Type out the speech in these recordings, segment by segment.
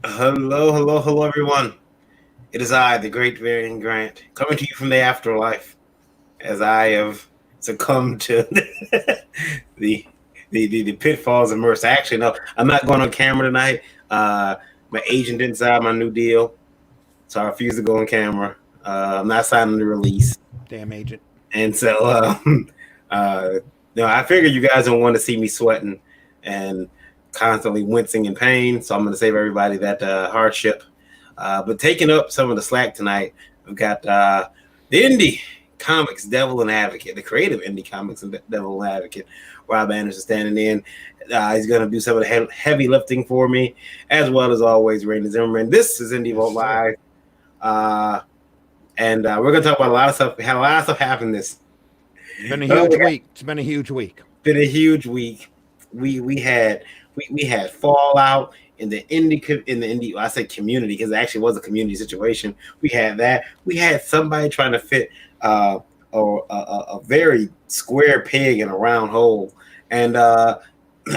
Hello, hello, hello, everyone. It is I, the great Varian Grant, coming to you from the afterlife, as I have succumbed to the the pitfalls of Mercy. Actually, no, I'm not going on camera tonight. My agent didn't sign my new deal, so I refuse to go on camera. I'm not signing the release, Damn agent. and so uh, no, I figure you guys don't want to see me sweating and constantly wincing in pain, so I'm going to save everybody that hardship. But taking up some of the slack tonight, we've got the indie comics devil and advocate, the creative indie comics and devil and advocate. Rob Anderson standing in. He's going to do some of the heavy lifting for me, as well as always, Randy Zimmerman. This is Indie Vote Live. And we're going to talk about a lot of stuff. We had a lot of stuff happen this. It's been a huge week. It's been a huge week. Been a huge week. We had fallout in the indie. I say community because it actually was a community situation. We had that. We had somebody trying to fit a very square peg in a round hole, and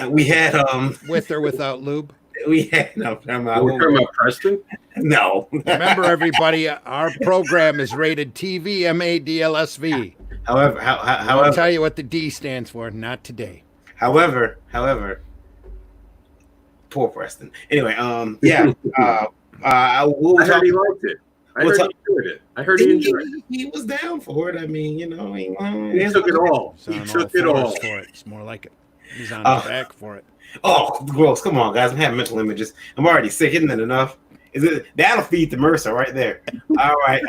we had With or without lube. we had no. We're talking about Preston? No. Remember, everybody, our program is rated TVMADLSV. However, I'll tell you what the D stands for. Not today. However, poor Preston. Anyway, yeah. We'll I heard talk. he liked it. I heard he enjoyed it. I heard he enjoyed it. He was down for it. I mean, you know, He took it all. He's He on took all it all. fours for it. It's more like it. He's on his back for it. Oh, gross! Come on, guys. I'm having mental images. I'm already sick. Isn't it enough? Is it that'll feed the Mercer right there? All right,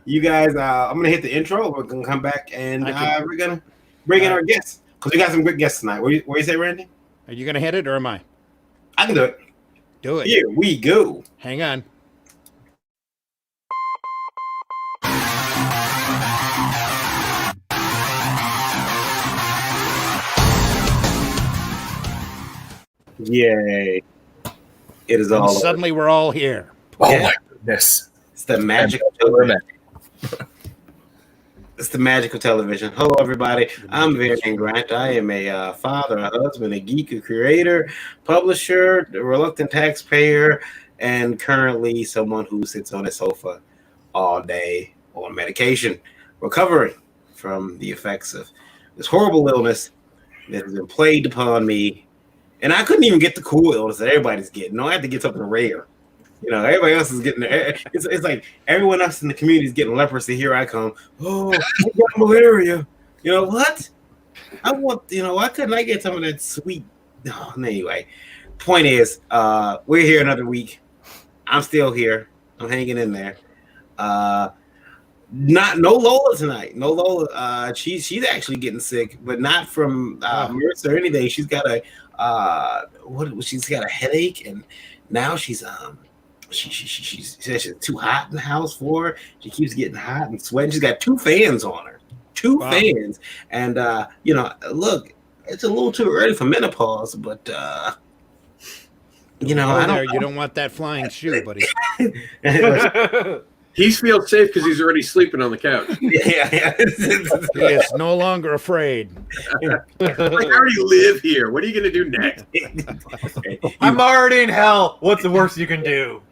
you guys. I'm gonna hit the intro. We're gonna come back and we're gonna bring in our guests because we got some good guests tonight. What you say, Randy? Are you going to hit it or am I? I can do it. Do it. Here we go. Hang on. Yay! It is all. Suddenly we're all here. Oh Yeah. my goodness. It's the magic of television. It's the magic of television. Hello, everybody. I'm Varian Grant. I am a father, a husband, a geek, a creator, publisher, a reluctant taxpayer, and currently someone who sits on a sofa all day on medication, recovering from the effects of this horrible illness that has been plagued upon me. And I couldn't even get the cool illness that everybody's getting. No, I had to get something rare. You know, everybody else is getting it's like everyone else in the community is getting leprosy. Here I come. Oh, I got malaria. You know what? I want, why couldn't I get some of that sweet? Oh, anyway, point is, we're here another week. I'm still here. I'm hanging in there. No Lola tonight. No Lola. She's actually getting sick, but not from MRSA or anything. She's got she's got a headache, and now she's she's too hot in the house for her. She keeps getting hot and sweating. She's got 2 fans on her. 2 fans. And look, it's a little too early for menopause, but you don't want that flying shoe, buddy. He feels safe because he's already sleeping on the couch. Yeah. He is no longer afraid. I already live here. What are you going to do next? I'm already in hell. What's the worst you can do?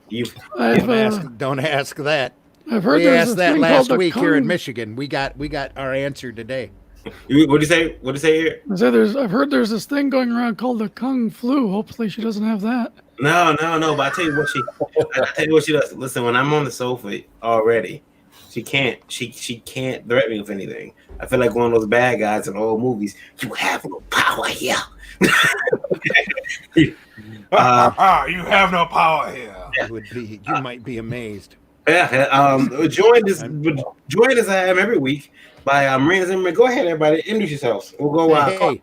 Don't ask that. I've heard We there's asked a that thing last called week the here in Kung. Michigan. We got our answer today. What do you say? What do you say here? I've heard there's this thing going around called the Kung flu. Hopefully she doesn't have that. No. But I tell you what she does. Listen, when I'm on the sofa already, she can't threaten me with anything. I feel like one of those bad guys in old movies. You have no power here. You have no power here. You might be amazed. Yeah. Joined as I am every week by Marina Zimmerman. Go ahead, everybody. Introduce yourselves. We'll go. Hey.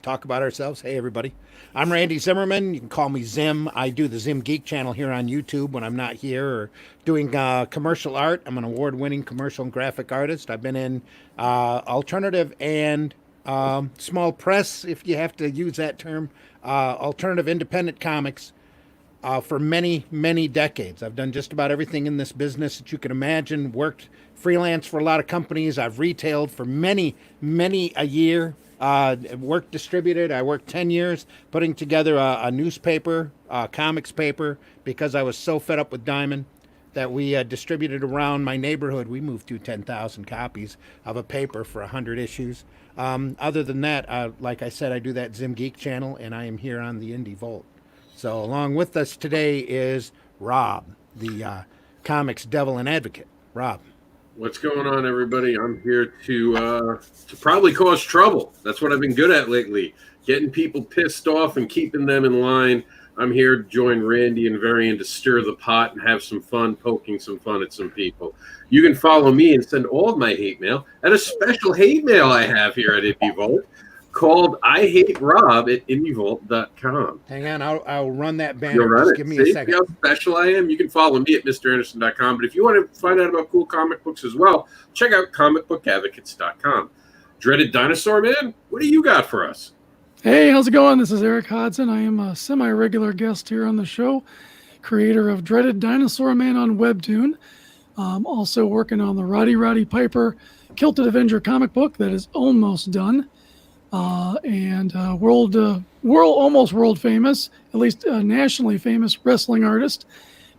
Talk about ourselves. Hey, everybody. I'm Randy Zimmerman. You can call me Zim. I do the Zim Geek channel here on YouTube when I'm not here or doing commercial art. I'm an award-winning commercial and graphic artist. I've been in alternative and small press, if you have to use that term, alternative independent comics for many, many decades. I've done just about everything in this business that you can imagine, worked freelance for a lot of companies. I've retailed for many, many a year. Work distributed. I worked 10 years putting together a newspaper, comics paper, because I was so fed up with Diamond that we distributed around my neighborhood. We moved through 10,000 copies of a paper for 100 issues. Other than that, like I said, I do that Zim Geek channel, and I am here on the Indie Vault. So along with us today is Rob, the comics devil and advocate. Rob. What's going on, everybody? I'm here to probably cause trouble. That's what I've been good at lately, getting people pissed off and keeping them in line. I'm here to join Randy and Varian to stir the pot and have some fun, poking some fun at some people. You can follow me and send all of my hate mail at a special hate mail I have here at Indie Vault called I Hate Rob at indievault.com. Hang on, I'll run that banner. You'll run Just it. give me See a second. how special I am? You can follow me at MrAnderson.com. But if you want to find out about cool comic books as well, check out comicbookadvocates.com. Dreaded Dinosaur Man, what do you got for us? Hey, how's it going? This is Eric Hodson. I am a semi-regular guest here on the show, creator of Dreaded Dinosaur Man on Webtoon. Also working on the Roddy Piper Kilted Avenger comic book that is almost done. And almost world famous, at least nationally famous wrestling artist.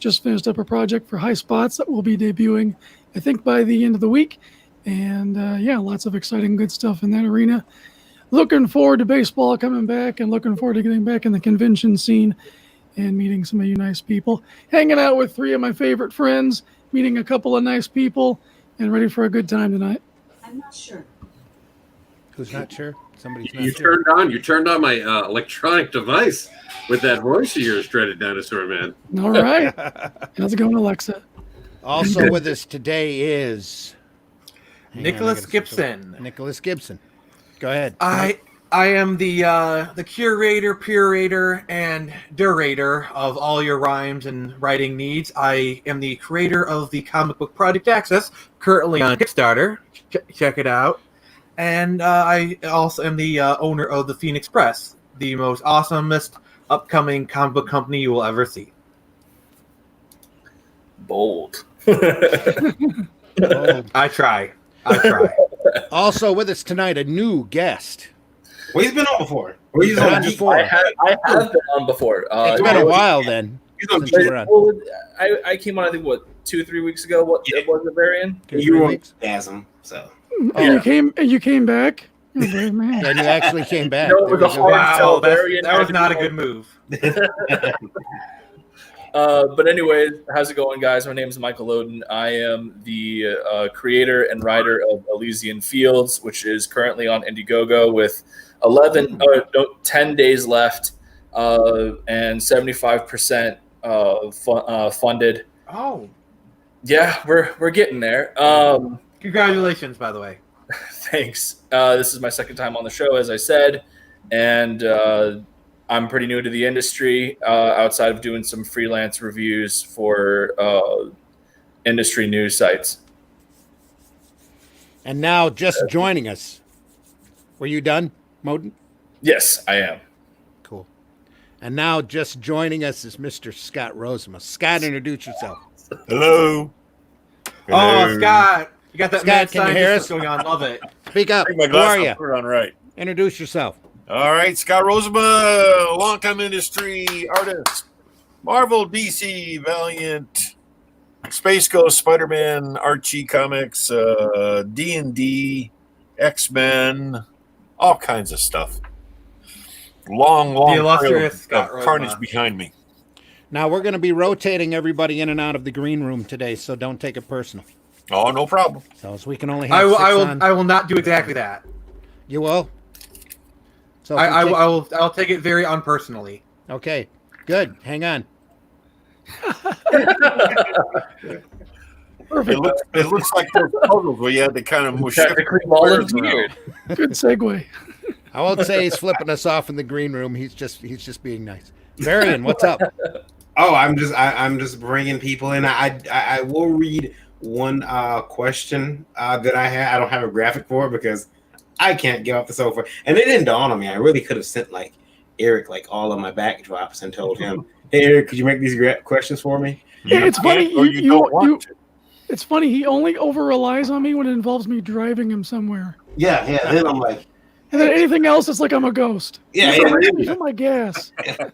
Just finished up a project for High Spots that will be debuting, I think, by the end of the week. And lots of exciting good stuff in that arena. Looking forward to baseball coming back and looking forward to getting back in the convention scene and meeting some of you nice people. Hanging out with three of my favorite friends, meeting a couple of nice people, and ready for a good time tonight. I'm not sure. Who's not sure? Somebody's not You sure. turned on my electronic device with that voice of yours, Dreaded Dinosaur Man. All right. How's it going, Alexa? Also with us today is Nicholas Gibson. Nicholas Gibson. Go ahead. I am the curator, purator, and durator of all your rhymes and writing needs. I am the creator of the comic book Project Access, currently on Kickstarter. Check it out. And I also am the owner of the Phoenix Press, the most awesomest upcoming comic book company you will ever see. Bold. I try. Also with us tonight, a new guest. Well, he's been on before. Or he's Been on on before. I have been on before. It's been a while then. He's on since you were on. Well, I came on, I think, 2-3 weeks ago. What Yeah. was it, Varian? You were on Spasm, so. And you came back. You're a brave man. And you actually came back. No, it was There a we go. hard Wow, sell. Varian that was had to not a go good move. But anyways, how's it going, guys? My name is Michael Loden. I am the creator and writer of Elysian Fields, which is currently on Indiegogo with 10 days left and 75% funded. Oh, Yeah, we're getting there. congratulations, by the way. Thanks. This is my second time on the show, as I said, and I'm pretty new to the industry outside of doing some freelance reviews for industry news sites. And now just joining us. Were you done, Moden? Yes, I am. Cool. And now just joining us is Mr. Scott Rosema. Scott, introduce yourself. Hello. Oh, Scott, you got that Scott, mad can you hear scientist us? going on. Love it. Speak up. Take my Who are glass you? off, put it on right. Introduce yourself. All right, Scott Rosema, longtime industry artist, Marvel, DC, Valiant, Space Ghost, Spider-Man, Archie comics, D&D, X-Men, all kinds of stuff. Long The illustrious trail of Scott Rosema. carnage behind me. Now we're going to be rotating everybody in and out of the green room today, so don't take it personal. Oh, no problem. So we can only have I will. six I will. on. I will not do exactly that. You will? So I if you will. I'll take it very unpersonally. Okay, good. Hang on. It looks like those puzzles where you had to kind of shift Technically the squares volunteered. around. Good segue. I won't say he's flipping us off in the green room. He's just being nice. Varian, what's up? Oh, I'm just bringing people in. I will read one question that I had. I don't have a graphic for it because I can't get off the sofa. And it didn't dawn on me. I really could have sent Eric all of my backdrops and told him, "Hey Eric, could you make these questions for me?" Yeah, it's funny. Or you don't want to. It's funny. He only over relies on me when it involves me driving him somewhere. Yeah. Then I'm like, And then anything else, it's like I'm a ghost. Yeah, So, yeah. Randy, Put my gas.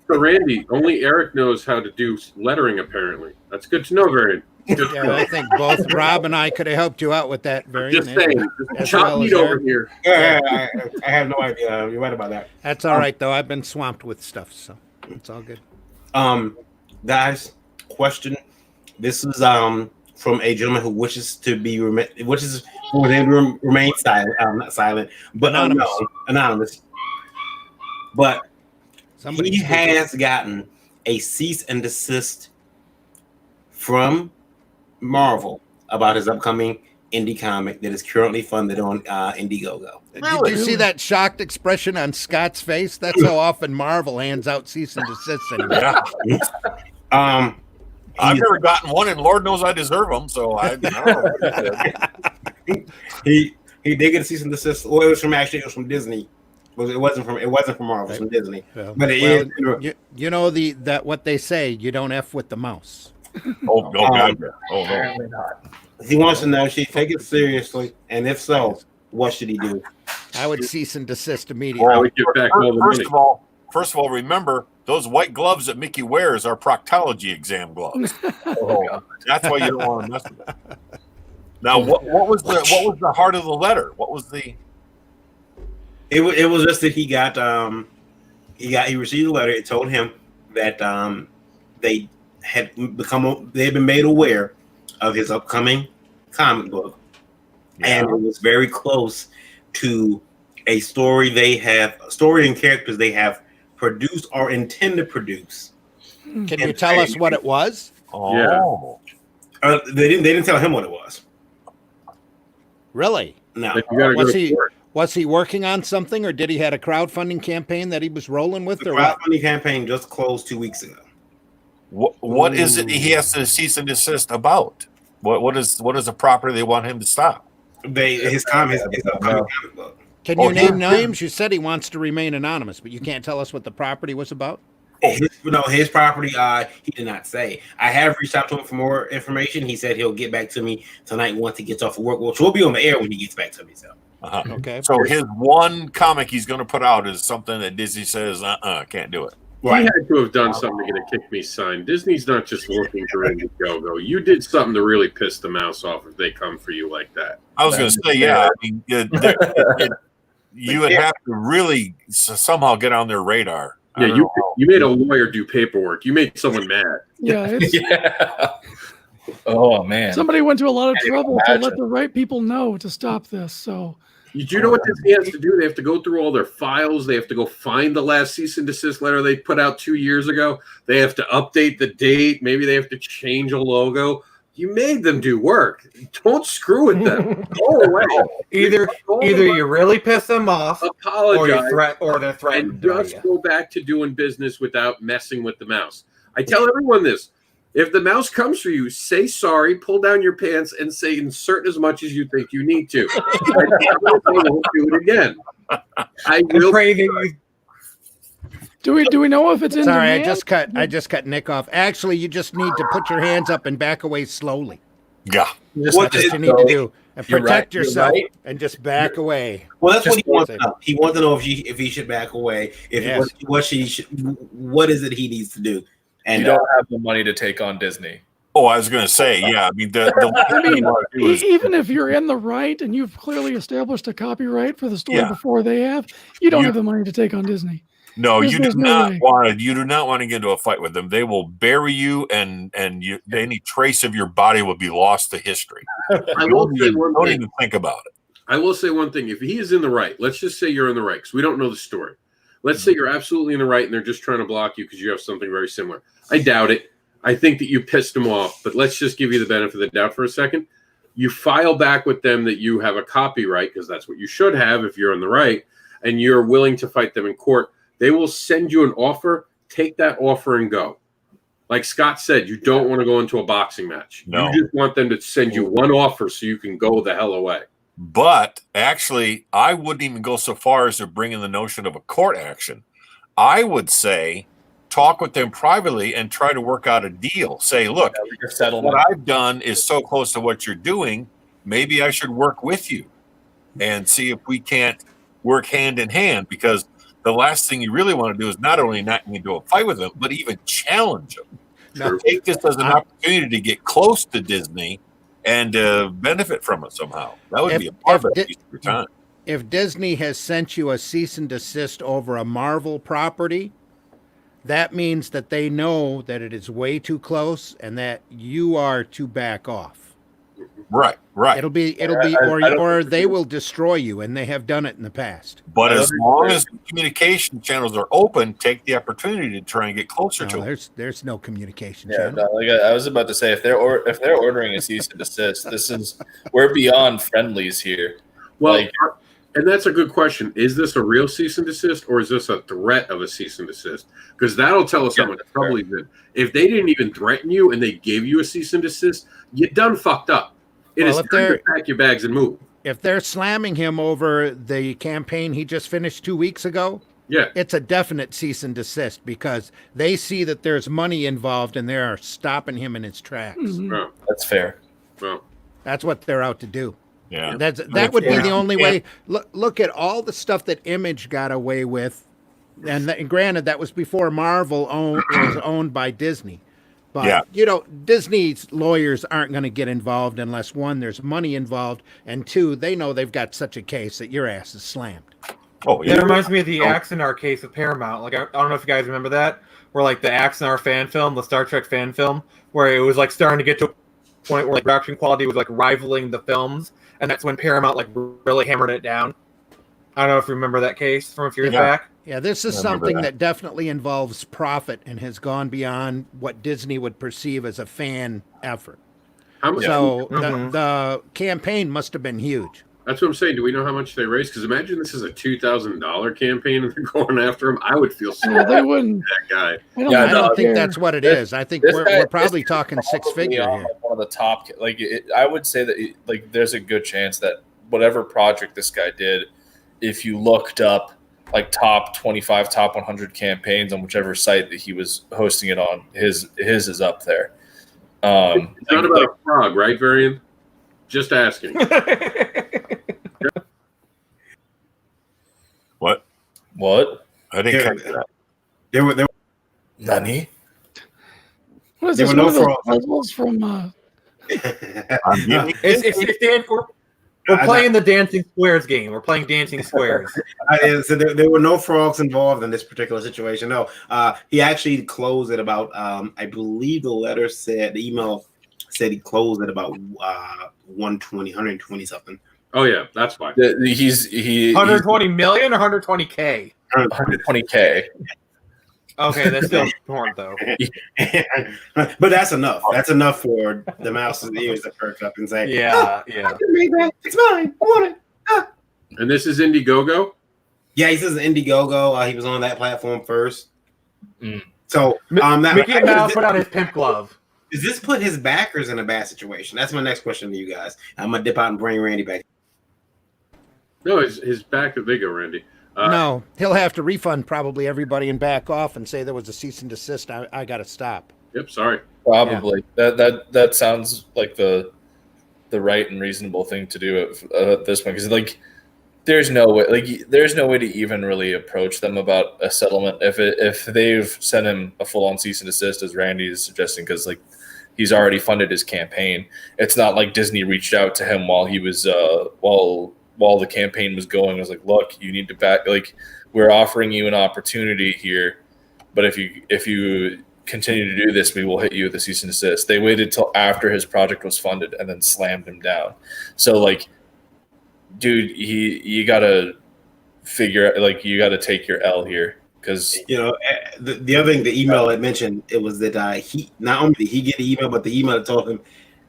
so Randy, only Eric knows how to do lettering. Apparently, that's good to know, Varian. Good to Yeah, know. I think both Rob and I could have helped you out with that. Very Just saying, as chop well meat as over Eric. here. I have no idea. You're right about that. That's all right though. I've been swamped with stuff, so it's all good. Guys, question. This is from a gentleman who wishes for them to remain silent. Not silent, but anonymous. But Somebody he has gotten a cease and desist from Marvel about his upcoming indie comic that is currently funded on Indiegogo. Did you see that shocked expression on Scott's face? That's how often Marvel hands out cease and desists anymore. I've never gotten one, and Lord knows I deserve them. So I don't know. He did get a cease and desist. Well, it was from Disney. It wasn't from Marvel. It was from Disney. Well, But it is. you know that what they say. You don't f with the mouse. Oh, God. Oh, no. Apparently not. He wants to know if she take it seriously, and if so, what should he do? I would cease and desist immediately. I would give back all the money. First of all, remember those white gloves that Mickey wears are proctology exam gloves. Oh, That's why you don't want to mess with it. Now, what was the heart of the letter? What was the? It was just that he received a letter. It told him that they had been made aware of his upcoming comic book, and it was very close to a story and characters they have produced or intend to produce. Can you tell us what it was? Oh, they didn't tell him what it was. Really? No. But you gotta go to court. Was he working on something, or did he had a crowdfunding campaign that he was rolling with? The or what? crowdfunding campaign just closed 2 weeks ago. what is it he has to cease and desist about? What is the property they want him to stop? His upcoming comic book. Can you name names? You said he wants to remain anonymous, but you can't tell us what the property was about? His property, he did not say. I have reached out to him for more information. He said he'll get back to me tonight once he gets off of work, which will be on the air when he gets back to me. So. Okay. So his one comic he's going to put out is something that Disney says, can't do it. He had to have done something to get a kick me sign. Disney's not just looking for Indiegogo. You did something to really piss the mouse off if they come for you like that. I was going to say, yeah. I mean, you would have to really somehow get on their radar. Yeah, you made a lawyer do paperwork. You made someone mad. Yeah, it's, yeah. Oh man. somebody went to a lot of trouble to imagine. let the right people know to stop this. So Do you know what Disney has to do? They have to go through all their files. They have to go find the last cease and desist letter they put out 2 years ago. They have to update the date. Maybe they have to change a logo. You made them do work. Don't screw with them. Go away. Either you really piss them off, Apologize. or they're threatened. And just go back to doing business without messing with the mouse. I tell everyone this. If the mouse comes for you, say sorry, pull down your pants, and say insert as much as you think you need to. I won't do it again. I will pray that you. do we know if it's in Sorry, I demand? just cut Nick off. Actually, you just need to put your hands up and back away slowly. Yeah. That's what you need to do. And You're protect right, you're yourself right. and just back away. Well, that's what Just he wants to say. know. He wants to know if he should back away. Yes. What is it he needs to do? And You don't have the money to take on Disney. Oh, I was going to say, yeah. I mean, the I mean, do is, even if you're in the right and you've clearly established a copyright for the story Yeah. before they have, you don't have the money to take on Disney. no, you do there's no not way. want to. You do not want to get into a fight with them. They will bury you, and any trace of your body will be lost to history. I will say one Don't thing. even think about it. I will say one thing. If he is in the right, let's just say you're in the right, because we don't know the story. Let's say you're absolutely in the right and they're just trying to block you because you have something very similar. I doubt it. I think that you pissed them off, but let's just give you the benefit of the doubt for a second. You file back with them that you have a copyright, because that's what you should have if you're in the right, and you're willing to fight them in court. They will send you an offer. Take that offer and go. Like Scott said, you don't want to go into a boxing match. No. You just want them to send you one offer so you can go the hell away. But actually, I wouldn't even go so far as to bring in the notion of a court action. I would say talk with them privately and try to work out a deal. Say, look, Like a settlement. what I've done is so close to what you're doing. Maybe I should work with you and see if we can't work hand in hand, because the last thing you really want to do is not only not get into a fight with them, but even challenge them. No. Take this as an opportunity to get close to Disney and benefit from it somehow. That would be a part of your time. If Disney has sent you a cease and desist over a Marvel property, that means that they know that it is way too close and that you are to back off. Right. It'll be, or they will destroy you, and they have done it in the past. But as long as communication channels are open, take the opportunity to try and get closer to them. There's no communication Yeah, channel. no, like I was about to say, if they're ordering a cease and desist, we're beyond friendlies here. Well, and that's a good question. Is this a real cease and desist, or is this a threat of a cease and desist? Because that'll tell us how much trouble he's in. If they didn't even threaten you and they gave you a cease and desist, you done fucked up. It is time to pack your bags and move. If they're slamming him over the campaign he just finished 2 weeks ago, it's a definite cease and desist, because they see that there's money involved and they are stopping him in his tracks. Mhm. Oh, That's fair. well, That's what they're out to do. Yeah. That would be the only way. Look at all the stuff that Image got away with, and granted, that was before Marvel was owned by Disney. But Disney's lawyers aren't going to get involved unless, one, there's money involved, and two, they know they've got such a case that your ass is slammed. Oh, yeah. That reminds me of the Axanar case with Paramount. Like, I don't know if you guys remember that, where like the Axanar fan film, the Star Trek fan film, where it was like starting to get to a point where like production quality was like rivaling the films, and that's when Paramount like really hammered it down. I don't know if you remember that case from a few years back. Yeah, this is something that definitely involves profit and has gone beyond what Disney would perceive as a fan effort. So the campaign must have been huge. That's what I'm saying. Do we know how much they raised? Because imagine this is a $2,000 campaign and they're going after him. I would feel so They wouldn't. that guy. I don't think that's what it is. I think we're probably talking six figure here. One of the top, I would say that there's a good chance that whatever project this guy did, if you looked up like top 25, top 100 campaigns on whichever site that he was hosting it on, his is up there. It's not about a frog, right, Varian? Just asking. What? I didn't catch that. There were Nani? What is There this? were no One of those frogs. puzzles from We're playing the Dancing Squares game. We're playing Dancing Squares. So there were no frogs involved in this particular situation. No, he actually closed at about. I believe the email said he closed at about 120 something. Oh yeah, that's fine. He's 120 million or 120K? 120K. Okay, that's still important though. But that's enough. That's enough for the mouse's ears to perk up and say, Yeah. I can read that. It's mine. I want it. And this is Indiegogo? Yeah, he says Indiegogo. He was on that platform first. Mm. So Mickey Mouse put out his pimp glove. Does this put his backers in a bad situation? That's my next question to you guys. I'm gonna dip out and bring Randy back. No, his back. They go, Randy. No, he'll have to refund probably everybody and back off and say there was a cease and desist. I got to stop. Yep, sorry. Probably. That sounds like the right and reasonable thing to do at this point, because there's no way to even really approach them about a settlement if they've sent him a full on cease and desist, as Randy is suggesting, because he's already funded his campaign. It's not like Disney reached out to him while he was while the campaign was going. It was like, look, you need to back. We're offering you an opportunity here, but if you continue to do this, we will hit you with a cease and desist. They waited till after his project was funded and then slammed him down. So dude, you gotta figure out, you gotta take your L here, because the other thing the email had mentioned, it was that he not only did he get the email, but the email told him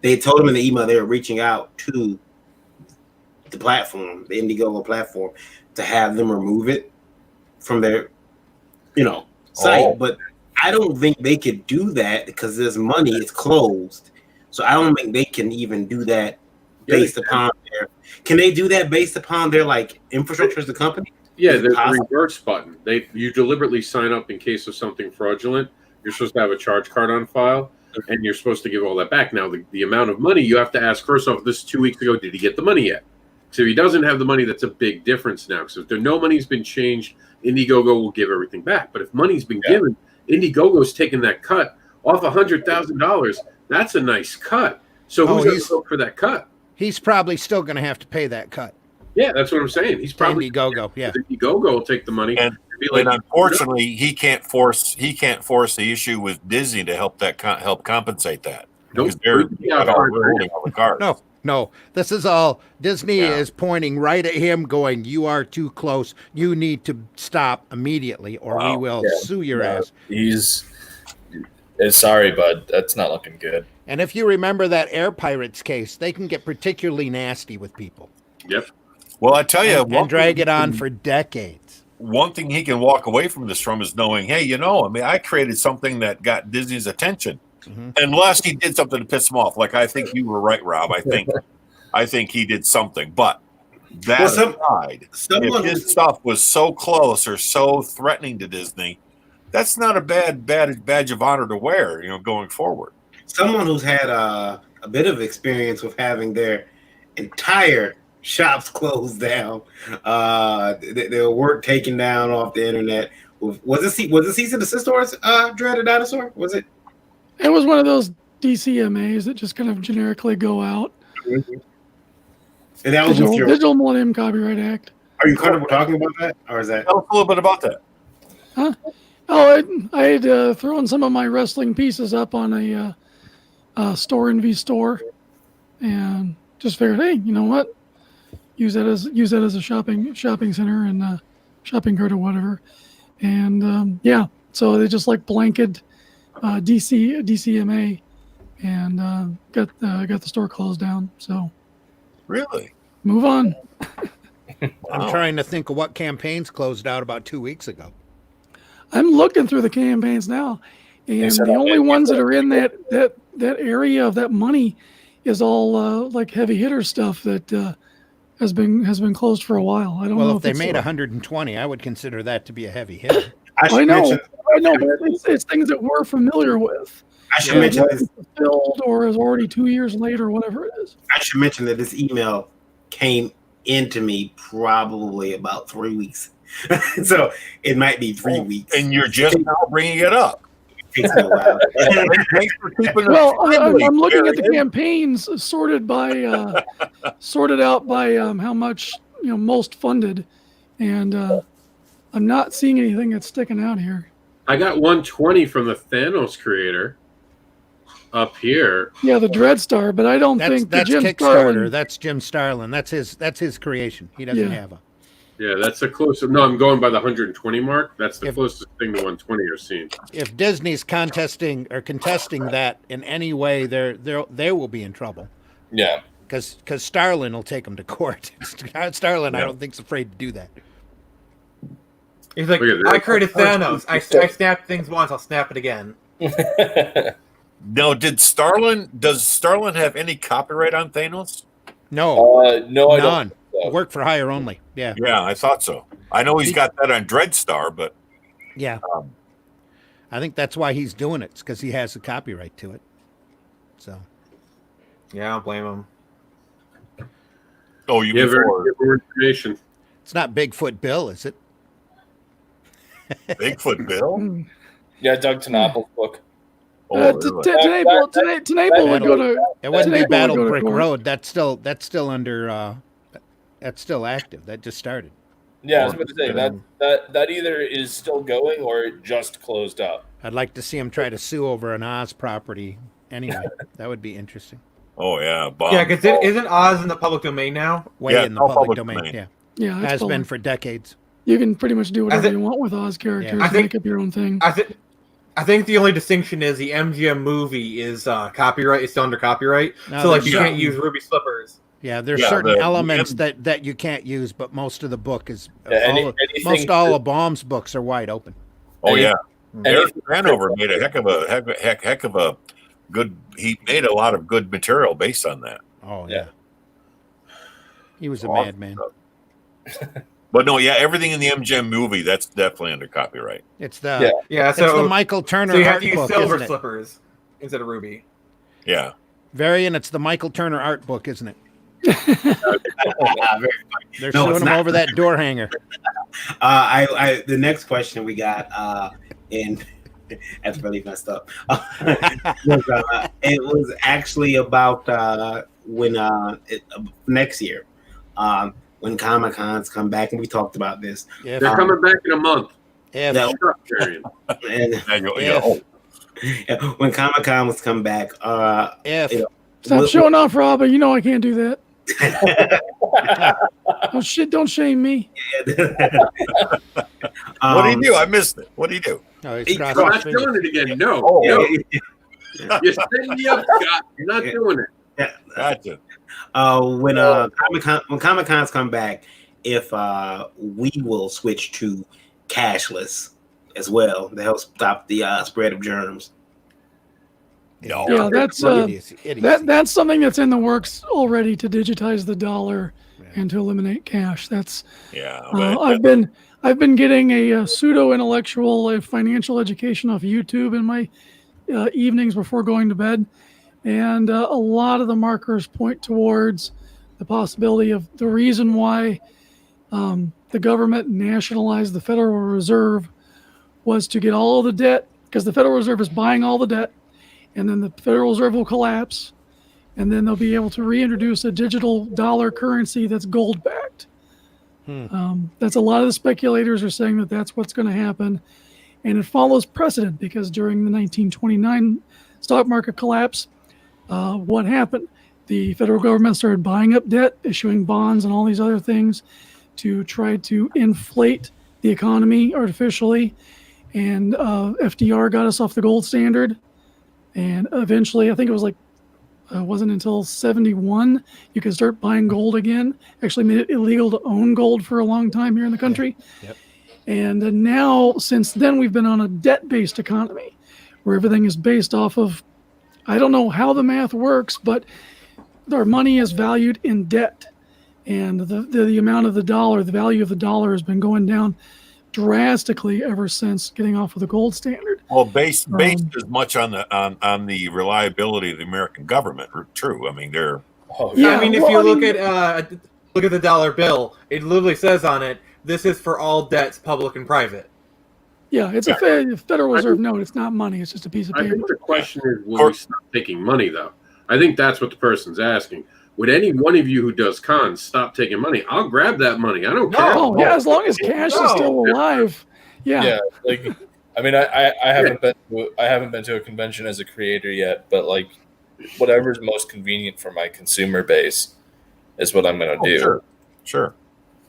in the email they were reaching out to the platform, the Indiegogo platform, to have them remove it from their site. But I don't think they could do that because there's money. It's closed, so I don't think they can even do that based upon their. Can they do that based upon their infrastructure as the company? Yeah, there's a reverse button. You deliberately sign up in case of something fraudulent. You're supposed to have a charge card on file, and you're supposed to give all that back. Now, the amount of money you have to ask first off. This 2 weeks ago, did he get the money yet? So if he doesn't have the money, that's a big difference now. So if no money's been changed, Indiegogo will give everything back. But if money's been given, Indiegogo's taking that cut off $100,000. That's a nice cut. So who's going to go for that cut? He's probably still going to have to pay that cut. Yeah, that's what I'm saying. He's probably Indiegogo. Yeah, Indiegogo will take the money. And unfortunately, he can't force the issue with Disney to help compensate that. Because they're holding on the cards. No. This is all Disney is pointing right at him, going, "You are too close. You need to stop immediately, or we will sue your ass." He's sorry, bud. That's not looking good. And if you remember that Air Pirates case, they can get particularly nasty with people. Yep. Well, I tell you, and drag it on for decades. One thing he can walk away from this from is knowing, hey, I created something that got Disney's attention. Mm-hmm. Unless he did something to piss him off. Like, I think you were right, Rob. I think he did something. But that aside, if his stuff was so close or so threatening to Disney, that's not a bad badge of honor to wear, going forward. Someone who's had a bit of experience with having their entire shops closed down, their work taken down off the internet. Was it Cease and Desist orders, Dreaded Dinosaur? Was it? It was one of those DCMAs that just kind of generically go out. Mm-hmm. And that was Digital Millennium Copyright Act. Are you comfortable talking about that, or is that? Tell us a little bit about that. Huh? Oh, I had thrown some of my wrestling pieces up on a Store and V store, and just figured, hey, you know what? Use that as a shopping center and shopping cart or whatever, and so they just like blanket DCMA, and got the store closed down. So really, move on. I'm trying to think of what campaigns closed out about 2 weeks ago. I'm looking through the campaigns now, and the only ones that are in that area of that money is all like heavy hitter stuff that has been closed for a while. I don't know if they made 120, I would consider that to be a heavy hitter. I know, but it's things that we're familiar with. I should mention this fulfilled or is already 2 years late or whatever it is. I should mention that this email came into me probably about 3 weeks, so it might be 3 weeks. And you're just now bringing it up. Thanks a while. Thanks for keeping well, I'm looking at the campaigns sorted out by how much most funded, and I'm not seeing anything that's sticking out here. I got 120 from the Thanos creator up here. Yeah, the Dreadstar, but I don't think that's Jim Kickstarter. Starlin. That's Jim Starlin. That's his creation. He doesn't have a. Yeah, that's the closest. No, I'm going by the 120 mark. That's the closest thing to 120 you're seeing. If Disney's contesting that in any way, they will be in trouble. Yeah, because Starlin will take them to court. Starlin, I don't think is afraid to do that. He's like, I created Thanos. I snapped things once. I'll snap it again. No, does Starlin have any copyright on Thanos? No, no, I none. don't. Work for hire only. Yeah, I thought so. I know he's got that on Dreadstar, but yeah, I think that's why he's doing it. It's because he has the copyright to it. So, yeah, I don't blame him. Oh, you have more information. It's not Bigfoot Bill, is it? Bigfoot Bill? Yeah, Doug Tenapel's book. Tenable would go to. It wouldn't be Battle Brick Road. That's still under. That's still active. That just started. Yeah, I was about to say that either is still going or it just closed up. I'd like to see him try to sue over an Oz property. Anyway, that would be interesting. Oh yeah, yeah, because isn't Oz in the public domain now? In the public domain. Yeah, has public. been for decades. You can pretty much do whatever you want with Oz characters. Make up your own thing. I think the only distinction is the MGM movie is copyright. It's still under copyright, so like you can't use Ruby Slippers. Yeah, there's certain elements that you can't use, but most of the book is all of Baum's books are wide open. Oh yeah, Eric Hanover made a heck of a good. He made a lot of good material based on that. Oh yeah, he was a madman. But no, everything in the MGM movie that's definitely under copyright. It's the it's the Michael Turner. So you have to use book, silver slippers instead of ruby. Yeah, Varian. It's the Michael Turner art book, isn't it? Very funny. They're No, suing it's him not. over that door hanger. The next question we got, and that's really messed up. It was actually about when next year, when Comic Cons come back, and we talked about this. If, They're coming back in a month. if, that- Shut up, Marion. and if, when Comic Con was come back, if, you know, Stop what- showing off, Rob. You know I can't do that. Oh shit! Don't shame me. What do you do? I missed it. What do you do? oh, he's He- crossing I'm his not fingers. doing it again. No. Oh, no. Yeah. You're setting me up, Scott. You're not doing it. Gotcha. When Comic Cons come back, if we will switch to cashless as well to help stop the spread of germs. No. Yeah, that's Idiocy. that's something that's in the works already to digitize the dollar and to eliminate cash. That's Yeah. but- I've been getting a pseudo intellectual financial education off YouTube in my evenings before going to bed, and a lot of the markers point towards the possibility of the reason why the government nationalized the Federal Reserve was to get all the debt, because the Federal Reserve is buying all the debt, and then the Federal Reserve will collapse, and then they'll be able to reintroduce a digital dollar currency that's gold backed. That's a lot of the speculators are saying that that's what's going to happen, and it follows precedent because during the 1929 stock market collapse, what happened? The federal government started buying up debt, issuing bonds, and all these other things to try to inflate the economy artificially, and FDR got us off the gold standard. And eventually, I think it was like, it wasn't until 71 you could start buying gold again. Actually made it illegal to own gold for a long time here in the country. Yep. And now, since then, we've been on a debt-based economy where everything is based off of, I don't know how the math works, but our money is valued in debt. And the amount of the dollar, the value of the dollar has been going down drastically ever since getting off of the gold standard. Well, based as much on the reliability of the American government. True. I mean, they're Oh, Yeah, Yeah, I mean, if well, you I look mean- at the dollar bill, it literally says on it, "This is for all debts, public and private." Yeah, it's a Federal Reserve note. It's not money. It's just a piece of I think paper. the question is, will we stop taking money, though? I think that's what the person's asking. Would any one of you who does cons stop taking money? I'll grab that money. I don't care. Oh, yeah, as long as cash is still alive. Yeah. yeah. Like, I mean, I haven't been to a convention as a creator yet, but like, whatever's most convenient for my consumer base is what I'm going to do. Sure.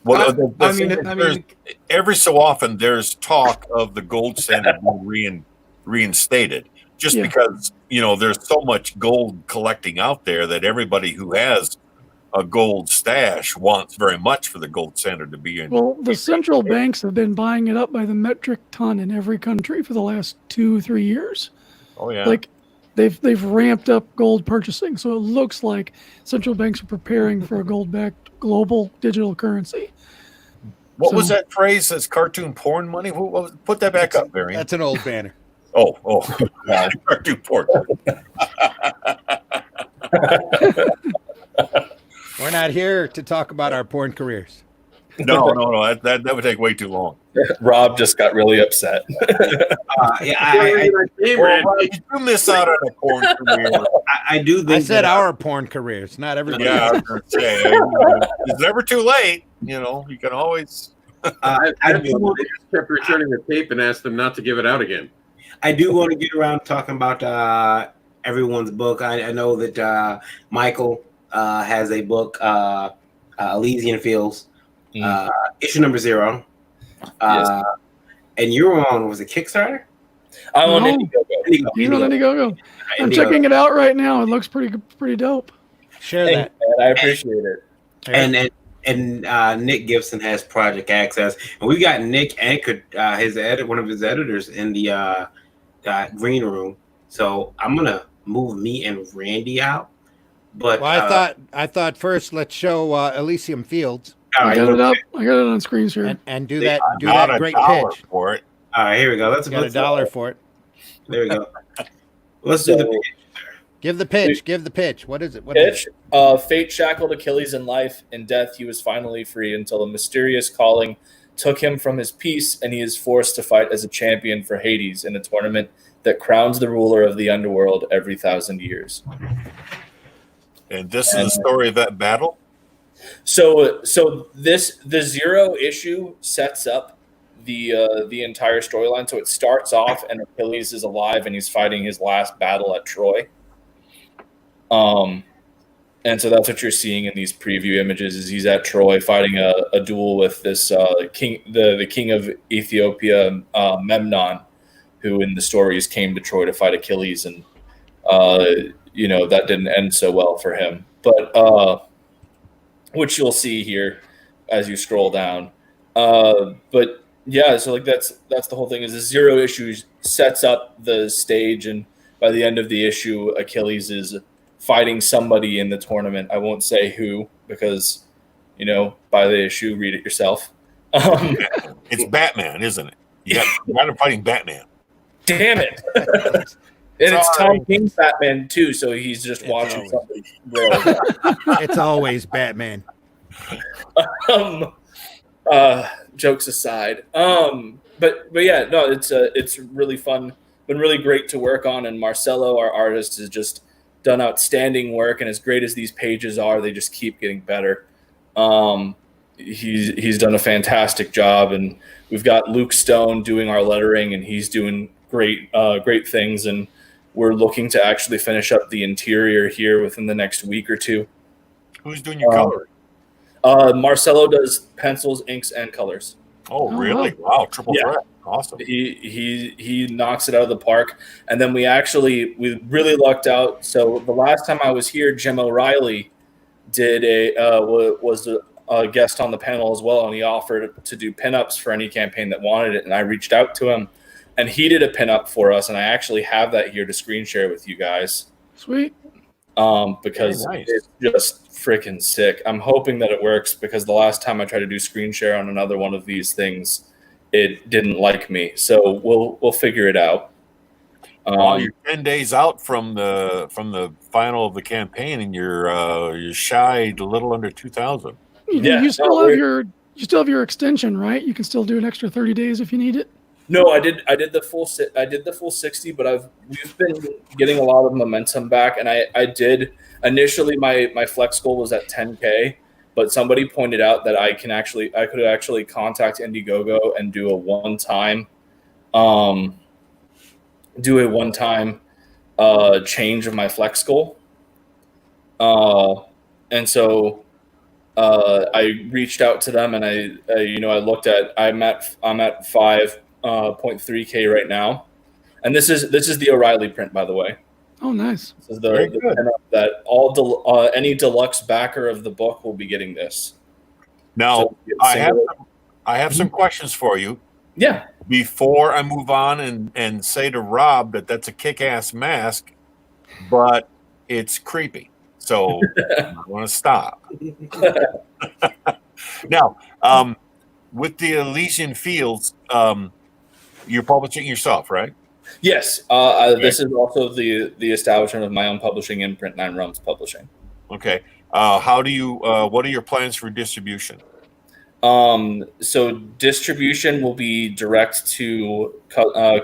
Well, I mean, every so often there's talk of the gold standard being reinstated, just Yeah. because there's so much gold collecting out there that everybody who has a gold stash wants very much for the gold standard to be in. Well, the central banks have been buying it up by the metric ton in every country for the last 2-3 years. Oh yeah, Like they've ramped up gold purchasing, so it looks like central banks are preparing for a gold-backed global digital currency. what was that phrase? That's cartoon porn money. Put that back up, Barry. That's an old banner. Oh, cartoon porn. We're not here to talk about our porn careers. No. That would take way too long. Rob just got really upset. I Well, Rob, you miss out on a porn career. do think I said that, our porn careers, not everybody. Yeah, I was gonna say, it's never too late. You can always. I They do. just kept returning the tape and asked them not to give it out again. I do want to get around to talking about everyone's book. I know that Michael has a book, Elysian Fields, issue number 0. Yes. And you're on, was it Kickstarter? I'm on No. Indiegogo. He's on Indiegogo. I'm Indiegogo. checking it out right now. It looks pretty dope. Share Thanks, that. man. I appreciate it. And Nick Gibson has Project Access, and we got Nick anchored one of his editors in the green room. So I'm gonna move me and Randy out. But Well, I thought first let's show Elysium Fields all I right, got it up. I got it on screen share. and do They that great pitch. for it. all right, here we go. Got $1 for it. There we go. Let's do the So, pitch. Give the pitch. Give the pitch. What is it? What is Pitch. Fate shackled Achilles in life. In death, he was finally free until a mysterious calling took him from his peace, and he is forced to fight as a champion for Hades in a tournament that crowns the ruler of the underworld every 1,000 years. And this is the story of that battle? So the 0 issue sets up the entire storyline. So it starts off, and Achilles is alive, and he's fighting his last battle at Troy. And so that's what you're seeing in these preview images. Is he's at Troy fighting a duel with this king, the king of Ethiopia, Memnon, who in the stories came to Troy to fight Achilles, and that didn't end so well for him. But which you'll see here as you scroll down. But yeah, so like that's the whole thing. Is the 0 issue sets up the stage, and by the end of the issue, Achilles is fighting somebody in the tournament. I won't say who because, by the issue, read it yourself. It's Batman, isn't it? You got him fighting Batman. Damn it! And it's Tom King's Batman too, so he's just watching something. It's always Batman. Jokes aside, but yeah, no, it's really fun. Been really great to work on, and Marcelo, our artist, has just done outstanding work. And as great as these pages are, they just keep getting better. He's done a fantastic job, and we've got Luke Stone doing our lettering, and he's doing great things. And we're looking to actually finish up the interior here within the next week or two. Who's doing your coloring? Marcelo does pencils, inks, and colors. Oh, really? Wow, triple threat. Awesome. He knocks it out of the park. And then we really lucked out. So the last time I was here, Jim O'Reilly was a guest on the panel as well, and he offered to do pinups for any campaign that wanted it. And I reached out to him, and he did a pinup for us, and I actually have that here to screen share with you guys. Sweet. Because it's just freaking sick. I'm hoping that it works, because the last time I tried to do screen share on another one of these things, it didn't like me. So we'll figure it out. You're 10 days out from the final of the campaign, and you're shy a little under 2,000. You still have your extension, right? You can still do an extra 30 days if you need it. No, I did the full 60, but we've been getting a lot of momentum back, and I did initially my flex goal was at 10K, but somebody pointed out that I could actually contact Indiegogo and do a one-time change of my flex goal. And so I reached out to them, and I looked at I'm at 5.3K right now, and this is the O'Reilly print, by the way. Oh, nice. This is the print that any deluxe backer of the book will be getting this. Now, so I have some questions for you. Yeah. Before I move on and say to Rob that that's a kick-ass mask, but it's creepy. So I want to stop. Now, with the Elysian Fields, you're publishing yourself, right? Yes. This is also the establishment of my own publishing imprint, Nine Realms Publishing. Okay. What are your plans for distribution? So distribution will be direct to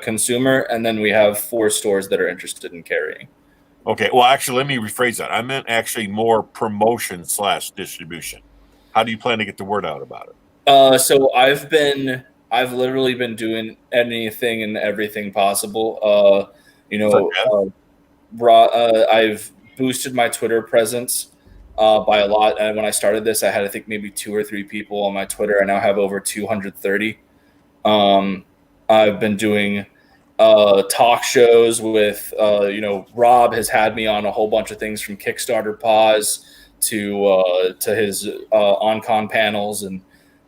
consumer, and then we have 4 stores that are interested in carrying. Okay. Well, actually, let me rephrase that. I meant actually more promotion / distribution. How do you plan to get the word out about it? So I've literally been doing anything and everything possible. I've boosted my Twitter presence by a lot. And when I started this, I had, I think, maybe 2 or 3 people on my Twitter. I now have over 230. I've been doing talk shows with, Rob has had me on a whole bunch of things, from Kickstarter Pause to his on-con panels, and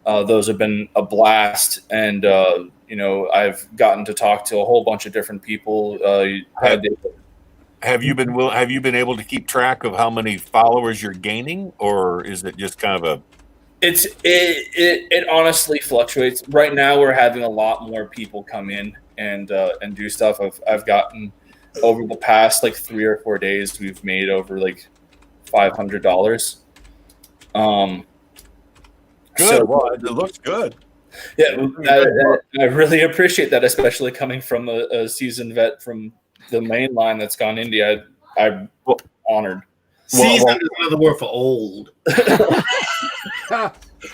those have been a blast. And I've gotten to talk to a whole bunch of different people. Have you been able to keep track of how many followers you're gaining, or is it just kind of a? It honestly fluctuates. Right now, we're having a lot more people come in and do stuff. I've gotten over the past like 3 or 4 days, we've made over like $500. Good. So, Well, it looks good. yeah, I really appreciate that, especially coming from a seasoned vet from the main line that's gone indie. I'm honored. Seasoned is another word for old.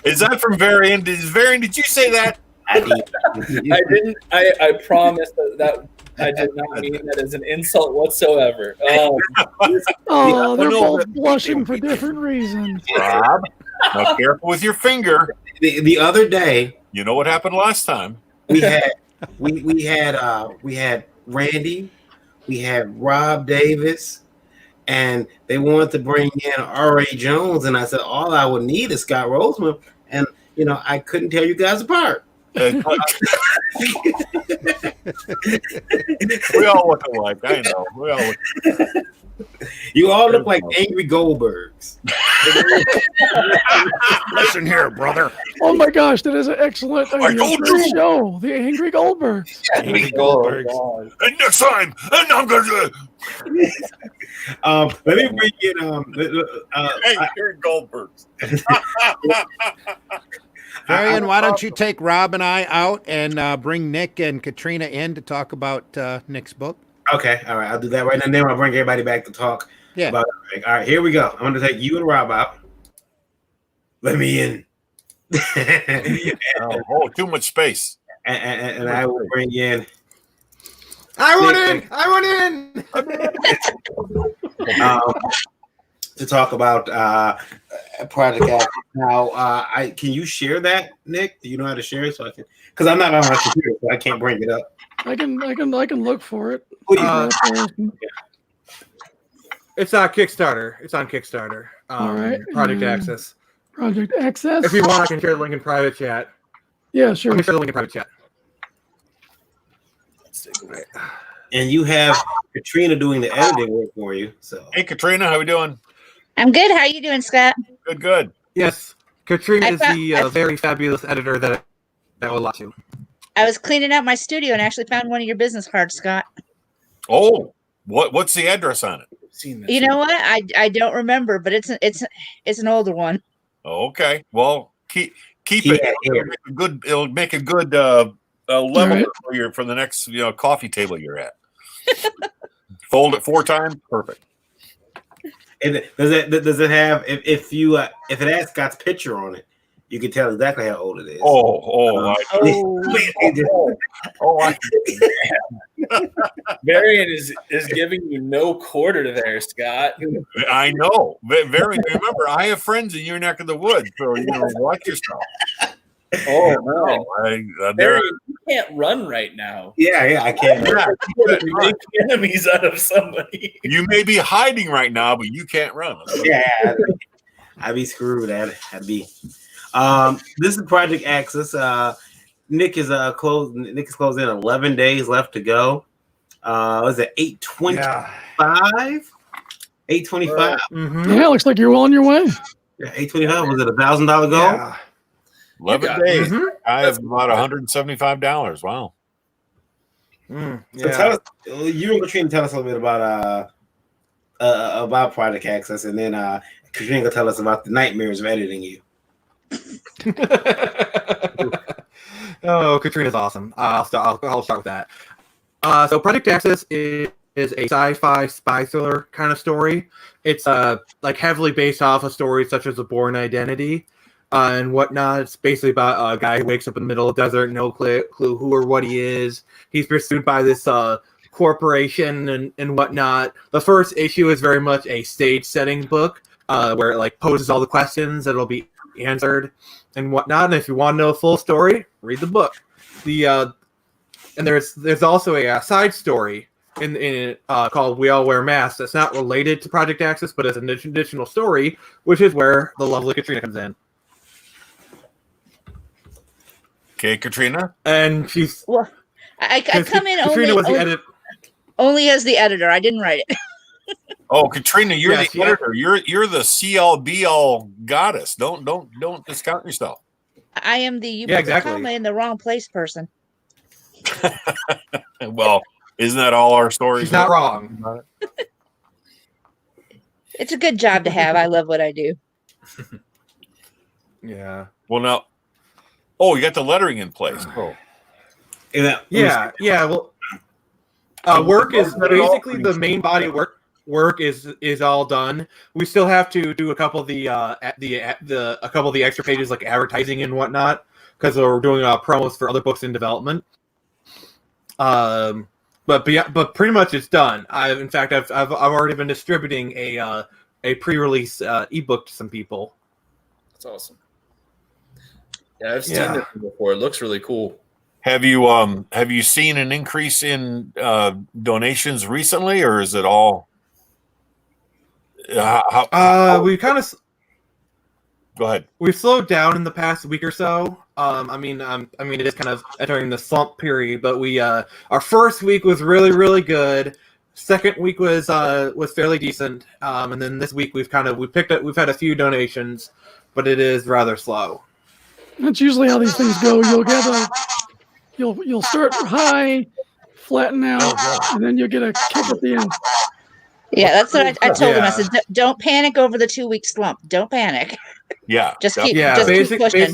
Is that from Varian? Did you say that? I did. I didn't. I promise that I did not mean that as an insult whatsoever. Oh, they're both blushing for different reasons. Rob, now careful with your finger. The other day, You know what happened last time? we had Randy, we had Rob Davis, and they wanted to bring in R.A. Jones, and I said all I would need is Scott Roseman, and I couldn't tell you guys apart. We all look alike. I know. We all look. You all look like angry Goldbergs. Listen here, brother. Oh my gosh, that is an excellent idea told for a you. show. The Angry Goldbergs. Angry Goldbergs. And next time, and I'm gonna. Let me bring in Hey, you're Goldbergs. Varian, why don't you take Rob and I out and bring Nick and Katrina in to talk about Nick's book? Okay, all right, I'll do that right now. Then I'll bring everybody back to talk about it. All right, here we go. I'm going to take you and Rob out. Let me in. Too much space. And I will bring in. I want in. To talk about Project Act. Now, can you share that, Nick? Do you know how to share it? So I can, because I'm not on my computer, so I can't bring it up. I can look for it. It's on Kickstarter. It's on Kickstarter. All right. Project Access. Project Access. If you want, I can share the link in private chat. Yeah, sure. Let me share the link in private chat. And you have Katrina doing the editing work for you. So, Hey, Katrina, how we doing? I'm good. How you doing, Scott? Good. Yes, Katrina is I the very fabulous editor that I would love to. I was cleaning out my studio and actually found one of your business cards, Scott. Oh, what's the address on it? You know what? I don't remember, but it's an older one. Okay. Well, keep Yeah, it. It'll make a good level for the next coffee table you're at. Fold it 4 times. Perfect. and does it have if it has Scott's picture on it, you can tell exactly how old it is. Varian is giving you no quarter there, Scott. I know. Very. Remember, I have friends in your neck of the woods, so watch yourself. Oh no, They're Varian, you can't run right now. Yeah, I can't. You make enemies out of somebody. You may be hiding right now, but you can't run. Yeah, I'd be screwed. I'd be. This is Project Access. Nick is closed. Nick is closed in 11 days left to go. Was it 825? 825. Yeah, looks like you're well on your way. Yeah, 825. Was it $1,000 goal? Yeah. 11 days. I have about $175. Wow. So tell us, you and Katrina, tell us a little bit about Project Access, and then Katrina will tell us about the nightmares of editing you. Oh, Katrina's awesome. I'll start with that. So Project Access is a sci-fi spy thriller kind of story. It's like heavily based off of stories such as The Bourne Identity and whatnot. It's basically about a guy who wakes up in the middle of the desert, no clue who or what he is. He's pursued by this corporation and whatnot. The first issue is very much a stage setting book where it like poses all the questions that'll be answered and whatnot. And if you want to know the full story, read the book. And there's also a side story in called We All Wear Masks. That's not related to Project Access, but it's an additional story, which is where the lovely Katrina comes in. Okay, Katrina. And she's I come in Katrina was the editor. only as the editor. I didn't write it. Oh, Katrina, you're Yes, the editor. You're the CLBL goddess. Don't discount yourself. I am the you Yeah, put exactly. the comma in the wrong place person. Well, Isn't that all our stories? She's not wrong. It's a good job to have. I love what I do. Yeah. Well, now, you got the lettering in place. Oh, Yeah. Well, work is basically the main body of work. Work is all done. We still have to do a couple of the extra pages like advertising and whatnot because we're doing promos for other books in development. But pretty much it's done. In fact I've already been distributing a pre-release ebook to some people. That's awesome. Yeah, I've seen this before. It looks really cool. have you seen an increase in donations recently, or is it all? We kind of Go ahead. we've slowed down in the past week or so. It is kind of entering the slump period, but we our first week was really, really good. Second week was fairly decent, and then this week we've had a few donations, but it is rather slow. That's usually how these things go. You'll start high, flatten out, and then you'll get a kick at the end. Yeah, that's what I told him. I said, "Don't panic over the 2-week slump. Don't panic. Yeah. Just keep keep pushing."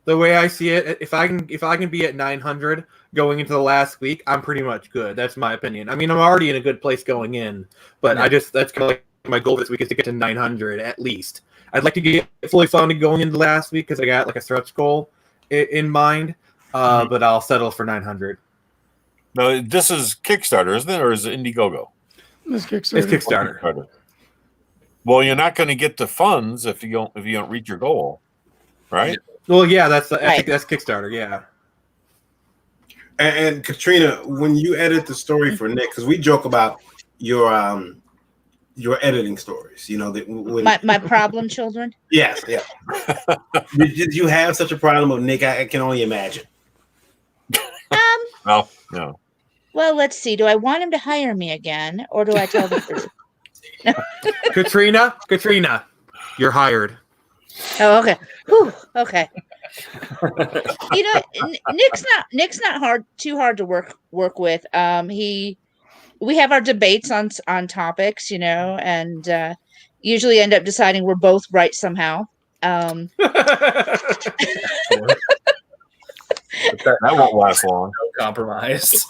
The way I see it, if I can be at 900 going into the last week, I'm pretty much good. That's my opinion. I mean, I'm already in a good place going in, but that's kind of like my goal this week is to get to 900 at least. I'd like to get fully funded going into last week because I got like a stretch goal in mind, but I'll settle for 900. No, this is Kickstarter, isn't it, or is it Indiegogo? This Kickstarter. It's Kickstarter. Well, you're not going to get the funds if you don't reach your goal, right? Well, yeah, that's Kickstarter, yeah. And Katrina, when you edit the story for Nick, because we joke about your editing stories, My problem children. Yes, yeah. Did you have such a problem with Nick? I can only imagine. No. Well, let's see. Do I want him to hire me again, or do I tell the truth? Katrina, you're hired. Oh, okay. Whew, okay. Nick's not too hard to work with. We have our debates on topics, and usually end up deciding we're both right somehow. That won't last long. No compromise.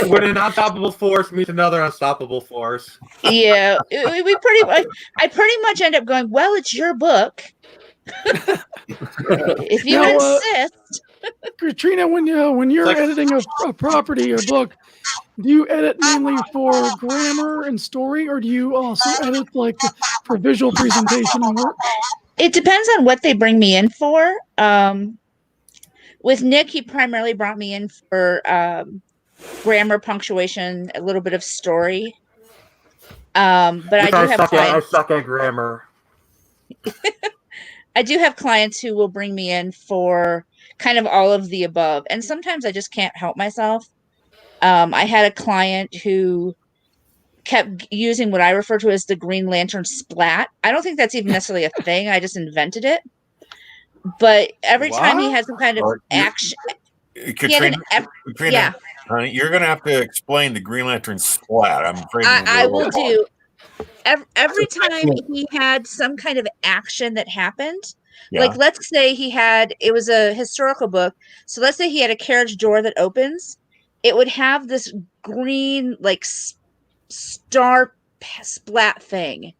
When an unstoppable force meets another unstoppable force. Yeah, I pretty much end up going, well, it's your book. If you insist. Katrina, when you're editing a property or book, do you edit mainly for grammar and story, or do you also edit for visual presentation and work? It depends on what they bring me in for. With Nick, he primarily brought me in for grammar, punctuation, a little bit of story. But I do have clients. I suck at grammar. I do have clients who will bring me in for kind of all of the above, and sometimes I just can't help myself. I had a client who kept using what I refer to as the Green Lantern splat. I don't think that's even necessarily a thing. I just invented it. But every time he had some kind of action, Katrina, honey, you're going to have to explain the Green Lantern splat. I'm afraid I will do. Every time he had some kind of action that happened, like let's say it was a historical book. So let's say he had a carriage door that opens. It would have this green star splat thing.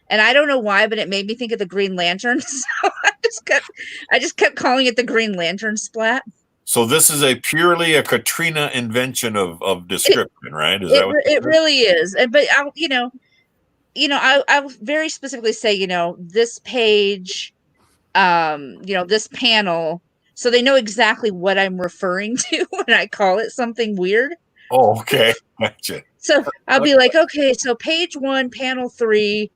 And I don't know why, but it made me think of the Green Lantern. So I just kept calling it the Green Lantern splat. So this is purely a Katrina invention of description, right? It really is. But I'll very specifically say, this page, this panel, so they know exactly what I'm referring to when I call it something weird. Oh, okay. Gotcha. So I'll be like, okay, so page 1, panel 3,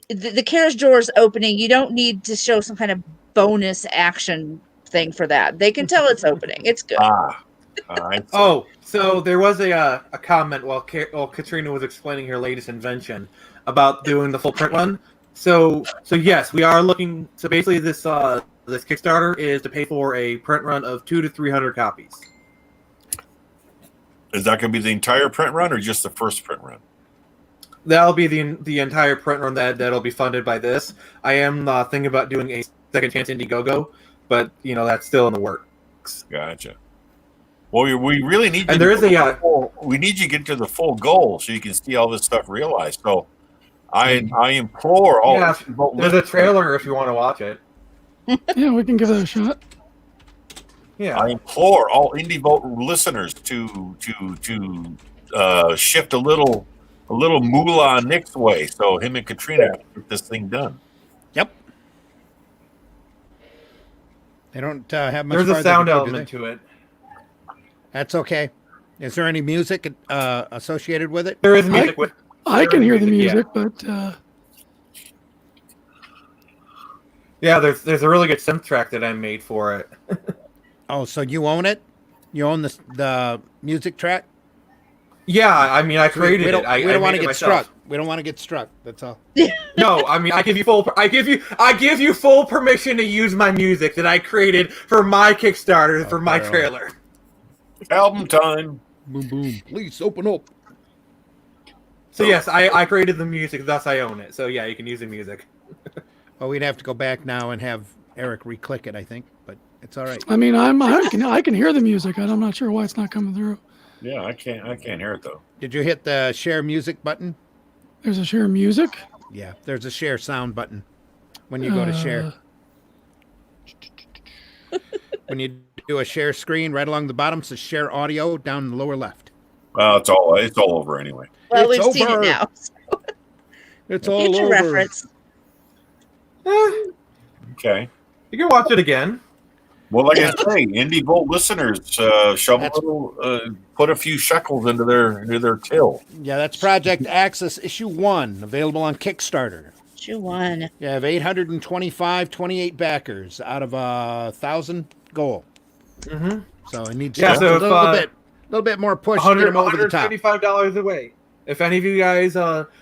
the carriage door is opening. You don't need to show some kind of bonus action thing for that. They can tell it's opening. It's good. So there was a comment while Katrina was explaining her latest invention about doing the full print run. So yes, we are looking. So basically, this Kickstarter is to pay for a print run of 200 to 300 copies. Is that going to be the entire print run or just the first print run? That'll be the entire print run that'll be funded by this. I am thinking about doing a second chance Indiegogo, but that's still in the works. Gotcha. Well, we really need. And there is we need you to get to the full goal so you can see all this stuff realized. So, I implore all. Yeah, there's a trailer if you want to watch it. Yeah, we can give it a shot. Yeah, I implore all Indie Vote listeners to shift a little moolah Nick's way, so him and Katrina can get this thing done. Yep. They don't have much. There's a sound element to it. That's okay. Is there any music associated with it? There is music. I can hear the music, but yeah, there's a really good synth track that I made for it. Oh, so you own it? You own the music track? Yeah, I mean, I created it. We don't want to get struck. We don't want to get struck. That's all. No, I mean, I give you full permission to use my music that I created for my Kickstarter for my trailer. Album time. Boom, boom. Please open up. So yes, I created the music, thus I own it. So yeah, you can use the music. Well, we'd have to go back now and have Eric re-click it, I think, but it's all right. I mean, I can hear the music. I'm not sure why it's not coming through. Yeah, I can't hear it though. Did you hit the share music button? There's a share music. Yeah, there's a share sound button when you go to share. When you do a share screen, right along the bottom says share audio down in the lower left. Well, it's all over anyway. Well, It's we've seen over. it now. It's all Get your over. reference. Okay. You can watch it again. Well, like I say, Indie Vote listeners, put a few shekels into their till. Yeah, that's Project Access Issue 1, available on Kickstarter. Issue 1. You have 28 backers out of 1,000 goal. Mm-hmm. So it needs Yeah, so a little bit more push to get them over the top. $125 away. If any of you guys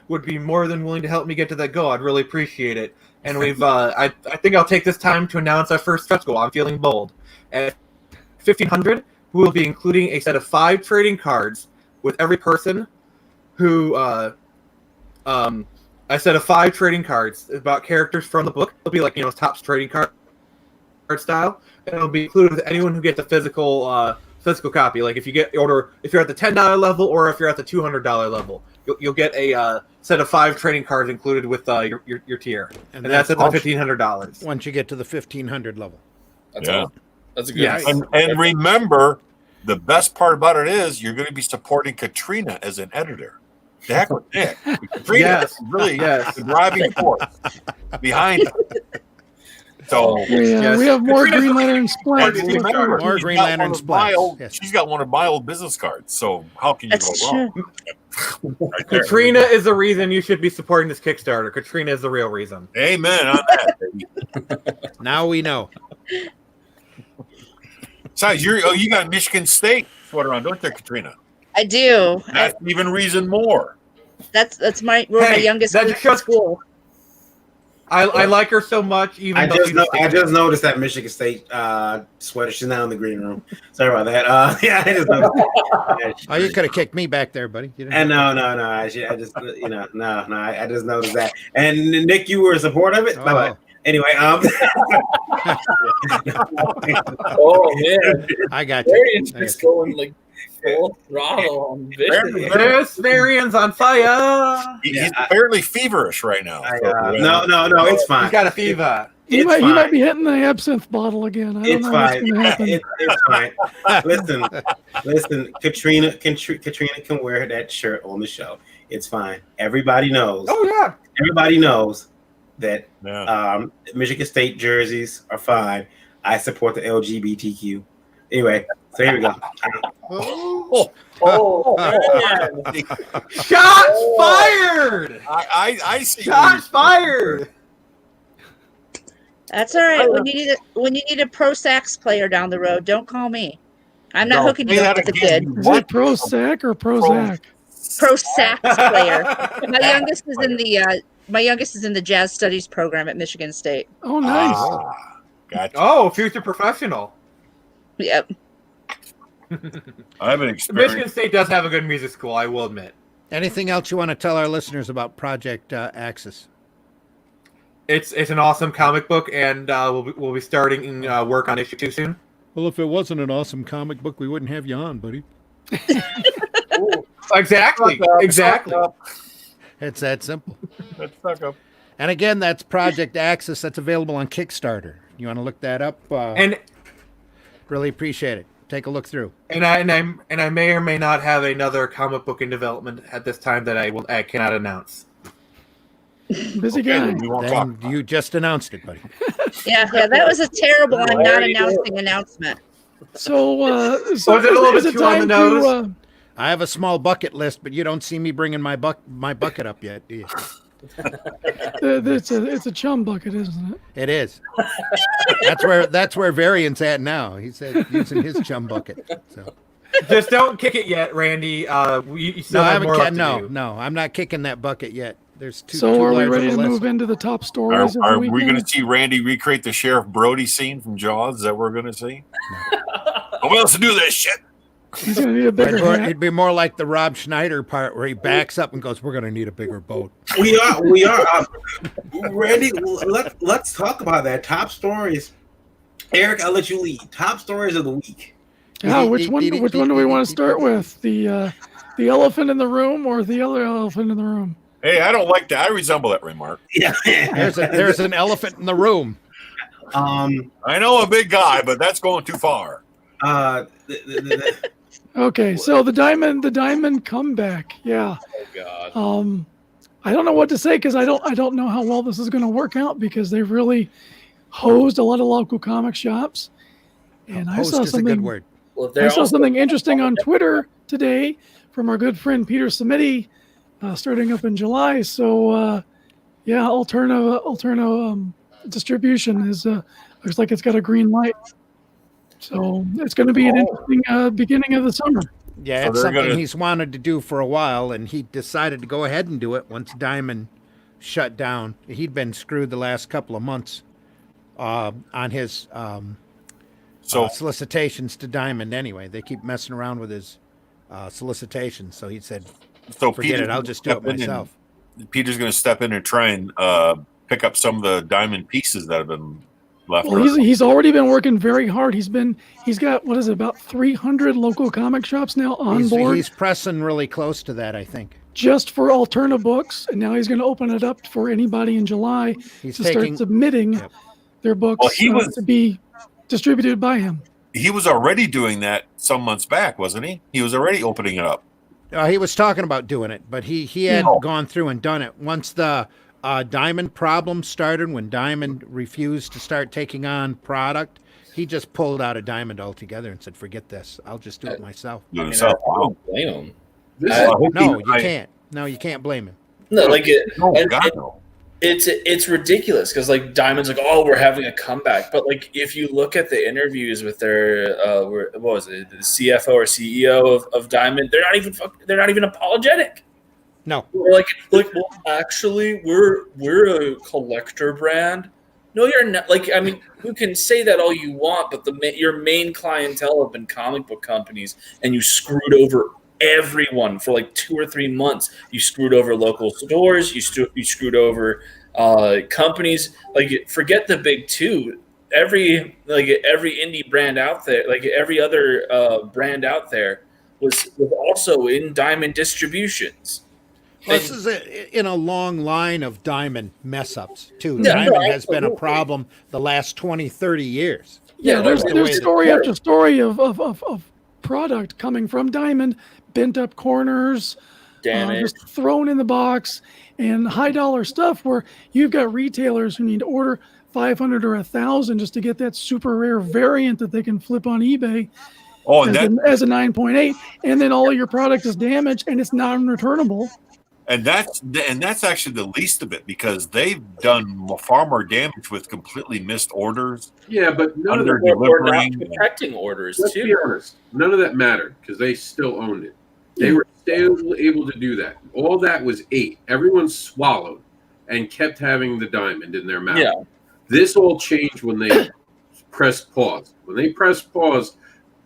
would be more than willing to help me get to that goal, I'd really appreciate it. And we've, I think I'll take this time to announce our first stretch goal. I'm feeling bold. At 1,500, we will be including a set of 5 trading cards with every person who, a set of 5 trading cards about characters from the book. It'll be like, Topps trading card style. And it'll be included with anyone who gets a physical copy. Like if you're at the $10 level or if you're at the $200 level, you'll get a set of 5 trading cards included with your tier, and that's at the $1,500. Once you get to the 1,500 level. That's a good. Yes. And remember, the best part about it is you're going to be supporting Katrina as an editor. The heck with Nick. Katrina is really the driving force behind it. So we have more Green Lantern splats. Remember, More Green Lantern splats. Yes. She's got one of my old business cards. So how can you That's go wrong? Right there. Katrina is the reason you should be supporting this Kickstarter. Katrina is the real reason. Amen on that, baby. Now we know. Besides, you got Michigan State floating around, don't you, Katrina? I do. That's even reason more. That's where my youngest that goes just to shows- school. I like her so much. Even I though just she's noticed that Michigan State sweater. She's now in the green room. Sorry about that. Yeah, I just noticed. Oh, you could have kicked me back there, buddy. You didn't And no. I just I just noticed that. And Nick, you were in support of it. Oh. Bye. Anyway, Oh man, I got you. Variant's just going like full throttle on Vision. This Varian's on fire. He's apparently feverish right now. No, it's fine. He's got a fever. He might be hitting the absinthe bottle again. I don't It's know what's fine. going to happen. It's fine. Listen. Katrina can wear that shirt on the show. It's fine. Everybody knows. Oh yeah. Everybody knows that Yeah. Michigan State jerseys are fine. I support the LGBTQ. Anyway, so here we go. Oh man. Shots fired. I see. Shots fired. That's all right. When you need a pro sax player down the road, don't call me. I'm not hooking you up with a kid. Is it Pro Sac or Prozac? Pro sax player. My youngest is in the jazz studies program at Michigan State. Oh, nice. Gotcha. Oh, future professional. Yep. I haven't experienced. Michigan State does have a good music school, I will admit. Anything else you want to tell our listeners about Project Axis? It's an awesome comic book, and we'll be starting work on issue 2 soon. Well, if it wasn't an awesome comic book, we wouldn't have you on, buddy. Exactly. It's that simple. That's stuck up. And again, that's Project Axis. That's available on Kickstarter. You want to look that up? And really appreciate it. Take a look through. And I may or may not have another comic book in development at this time that I cannot announce. Busy guy. Then you just announced it, buddy. Yeah, that was a terrible I'm not announcing announcement. So is it a little bit too on the nose? I have a small bucket list, but you don't see me bringing my bucket up yet, do you? It's a chum bucket, isn't it? It is. That's where Variant's at now. He said using his chum bucket. So just don't kick it yet, Randy. You still have more left to do. No, I'm not kicking that bucket yet. There's two. So are we large ready to lists. move into the top stories? Are we going to see Randy recreate the Sheriff Brody scene from Jaws? Is that what we're going to see? No. Nobody else to do this shit. He's going to need a bigger hat. It'd be more like the Rob Schneider part where he backs up and goes, "We're going to need a bigger boat." We are. Randy, let's talk about that. Top stories. Eric, I'll let you lead. Top stories of the week. Yeah, which one do we want to start with? The elephant in the room or the other elephant in the room? Hey, I don't like that. I resemble that remark. Yeah. There's an elephant in the room. I know a big guy, but that's going too far. Okay, so the diamond comeback. Yeah. Oh God. I don't know what to say because I don't know how well this is going to work out because they've really hosed a lot of local comic shops. And I saw something. A good word. Well, I saw something interesting on Twitter today from our good friend Peter Samiti, starting up in July. So, Alterna distribution is looks like it's got a green light. So it's going to be an interesting beginning of the summer. Yeah, So it's something gonna... he's wanted to do for a while, and he decided to go ahead and do it once Diamond shut down. He'd been screwed the last couple of months on his solicitations to Diamond anyway. They keep messing around with his solicitations, so he said, forget it, I'll just do it myself. Peter's going to step in and try and pick up some of the Diamond pieces that have been left. Well, he's already been working very hard. He's got about 300 local comic shops now on board. He's pressing really close to that, I think. Just for Alterna books, and now he's going to open it up for anybody in July start submitting their books to be distributed by him. He was already doing that some months back, wasn't he? He was already opening it up. He was talking about doing it, but he had gone through and done it. Once the Diamond problem started, when Diamond refused to start taking on product, he just pulled out of Diamond altogether and said, forget this. I'll just do it myself. I don't blame him. No, you can't. No, you can't blame him. No, it's ridiculous because like Diamond's like, oh, we're having a comeback, but like if you look at the interviews with their what was it, the CFO or CEO of Diamond, they're not even apologetic. No, we're like well, actually, we're a collector brand. No, you're not. Like, I mean, you can say that all you want, but your main clientele have been comic book companies, and you screwed over everyone for like 2 or 3 months. You screwed over local stores. You screwed over companies. Like, forget the big two. Every indie brand out there, like every other brand out there, was also in Diamond distributions. Well, this is in a long line of Diamond mess-ups, too. Yeah, Diamond has been a problem the last 20, 30 years. Yeah, there's story after story of product coming from Diamond, bent-up corners, just thrown in the box, and high-dollar stuff where you've got retailers who need to order 500 or 1,000 just to get that super rare variant that they can flip on eBay as a 9.8, and then all of your product is damaged, and it's non-returnable. And that's actually the least of it because they've done far more damage with completely missed orders. Yeah, but none of them were protecting orders Let's be honest. None of that mattered because they still owned it. They were still able to do that. All that was ate. Everyone swallowed and kept having the diamond in their mouth. Yeah. This all changed when they pressed pause. When they pressed pause,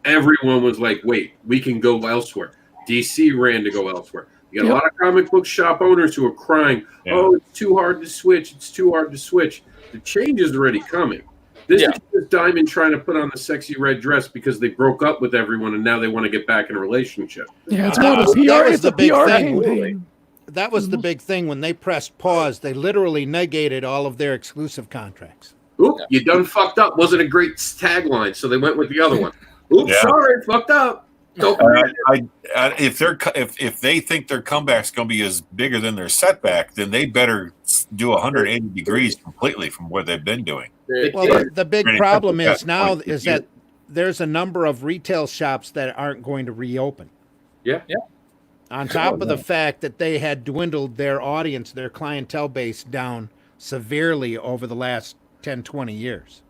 everyone was like, wait, we can go elsewhere. DC ran to go elsewhere. You got a lot of comic book shop owners who are crying, oh, it's too hard to switch. It's too hard to switch. The change is already coming. This is just Diamond trying to put on the sexy red dress because they broke up with everyone and now they want to get back in a relationship. Yeah, it's more of a PR. It's a PR campaign. That was the big thing. When they pressed pause, they literally negated all of their exclusive contracts. Oop, you done fucked up. Wasn't a great tagline, so they went with the other one. Oops, sorry, fucked up. If they think their comeback's going to be as bigger than their setback, then they better do 180 degrees completely from what they've been doing. Well, the big problem is now is that there's a number of retail shops that aren't going to reopen. Yeah. On top of the fact that they had dwindled their audience, their clientele base down severely over the last 10, 20 years.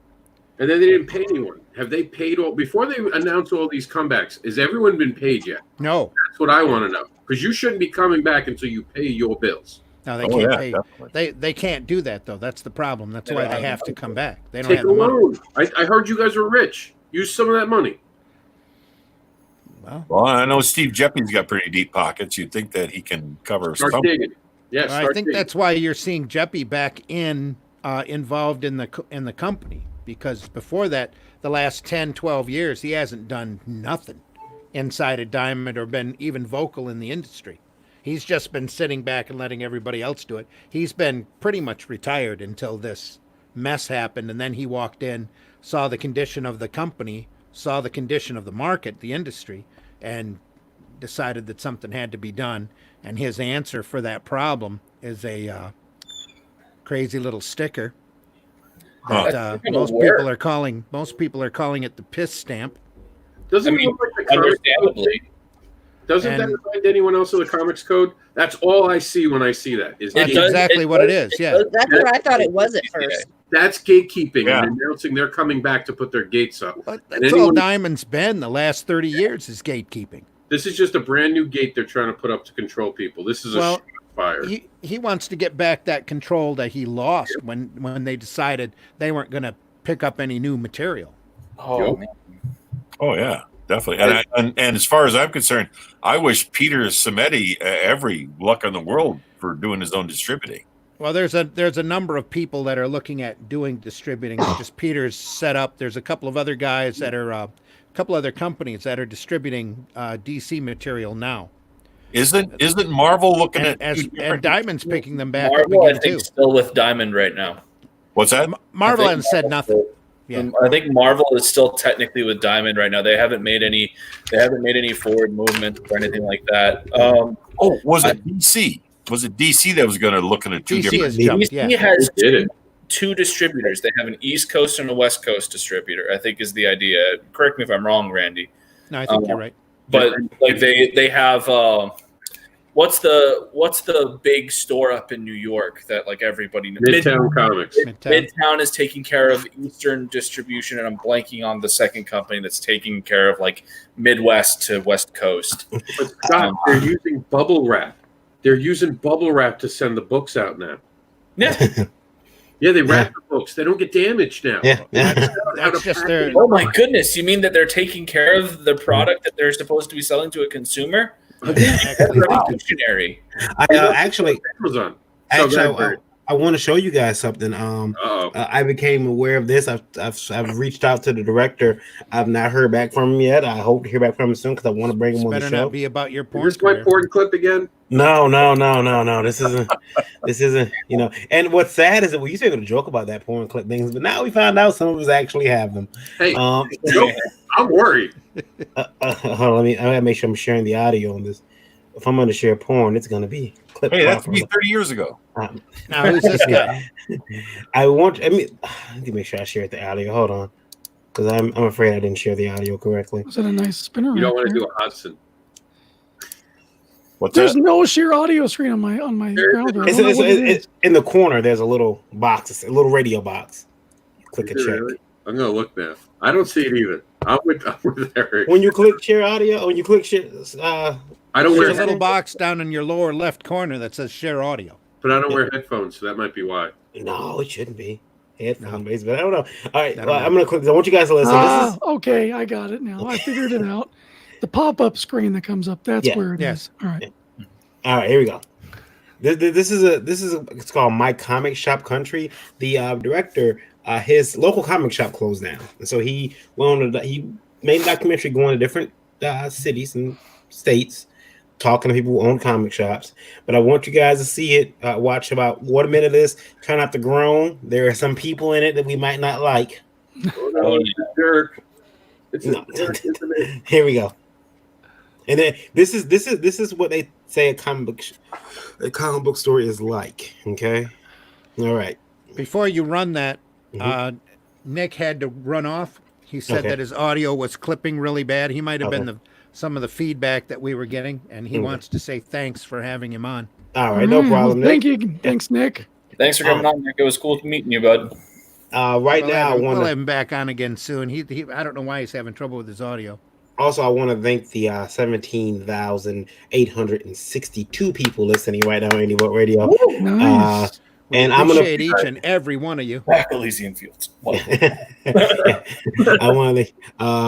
And then they didn't pay anyone. Have they paid all before they announce all these comebacks? Has everyone been paid yet? No. That's what I want to know. Because you shouldn't be coming back until you pay your bills. No, they can't pay. They can't do that though. That's the problem. That's why they have to come back. They don't have the money. I heard you guys were rich. Use some of that money. Well, I know Steve Jeppy's got pretty deep pockets. You'd think that he can cover Start digging. Yeah, I think that's why you're seeing Jeppy back involved in the company, because before that, the last 10, 12 years, he hasn't done nothing inside of Diamond or been even vocal in the industry. He's just been sitting back and letting everybody else do it. He's been pretty much retired until this mess happened, and then he walked in, saw the condition of the company, saw the condition of the market, the industry, and decided that something had to be done. And his answer for that problem is a crazy little sticker that most people are calling it the piss stamp. Doesn't it look like the understandably? Doesn't that remind anyone else of the comics code? That's all I see when I see that. That's exactly what it is. Yeah, that's what I thought it was at first. That's gatekeeping and announcing they're coming back to put their gates up. But that's all Diamond's been the last 30 years is gatekeeping. This is just a brand new gate they're trying to put up to control people. This is a fire. He wants to get back that control that he lost when they decided they weren't going to pick up any new material. Oh, man. Oh yeah, definitely. And as far as I'm concerned, I wish Peter Cimetti every luck in the world for doing his own distributing. Well, there's a number of people that are looking at doing distributing. Just Peter's set up. There's a couple of other guys that are a couple other companies that are distributing DC material now. Isn't Marvel looking at and Diamond's picking them back Marvel, up again I think, too. still with Diamond right now. What's that? Marvel hasn't said nothing. Yeah. I think Marvel is still technically with Diamond right now. They haven't made any forward movement or anything like that. Was it DC? Was it DC that was going to look at two DC different? has jumped, DC has two distributors. They have an East Coast and a West Coast distributor, I think is the idea. Correct me if I'm wrong, Randy. No, I think you're right. But like they have what's the big store up in New York that like everybody knows? Midtown Comics. Midtown is taking care of Eastern distribution, and I'm blanking on the second company that's taking care of like Midwest to West Coast. But Scott, they're using bubble wrap. They're using bubble wrap to send the books out now. Yeah. Yeah, they wrap the books. They don't get damaged now. Yeah. That's just their. Oh my goodness! You mean that they're taking care of the product that they're supposed to be selling to a consumer? That's revolutionary. Amazon. I want to show you guys something. I became aware of this. I've reached out to the director. I've not heard back from him yet. I hope to hear back from him soon because I want to bring him on the show. Better not be about your porn. Is this my porn clip again? No. This isn't. You know. And what's sad is that we used to be able to joke about that porn clip things, but now we found out some of us actually have them. Hey, I'm worried. Hold on, I gotta make sure I'm sharing the audio on this. If I'm going to share porn, it's going to be clip. Hey, that's me 30 years ago. Now who's this guy? Let me make sure I share the audio. Hold on, because I'm afraid I didn't share the audio correctly. Was it a nice spinner? You don't want to do a Hudson. There's no sheer audio screen on my browser. It's in the corner. There's a little box, a little radio box. Click a check. Really? I'm gonna look now. I don't see it either. I'm with Eric. When you click share audio, when you click share, I don't wear There's a little box down in your lower left corner that says share audio. but I don't wear headphones, so that might be why. No, it shouldn't be. headphone base, but I don't know. All right, I don't know. I'm gonna click. I want you guys to listen. This is Okay, I got it now. I figured it out. The pop-up screen that comes up, that's where it is. All right. All right, here we go. This is it's called My Comic Shop Country. The director, his local comic shop closed down, and so he made a documentary going to different cities and states, talking to people who own comic shops. But I want you guys to see it. Watch about what a minute is. Try not to groan. There are some people in it that we might not like. Oh, no, it's a jerk. It's a jerk, isn't it? Here we go. And then this is what they say a comic book story is like. Okay, all right. Before you run that, Nick had to run off. He said that his audio was clipping really bad. He might have been some of the feedback that we were getting, and he wants to say thanks for having him on. All right, no problem. Thank you. Thanks, Nick. Thanks for coming on, Nick. It was cool meeting you, bud. We'll have him back on again soon. He I don't know why he's having trouble with his audio. Also, I want to thank the 17,862 people listening right now on Indie Vote Radio. Nice. And I'm gonna appreciate each and every one of you. Back Elysian Fields. I want to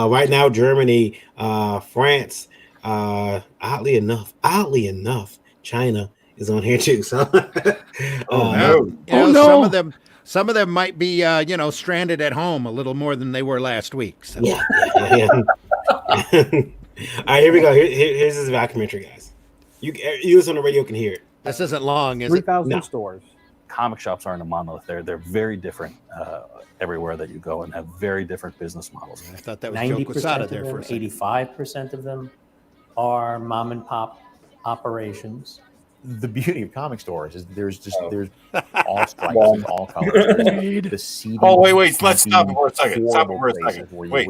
right now Germany, France, oddly enough, China is on here too. So, Some of them might be stranded at home a little more than they were last week. So. Yeah. All right, here we go. Here's this documentary, guys. You listen on the radio, can hear it. This isn't long, is 3,000 stores. Comic shops aren't a monolith. They're very different everywhere that you go, and have very different business models. I thought that was Joe Quesada there for a second. 85% of them are mom and pop operations. The beauty of comic stores is there's all stripes and all colors. The seating. Oh wait, let's stop for a second. Wait,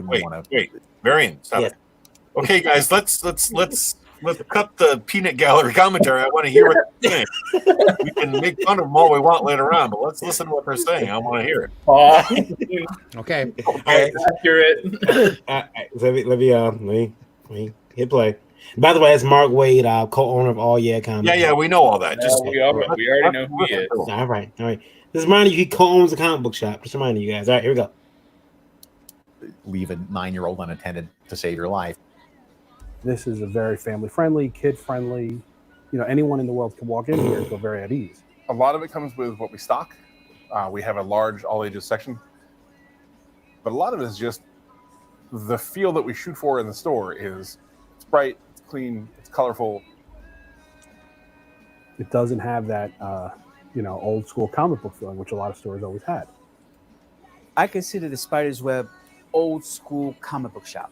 Marion, stop it. Okay, guys, let's cut the peanut gallery commentary. I want to hear what they're saying. We can make fun of them all we want later on, but let's listen to what they're saying. I want to hear it. Okay. Accurate. Let me hit play. By the way, it's Mark Wade, co-owner of All Yeah Comics. Yeah, we know all that. We already know who he is. All right. Just reminding you, he co-owns a comic book shop. Just reminding you guys. All right, here we go. Leave a 9-year-old unattended to save your life. This is a very family-friendly, kid-friendly. Anyone in the world can walk in here and feel very at ease. A lot of it comes with what we stock. We have a large all-ages section. But a lot of it is just the feel that we shoot for in the store is it's bright, it's clean, it's colorful. It doesn't have that, old school comic book feeling, which a lot of stores always had. I consider the Spider's Web old school comic book shop.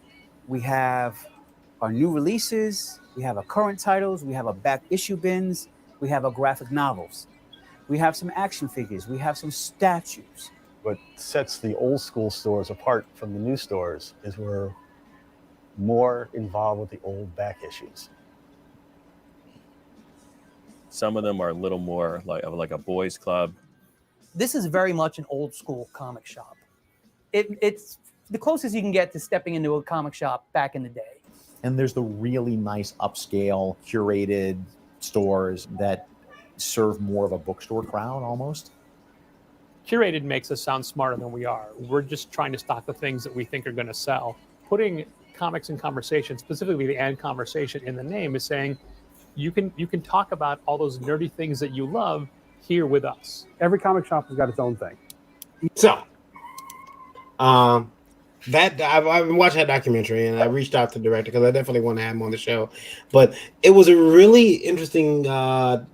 We have our new releases, we have our current titles, we have our back issue bins, we have our graphic novels, we have some action figures, we have some statues. What sets the old school stores apart from the new stores is we're more involved with the old back issues. Some of them are a little more like a boys club. This is very much an old school comic shop. It's the closest you can get to stepping into a comic shop back in the day. And there's the really nice upscale curated stores that serve more of a bookstore crowd almost. Curated makes us sound smarter than we are. We're just trying to stock the things that we think are going to sell. Putting comics in conversation, specifically the "and" conversation in the name, is saying you can talk about all those nerdy things that you love here with us. Every comic shop has got its own thing. So, that I've been watching that documentary, and I reached out to the director because I definitely want to have him on the show. But it was a really interesting to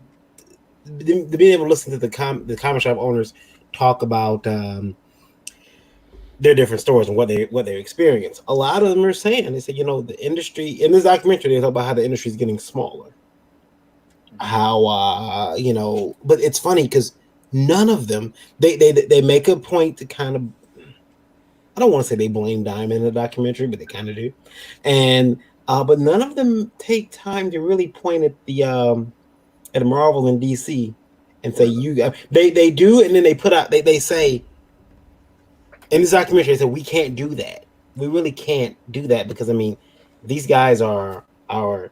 being able to listen to the comic shop owners talk about their different stores and what they experience. A lot of them are saying, they say, the industry in this documentary, they talk about how the industry is getting smaller. How but it's funny because none of them they make a point to kind of, I don't want to say they blame Diamond in the documentary, but they kind of do, and but none of them take time to really point at the at Marvel and DC and say they do, and then they put out they say in this documentary they said we can't do that. We really can't do that because these guys are our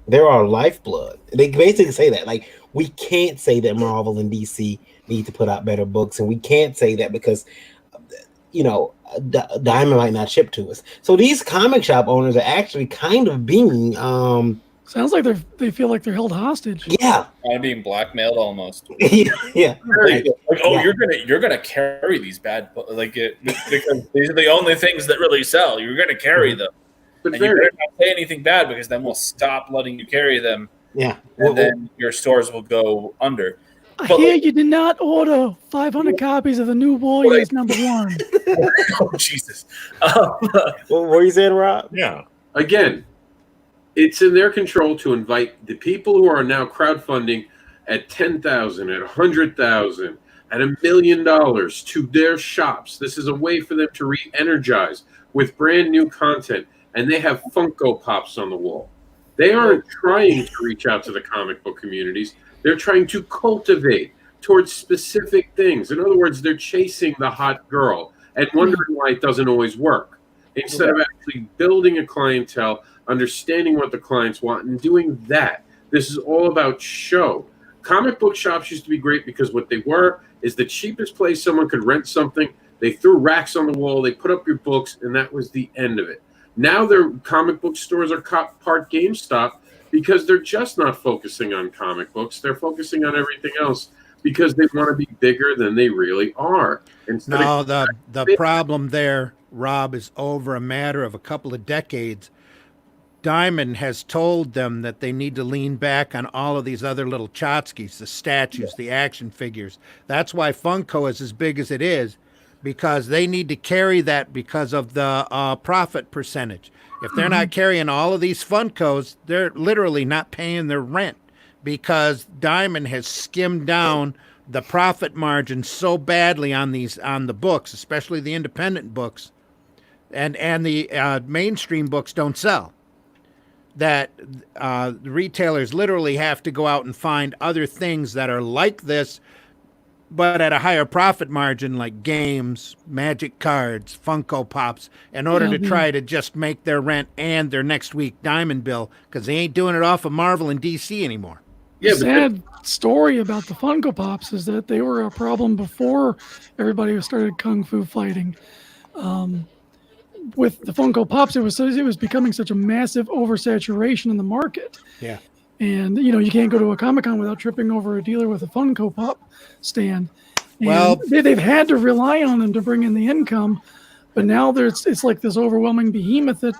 They're our lifeblood. They basically say that. Like, we can't say that Marvel and DC need to put out better books, and we can't say that because, Diamond might not ship to us. So these comic shop owners are actually kind of being sounds like they feel like they're held hostage. Yeah. I'm being blackmailed almost. yeah. Like, you're gonna carry these bad because these are the only things that really sell. You're gonna carry them, and you better not say anything bad because then we'll stop letting you carry them. Yeah, and then your stores will go under. I hear you did not order 500 copies of the New Warriors #1. Oh, Jesus. What were you saying, Rob? Yeah. Again, it's in their control to invite the people who are now crowdfunding at 10,000, at 100,000, at $1 million to their shops. This is a way for them to re-energize with brand new content, and they have Funko Pops on the wall. They aren't trying to reach out to the comic book communities. They're trying to cultivate towards specific things. In other words, they're chasing the hot girl and wondering why it doesn't always work. Instead of actually building a clientele, understanding what the clients want, and doing that. This is all about show. Comic book shops used to be great because what they were is the cheapest place someone could rent something. They threw racks on the wall, they put up your books, and that was the end of it. Now their comic book stores are part GameStop because they're just not focusing on comic books. They're focusing on everything else because they want to be bigger than they really are. No, the problem there, Rob, is over a matter of a couple of decades. Diamond has told them that they need to lean back on all of these other little tchotchkes, the statues, the action figures. That's why Funko is as big as it is, because they need to carry that because of the profit percentage. If they're not carrying all of these Funkos, they're literally not paying their rent because Diamond has skimmed down the profit margin so badly on the books, especially the independent books, and the mainstream books don't sell. That the retailers literally have to go out and find other things that are like this, but at a higher profit margin, like games, magic cards, Funko Pops, in order to try to just make their rent and their next week diamond bill, because they ain't doing it off of Marvel and DC anymore. The sad story about the Funko Pops is that they were a problem before everybody started kung fu fighting. With the Funko Pops, it was becoming such a massive oversaturation in the market. Yeah. And, you can't go to a Comic-Con without tripping over a dealer with a Funko Pop stand. And well, they've had to rely on them to bring in the income, but now it's like this overwhelming behemoth that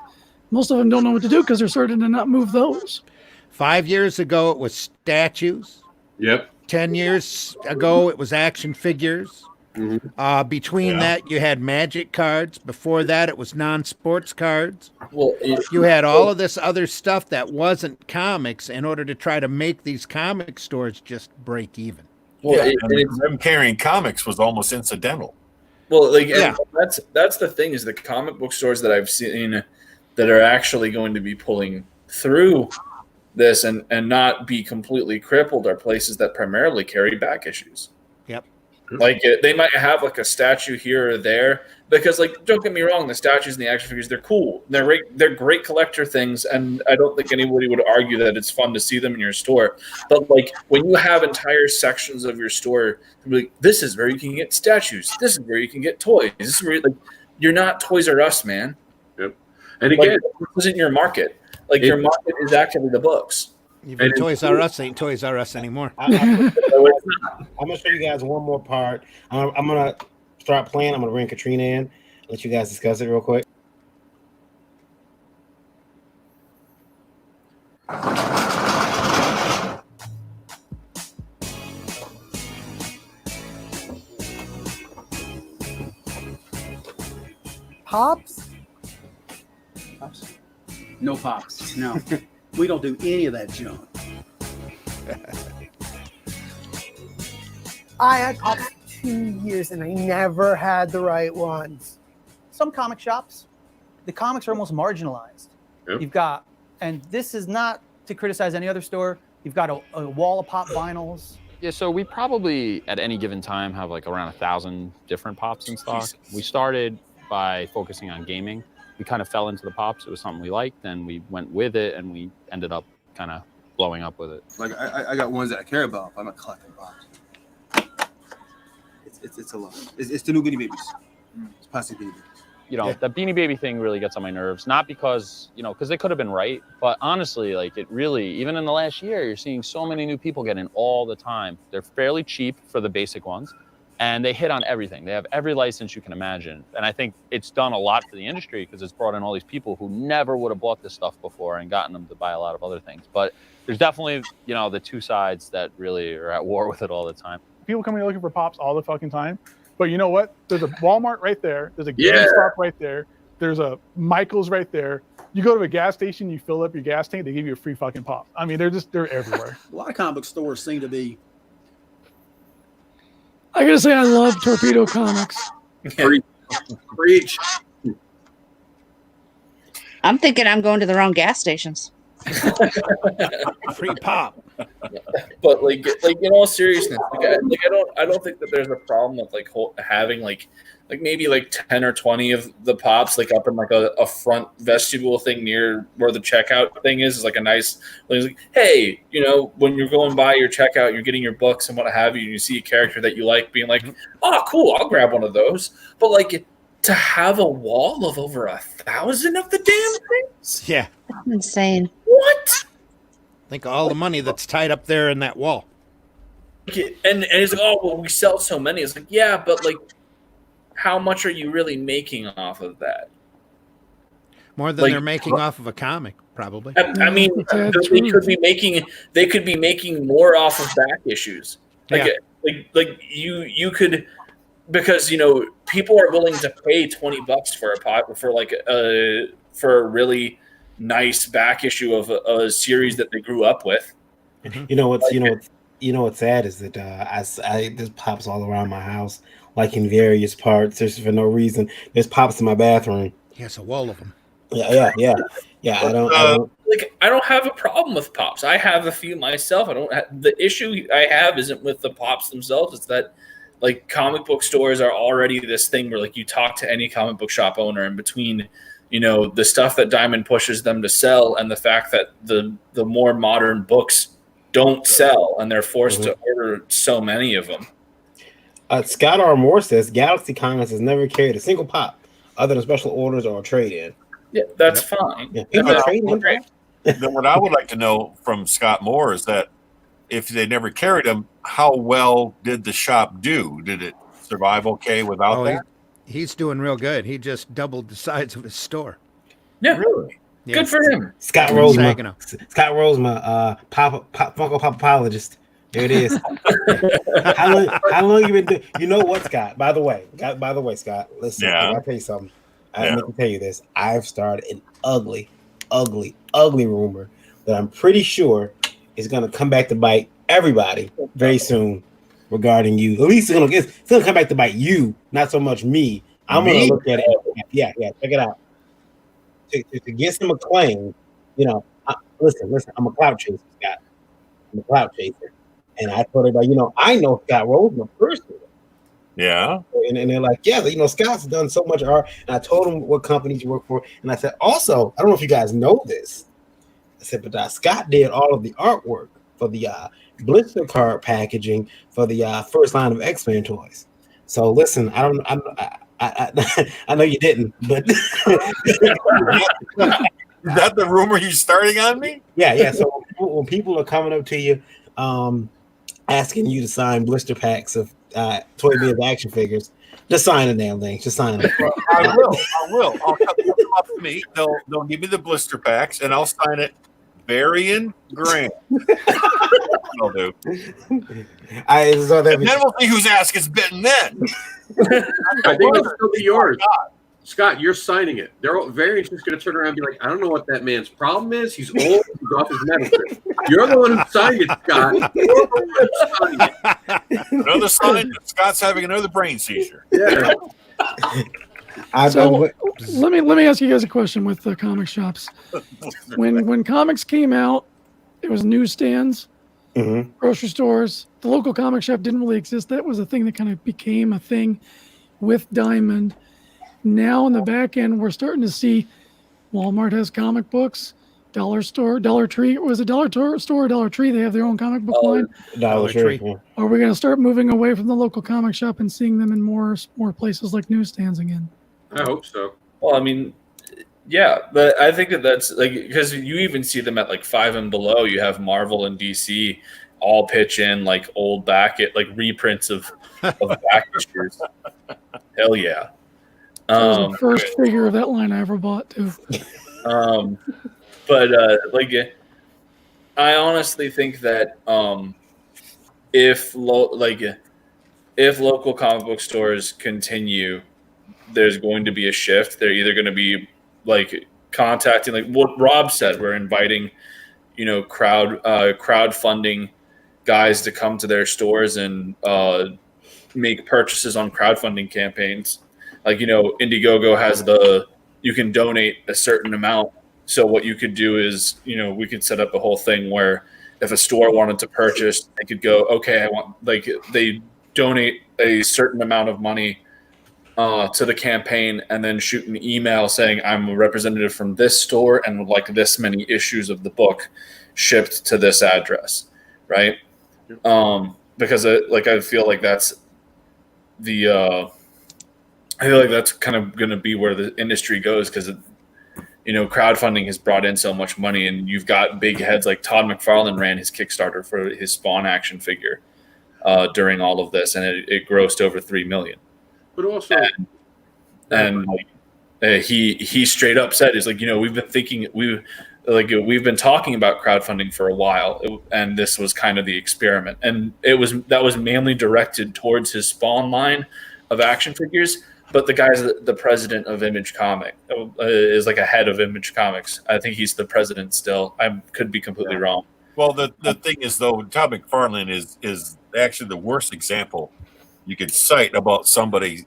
most of them don't know what to do because they're starting to not move those. 5 years ago, it was statues. Yep. 10 years ago, it was action figures. Between that, you had magic cards. Before that, it was non-sports cards. Well, you had all of this other stuff that wasn't comics in order to try to make these comic stores just break even. Well, them carrying comics was almost incidental. Well, that's the thing is the comic book stores that I've seen that are actually going to be pulling through this and not be completely crippled are places that primarily carry back issues. Yep. Like they might have like a statue here or there because, like, don't get me wrong, the statues and the action figures, they're cool. They're great collector things, and I don't think anybody would argue that it's fun to see them in your store. But like when you have entire sections of your store, like, this is where you can get statues. This is where you can get toys. This is where you're not Toys R Us, man. Yep. And again, this isn't your market. Like your market is actually the books. Even Toys R Us ain't Toys R Us anymore. I'm gonna show you guys one more part. I'm gonna start playing. I'm gonna bring Katrina in. Let you guys discuss it real quick. Pops? Pops? No pops. No. We don't do any of that junk. I had pops 2 years and I never had the right ones. Some comic shops, the comics are almost marginalized. Yep. You've got, and this is not to criticize any other store, you've got a wall of pop vinyls. Yeah, so we probably at any given time have like around 1,000 different pops in stock. Jesus. We started by focusing on gaming. We kind of fell into the pops. It was something we liked, and we went with it, and we ended up kind of blowing up with it. Like I got ones that I care about. I'm not collecting pops. It's a lot. It's the new Beanie Babies. It's plastic Beanie Babies. You know, the Beanie Baby thing really gets on my nerves. Not because, you know, because they could have been right, but honestly, like it really, even in the last year, you're seeing so many new people get in all the time. They're fairly cheap for the basic ones, and they hit on everything. They have every license you can imagine. And I think it's done a lot for the industry because it's brought in all these people who never would have bought this stuff before and gotten them to buy a lot of other things. But there's definitely, you know, the two sides that really are at war with it all the time. People come here looking for pops all the fucking time. But you know what? There's a Walmart right there. There's a GameStop right there. There's a Michael's right there. You go to a gas station, you fill up your gas tank, they give you a free fucking pop. I mean, they're everywhere. A lot of comic book stores seem to be. I gotta say, I love Torpedo Comics. Preach. I'm thinking I'm going to the wrong gas stations. Free pop. But like in all seriousness, I don't think that there's a problem with like having like maybe like 10 or 20 of the pops like up in like a front vestibule thing near where the checkout thing is like a nice like, hey, you know, when you're going by your checkout, you're getting your books and what have you, and you see a character that you like, being like, oh cool, I'll grab one of those. But like to have a wall of over 1,000 of the damn things, Yeah. That's insane. What? Think of all the money that's tied up there in that wall. And it's like, oh well, we sell so many. It's like, yeah, but like, how much are you really making off of that? More than they're making off of a comic, probably. I mean, they could be making more off of back issues. Like you could, because you know people are willing to pay $20 for a pot for like for a really nice back issue of a series that they grew up with. You know what's what's sad is that I there's pops all around my house, like in various parts. There's for no reason. There's pops in my bathroom. Yes, a wall of them. Yeah. I don't have a problem with pops. I have a few myself. The issue I have isn't with the pops themselves. It's that like comic book stores are already this thing where like you talk to any comic book shop owner, and between you know the stuff that Diamond pushes them to sell and the fact that the more modern books don't sell and they're forced to order so many of them. Scott R. Moore says Galaxy Comics has never carried a single pop other than special orders or a trade-in. Yeah, that's fine. Yeah, Then what I would like to know from Scott Moore is that if they never carried them, how well did the shop do? Did it survive okay without that? He's doing real good. He just doubled the size of his store. Yeah, really. Yeah. Good for him. Scott Rose, my Funko Pop apologist. There it is. How long you been doing? You know what, Scott? By the way, Scott. Listen, I gotta tell you something. I need to tell you this. I've started an ugly rumor that I'm pretty sure is gonna come back to bite everybody very soon regarding you. At least it's gonna come back to bite you, not so much me. I'm gonna look at it. Yeah. Check it out. To get some acclaim, you know. Listen. I'm a clout chaser, Scott. I'm a clout chaser. And I told everybody, you know, I know Scott Roseman personally. Yeah. And they're like, yeah, you know, Scott's done so much art. And I told him what companies you work for. And I said, also, I don't know if you guys know this. I said, but Scott did all of the artwork for the blister card packaging for the first line of X-Men toys. So listen, I know you didn't, but is that the rumor he's starting on me? Yeah. So when people are coming up to you, asking you to sign blister packs of Toy Biz action figures, just sign the damn thing. Just sign them. I will. I'll come up to me. They'll give me the blister packs, and I'll sign it. Varian Grant. I'll do. And then we'll see whose ass gets bitten then. I think it's still be yours. Scott, you're signing it. Variant's just going to turn around and be like, I don't know what that man's problem is. He's old. He's off his medicine. You're the one who signed it, Scott. You're the one who signed it. Another sign. Scott's having another brain seizure. Yeah. So let me ask you guys a question with the comic shops. When comics came out, it was newsstands, grocery stores. The local comic shop didn't really exist. That was a thing that kind of became a thing with Diamond. Now in the back end, we're starting to see Walmart has comic books, Dollar Store, Dollar Tree. Was it Dollar Store or Dollar Tree? They have their own comic book line. Dollar Tree. Are we going to start moving away from the local comic shop and seeing them in more places like newsstands again? I hope so. Well, I mean, yeah, but I think that's like, because you even see them at like 5 and below. You have Marvel and DC all pitch in like old reprints of back issues. Hell yeah. That was the first figure of that line I ever bought too. I honestly think that if local comic book stores continue, there's going to be a shift. They're either going to be like contacting, like what Rob said, we're inviting, crowdfunding guys to come to their stores and make purchases on crowdfunding campaigns. Like, Indiegogo has you can donate a certain amount. So what you could do is, we could set up a whole thing where if a store wanted to purchase, they could go, okay, they donate a certain amount of money to the campaign and then shoot an email saying, I'm a representative from this store and would like this many issues of the book shipped to this address. Right. Because I feel like that's I feel like that's kind of going to be where the industry goes, because crowdfunding has brought in so much money, and you've got big heads like Todd McFarlane ran his Kickstarter for his Spawn action figure during all of this, and it grossed over $3 million. But also, he straight up said, "Is like we've been talking about crowdfunding for a while, and this was kind of the experiment, and that was mainly directed towards his Spawn line of action figures." But the guy's the president of Image Comic, is like a head of Image Comics. I think he's the president still. I could be completely wrong. Well, the thing is, though, Todd McFarlane is actually the worst example you could cite about somebody,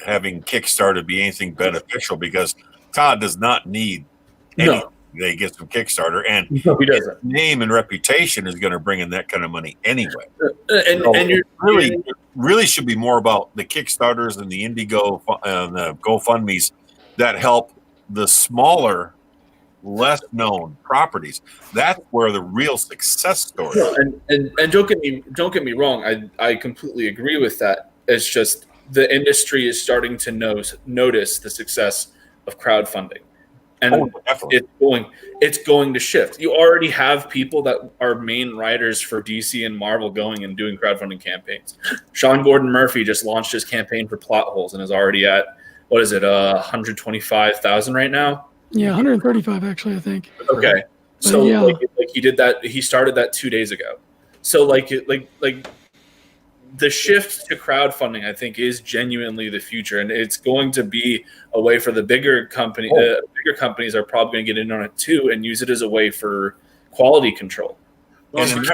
having Kickstarter be anything beneficial, because Todd does not need anything that he gets from Kickstarter, and he doesn't. His name and reputation is going to bring in that kind of money anyway. And you're really should be more about the Kickstarters and the Indigo and the GoFundMe's that help the smaller, less known properties. That's where the real success story is. And don't get me wrong, I completely agree with that. It's just the industry is starting to notice the success of crowdfunding. And it's going to shift. You already have people that are main writers for DC and Marvel going and doing crowdfunding campaigns. Sean Gordon Murphy just launched his campaign for Plot Holes and is already at 125,000 right now. Yeah, 135 actually, I think. Okay, so he did that. He started that 2 days ago. So the shift to crowdfunding, I think, is genuinely the future, and it's going to be a way for the bigger company. Bigger companies are probably going to get in on it too and use it as a way for quality control. And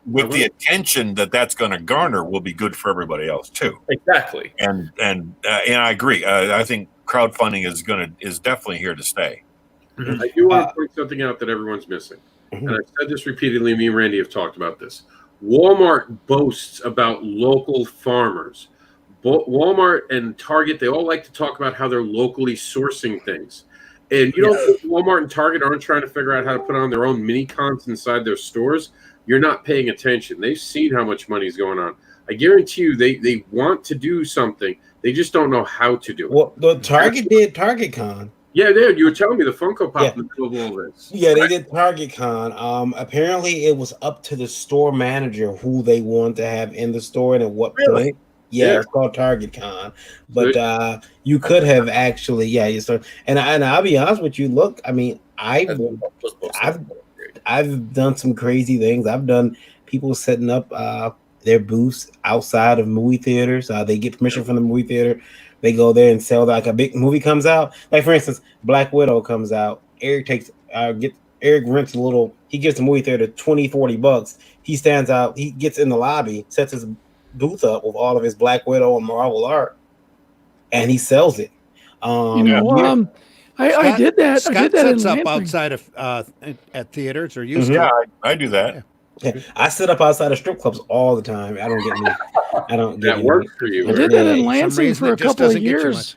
with the attention that's going to garner, will be good for everybody else too. Exactly. And I agree. I think crowdfunding is definitely here to stay. I do want to point something out that everyone's missing, and I've said this repeatedly. Me and Randy have talked about this. Walmart boasts about local farmers. Walmart and Target, they all like to talk about how they're locally sourcing things. And Walmart and Target aren't trying to figure out how to put on their own mini cons inside their stores. You're not paying attention. They've seen how much money is going on. I guarantee you they want to do something. They just don't know how to do it. Well, the Target did Target Con. Yeah, dude, you were telling me the Funko Pop in the middle of all this. Yeah, they did Target Con. Apparently, it was up to the store manager who they wanted to have in the store and at what point. Yeah, it's called Target Con. But you could have actually, and I'll be honest with you. Look, I mean, I've done some crazy things. I've done people setting up their booths outside of movie theaters. They get permission from the movie theater. They go there and sell, like a big movie comes out. Like, for instance, Black Widow comes out. Eric rents he gives the movie theater $20-$40. He stands out, he gets in the lobby, sets his booth up with all of his Black Widow and Marvel art, and he sells it. I did that. Scott I did that sets in up Lansing. outside of at theaters or used to. Yeah, I do that. Yeah, I sit up outside of strip clubs all the time. I don't get that works for you. I did that in Lansing for a couple of years.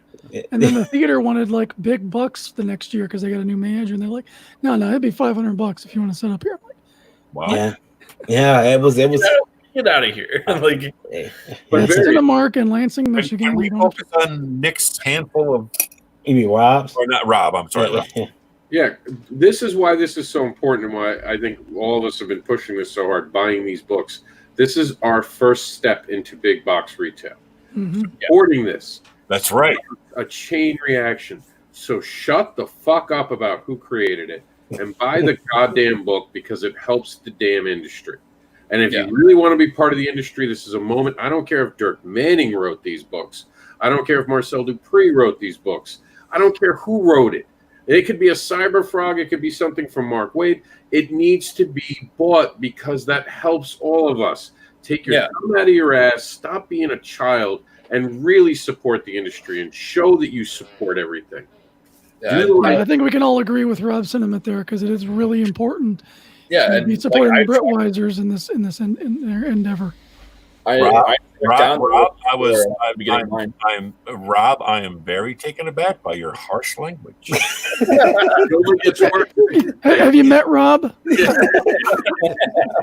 And then the theater wanted like big bucks the next year because they got a new manager, and they're like, no, it'd be $500 if you want to set up here. I'm like, wow. Yeah, it was. Get out of here. Like, But Cinemark in Lansing, Michigan. Can we you don't have focus on Nick's handful of? You mean Rob's? Or not Rob? I'm sorry. Rob. Yeah, this is why this is so important, and why I think all of us have been pushing this so hard, buying these books. This is our first step into big box retail. Supporting this. That's right. A chain reaction. So shut the fuck up about who created it and buy the goddamn book because it helps the damn industry. And if you really want to be part of the industry, this is a moment. I don't care if Dirk Manning wrote these books. I don't care if Marcel Dupree wrote these books. I don't care who wrote it. It could be a Cyber Frog. It could be something from Mark Waid. It needs to be bought because that helps all of us. Take your thumb out of your ass, stop being a child, and really support the industry and show that you support everything. I think we can all agree with Rob's sentiment there because it is really important. Yeah, to and be supporting like, the Britweisers in their endeavor. Rob, I am very taken aback by your harsh language. Have you met Rob?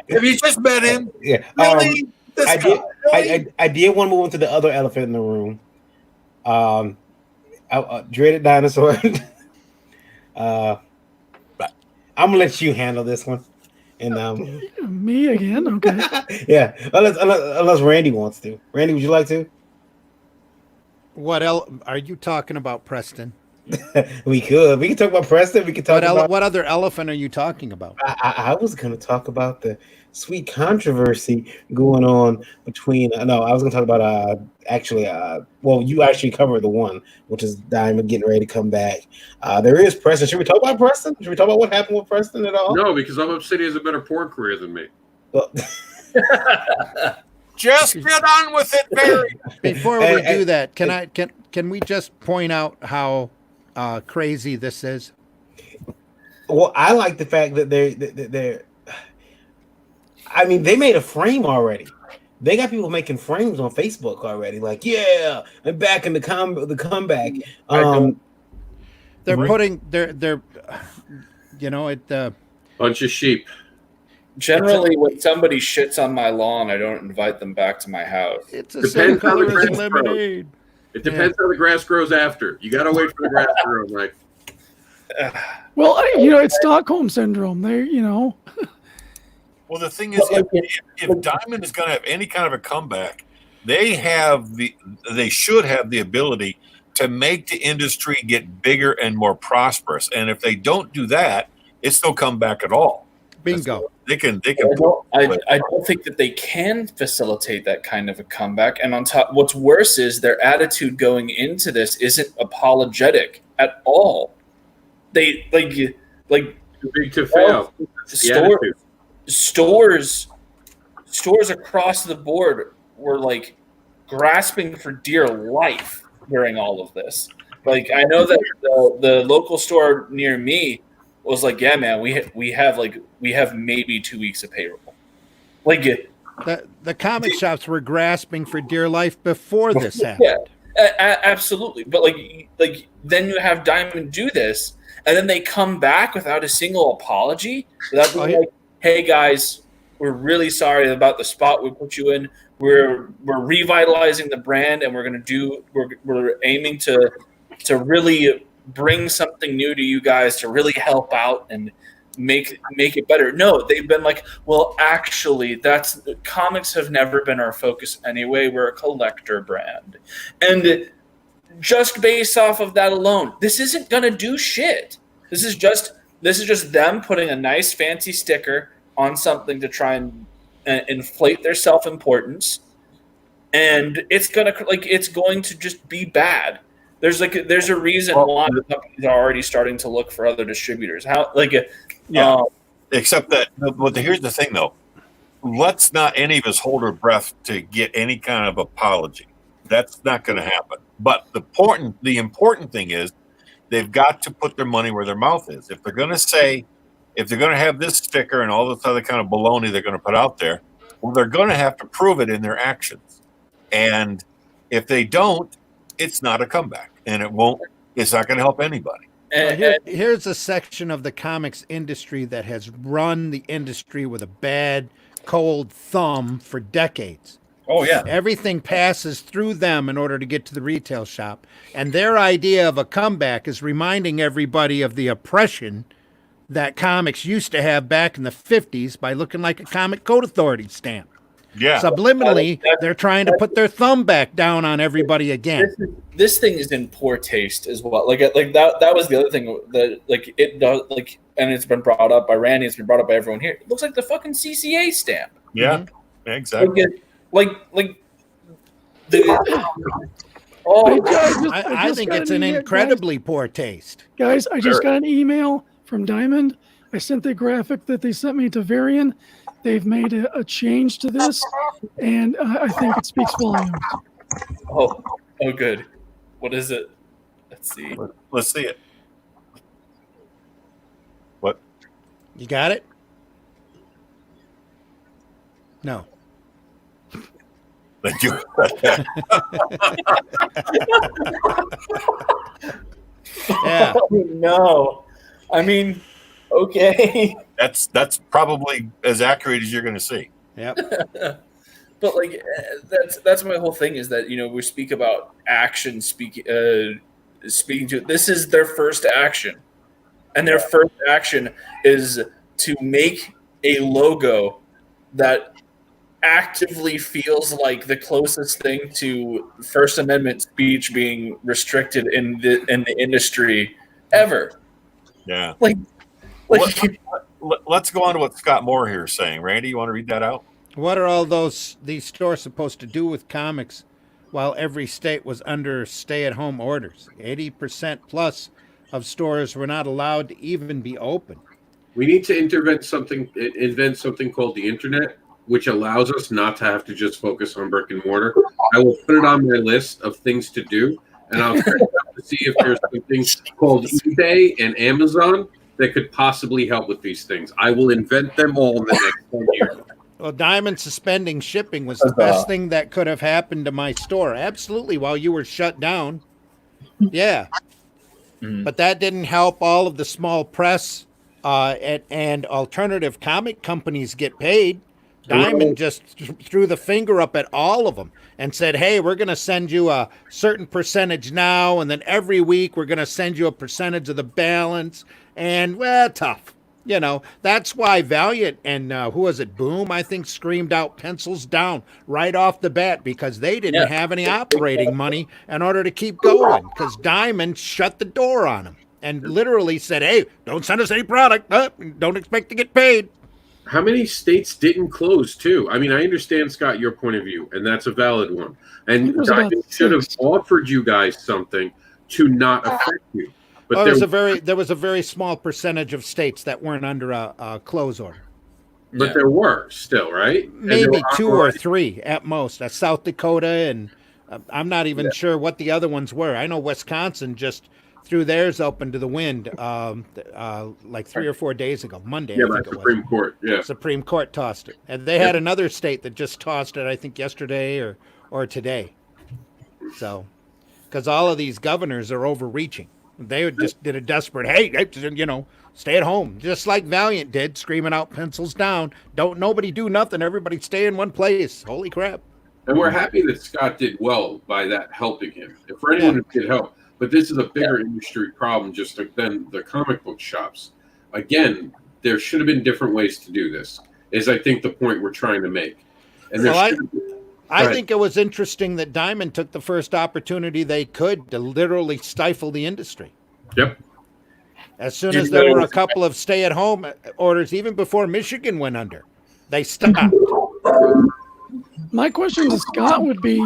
Have you just met him? Yeah. Really? I did want to move into the other elephant in the room. Dreaded Dinosaur. I'm gonna let you handle this one. And me again? Okay. Yeah, unless Randy wants to. Randy, would you like to? What are you talking about, Preston? We can talk about Preston. We can talk about what other elephant are you talking about? I was going to talk about the sweet controversy going on between. No, I was going to talk about well, you actually covered the one, which is Diamond getting ready to come back. There is Preston. Should we talk about Preston? Should we talk about what happened with Preston at all? No, because I'm upset he has a better porn career than me. Well, just get on with it, Barry. Before we do that, can we just point out how crazy this is? Well, I like the fact that they're. I mean, they made a frame already. They got people making frames on Facebook already. Like, yeah, I'm back in the comeback. They're putting they're bunch of sheep. Generally, when somebody shits on my lawn, I don't invite them back to my house. It's the same color as lemonade. It depends how the grass grows after. You got to wait for the grass to grow, Mike. Well, it's Stockholm syndrome. Well, the thing is, if Diamond is going to have any kind of a comeback, they should have the ability to make the industry get bigger and more prosperous. And if they don't do that, it's no comeback at all. Bingo. They can. I don't think that they can facilitate that kind of a comeback. And on top, what's worse is their attitude going into this isn't apologetic at all. They like too big to fail. Stores across the board were like grasping for dear life during all of this. Like, I know that the local store near me was like, yeah, man, we have maybe 2 weeks of payroll. Like, the comic shops were grasping for dear life before this happened. Yeah, absolutely. But like then you have Diamond do this, and then they come back without a single apology, without being like, hey guys, we're really sorry about the spot we put you in. We're revitalizing the brand, and we're aiming to really bring something new to you guys to really help out and make it better. No, they've been like, well, actually, comics have never been our focus anyway. We're a collector brand, and just based off of that alone, this isn't gonna do shit. This is just them putting a nice fancy sticker on something to try and inflate their self-importance, and it's going to just be bad. There's a reason why the companies are already starting to look for other distributors. Except that, but here's the thing though. Let's not any of us hold our breath to get any kind of apology. That's not going to happen. But the important thing is they've got to put their money where their mouth is. If they're going to have this sticker and all this other kind of baloney they're going to put out there, well, they're going to have to prove it in their actions. And if they don't, it's not a comeback. and it's not going to help anybody. Here's a section of the comics industry that has run the industry with a bad, cold thumb for decades. Oh, yeah. Everything passes through them in order to get to the retail shop. And their idea of a comeback is reminding everybody of the oppression that comics used to have back in the 50s by looking like a comic code authority stamp. Yeah. Subliminally, they're trying to put their thumb back down on everybody again. This thing is in poor taste as well. Like that was the other thing that like it does like, and it's been brought up by Randy. It's been brought up by everyone here. It looks like the fucking CCA stamp. Yeah, exactly. Like the. Hey, guys, I think it's an incredibly poor taste. Guys, I just got an email from Diamond. I sent the graphic that they sent me to Varian. They've made a change to this, and I think it speaks volumes. Oh, good. What is it? Let's see. Let's see it. What? You got it? No. Thank you. Yeah. Oh, no. I mean, okay. That's probably as accurate as you're going to see. Yep. But like that's my whole thing is that we speak about action speaking to this is their first action, and their first action is to make a logo that actively feels like the closest thing to First Amendment speech being restricted in the industry ever. Yeah. Like let's go on to what Scott Moore here is saying. Randy, you want to read that out? What are these stores supposed to do with comics while every state was under stay-at-home orders? 80% plus of stores were not allowed to even be open. We need to invent something called the internet, which allows us not to have to just focus on brick and mortar. I will put it on my list of things to do, and I'll check out to see if there's something called eBay and Amazon that could possibly help with these things. I will invent them all in the next 10 years. Well, Diamond suspending shipping was the best thing that could have happened to my store. Absolutely, while you were shut down. Yeah. But that didn't help all of the small press and alternative comic companies get paid. Diamond just threw the finger up at all of them and said, hey, we're going to send you a certain percentage now, and then every week we're going to send you a percentage of the balance. And, well, tough. That's why Valiant and who was it, Boom, I think, screamed out pencils down right off the bat because they didn't have any operating money in order to keep going because Diamond shut the door on them and literally said, hey, don't send us any product. Don't expect to get paid. How many states didn't close, too? I mean, I understand, Scott, your point of view, and that's a valid one. And Diamond should have offered you guys something to not affect you. But there was a very small percentage of states that weren't under a close order. But there were still, right? Maybe 2 or 3 at most. South Dakota, and I'm not even sure what the other ones were. I know Wisconsin just threw theirs open to the wind like 3 or 4 days ago. Monday, yeah, I think it was. Supreme Court. Yeah, Supreme Court tossed it, and they had another state that just tossed it. I think yesterday or today. So, because all of these governors are overreaching. They just did a desperate, hey, stay at home, just like Valiant did, screaming out pencils down. Don't nobody do nothing. Everybody stay in one place. Holy crap. And we're happy that Scott did well by that helping him. If for anyone who could help. But this is a bigger industry problem just than the comic book shops. Again, there should have been different ways to do this, is I think the point we're trying to make. And I think it was interesting that Diamond took the first opportunity they could to literally stifle the industry. Yep. As soon as there were a couple of stay-at-home orders, even before Michigan went under, they stopped. My question to Scott would be,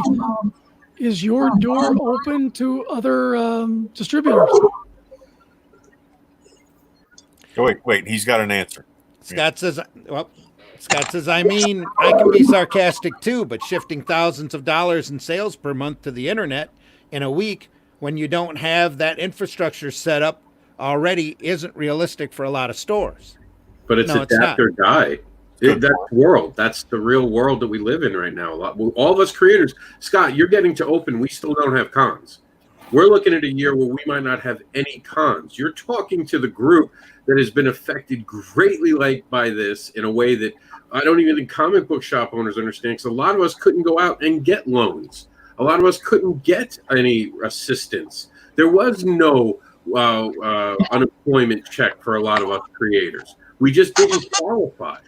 is your door open to other distributors? Wait, he's got an answer. Scott says, I mean, I can be sarcastic too, but shifting thousands of dollars in sales per month to the internet in a week when you don't have that infrastructure set up already isn't realistic for a lot of stores. But it's adapt or die. That's world. That's the real world that we live in right now. All of us creators, Scott, you're getting to open. We still don't have cons. We're looking at a year where we might not have any cons. You're talking to the group that has been affected greatly by this in a way that I don't even think comic book shop owners understand, because a lot of us couldn't go out and get loans. A lot of us couldn't get any assistance. There was no unemployment check for a lot of us creators. We just didn't qualify.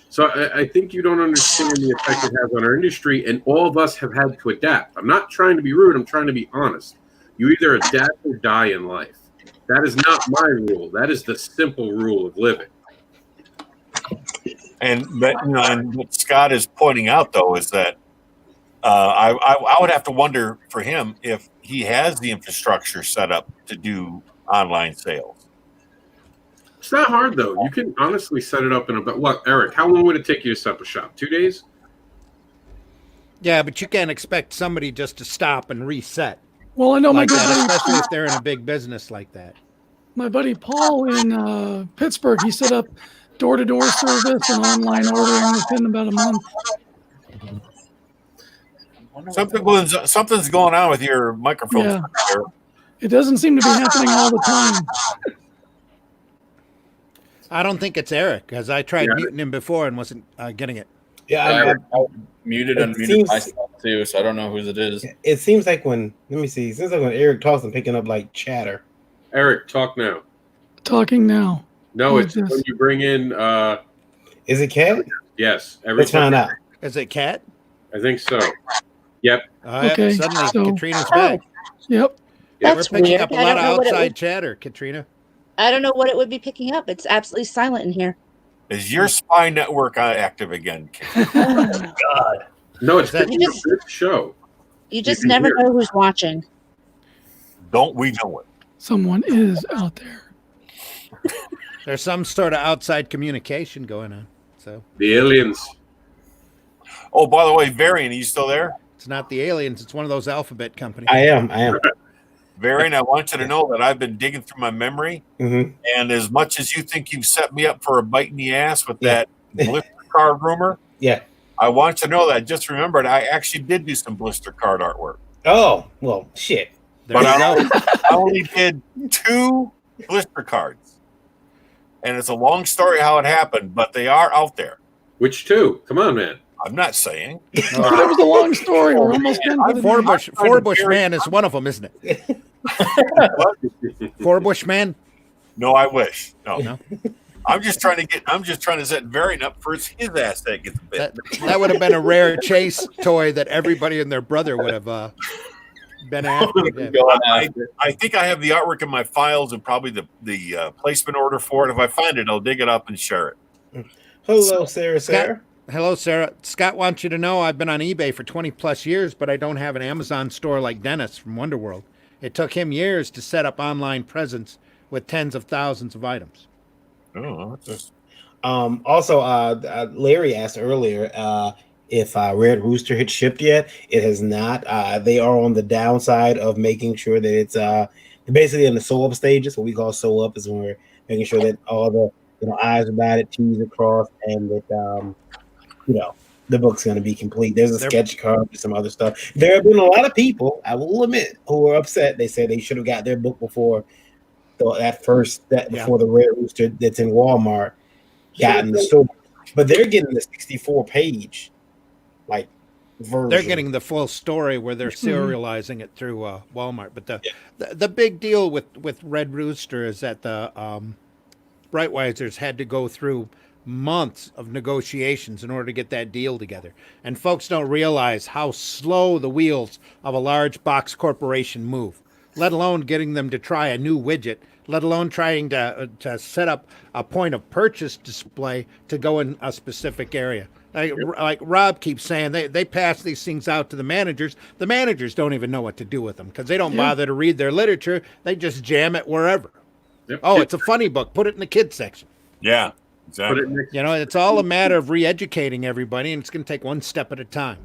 So I think you don't understand the effect it has on our industry, and all of us have had to adapt. I'm not trying to be rude. I'm trying to be honest. You either adapt or die in life. That is not my rule. That is the simple rule of living. And what Scott is pointing out, though, is that I would have to wonder for him if he has the infrastructure set up to do online sales. It's not hard, though. You can honestly set it up in about what, Eric? How long would it take you to set up a shop? 2 days? Yeah, but you can't expect somebody just to stop and reset. Well, I know my like good that, buddy, especially if they're in a big business like that. my buddy Paul in Pittsburgh, he set up door-to-door service and online ordering within about a month. Something's going on with your microphone. Yeah. It doesn't seem to be happening all the time. I don't think it's Eric, because I tried muting him before and wasn't getting it. I muted and unmuted myself too, so I don't know whose it is. It seems like when Eric talks, I'm picking up like chatter. Eric, talk now. Talking now. No, Who it's is this? when you bring in. Is it Cat? Yes. Let's find out. Is it Cat? I think so. Yep. Okay, suddenly so- Katrina's back. Yep. Yeah, we're That's picking weird. up a I lot don't of know what it outside would- chatter, Katrina. I don't know what it would be picking up. It's absolutely silent in here. Is your spy network active again? God. No, it's that- picking up this show. You just can never hear. know who's watching. Don't we know it? Someone is out there. There's some sort of outside communication going on. So The aliens. Oh, by the way, Varian, are you still there? it's not the aliens. It's one of those alphabet companies. I am. Varian, I want you to know that I've been digging through my memory, Mm-hmm. and as much as you think you've set me up for a bite in the ass with that blister card rumor, Yeah. I want you to know that I just remembered I actually did do some blister card artwork. Oh, well, shit. There But you go. I only did 2 blister cards. And it's a long story how it happened, but they are out there. Which 2? Come on, man. I'm not saying. That was a long story. We're almost done with it. Four Bush Man is one of them, isn't it? Four Bush Man? No, I wish. No. No. I'm just trying to set Varian up for his ass that gets bit. That would have been a rare chase toy that everybody and their brother would have been after. Yeah. I think I have the artwork in my files and probably the placement order for it. If I find it, I'll dig it up and share it. Hello, Sarah. Hello, Sarah. Scott wants you to know I've been on eBay for 20 plus years, but I don't have an Amazon store like Dennis from Wonderworld. It took him years to set up online presence with tens of thousands of items. Oh, that's Also, Larry asked earlier if Red Rooster had shipped yet. It has not. They are on the downside of making sure that it's basically in the sew up stages. What we call sew up is when we're making sure that all the I's are dotted, T's are crossed, and that the book's going to be complete. There's a sketch card and some other stuff. There have been a lot of people, I will admit, who are upset. They said they should have got their book before before the Red Rooster that's in Walmart got in the store. But they're getting the 64-page version. They're getting the full story where they're serializing it through Walmart. But the big deal with Red Rooster is that the Brightwisers had to go through months of negotiations in order to get that deal together. And folks don't realize how slow the wheels of a large box corporation move, let alone getting them to try a new widget, let alone trying to set up a point of purchase display to go in a specific area. Like Rob keeps saying, they pass these things out to the managers. The managers don't even know what to do with them because they don't bother to read their literature. They just jam it wherever. Yep. Oh, it's a funny book. Put it in the kids section. Yeah, exactly. It's all a matter of re-educating everybody, and it's going to take one step at a time.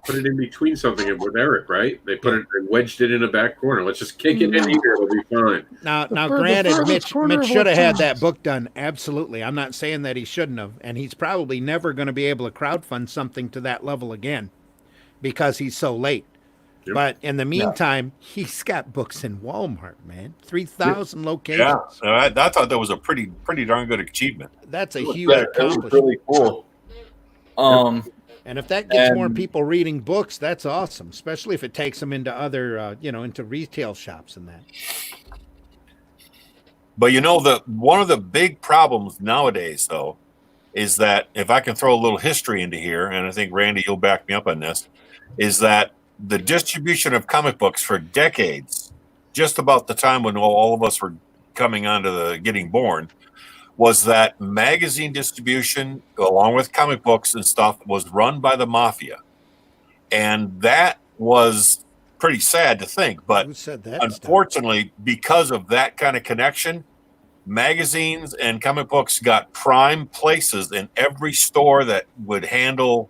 Put it in between something with Eric, right? They put it and wedged it in a back corner. Let's just kick it in here. It'll be fine. Now, granted, Mitch should have had that book done. Absolutely. I'm not saying that he shouldn't have. And he's probably never going to be able to crowdfund something to that level again because he's so late. Yep. But in the meantime, he's got books in Walmart, man. 3,000 locations. Yeah, I thought that was a pretty darn good achievement. That's a huge accomplishment. Really cool. And if that gets more people reading books, that's awesome. Especially if it takes them into other, into retail shops and that. But one of the big problems nowadays, though, is that if I can throw a little history into here, and I think Randy, you'll back me up on this, is that the distribution of comic books for decades, just about the time when all of us were coming onto the getting born, was that magazine distribution, along with comic books and stuff, was run by the mafia. And that was pretty sad to think. But unfortunately, because of that kind of connection, magazines and comic books got prime places in every store that would handle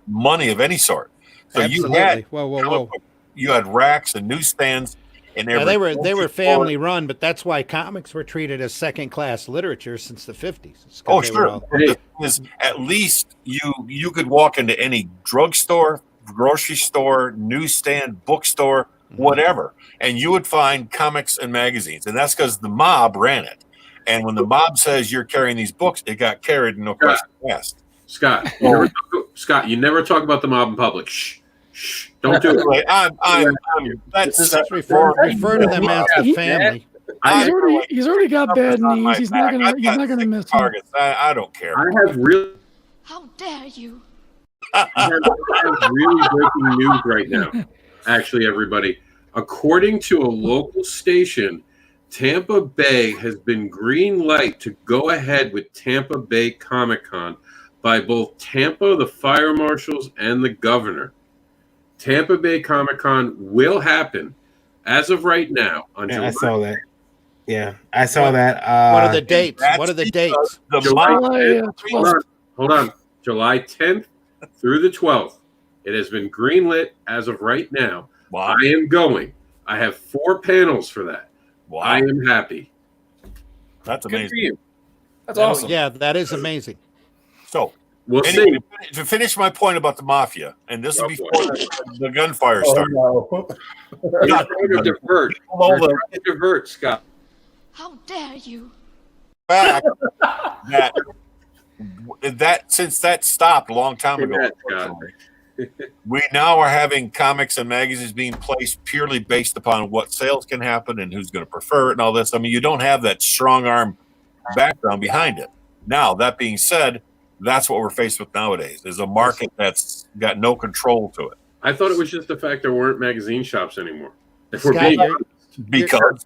money of any sort. So Absolutely. you had Whoa. You had racks and newsstands in every. Yeah, they were family run, but that's why comics were treated as second class literature since the 50s. Oh, sure. At least you could walk into any drugstore, grocery store, newsstand, bookstore, whatever, and you would find comics and magazines, and that's because the mob ran it. And when the mob says you're carrying these books, it got carried, no question asked. Scott, you never talk about the mob in public. Shh. Don't do it. That's refer to them as the family. He's already got bad knees. He's not gonna miss him. I don't care. I have really. How dare you? I have really breaking news right now. Actually, everybody, according to a local station, Tampa Bay has been green light to go ahead with Tampa Bay Comic-Con by both Tampa, the fire marshals, and the governor. Tampa Bay Comic-Con will happen as of right now. I saw that. Yeah, I saw that. What are the dates? What are the dates? Hold on. July 10th through the 12th. It has been greenlit as of right now. Wow. I am going. I have 4 panels for that. Wow. I am happy. That's Good amazing. for you. That's awesome. Yeah, that is amazing. So, we'll see. To finish my point about the mafia, and this is before the gunfire started. You're trying to divert. You're trying to divert, Scott. How dare you? Fact that since that stopped a long time ago, we now are having comics and magazines being placed purely based upon what sales can happen and who's going to prefer it and all this. I mean, you don't have that strong arm background behind it. Now, that being said, that's what we're faced with nowadays, is a market that's got no control to it. I thought it was just the fact there weren't magazine shops anymore. If Scott, we're being honest, because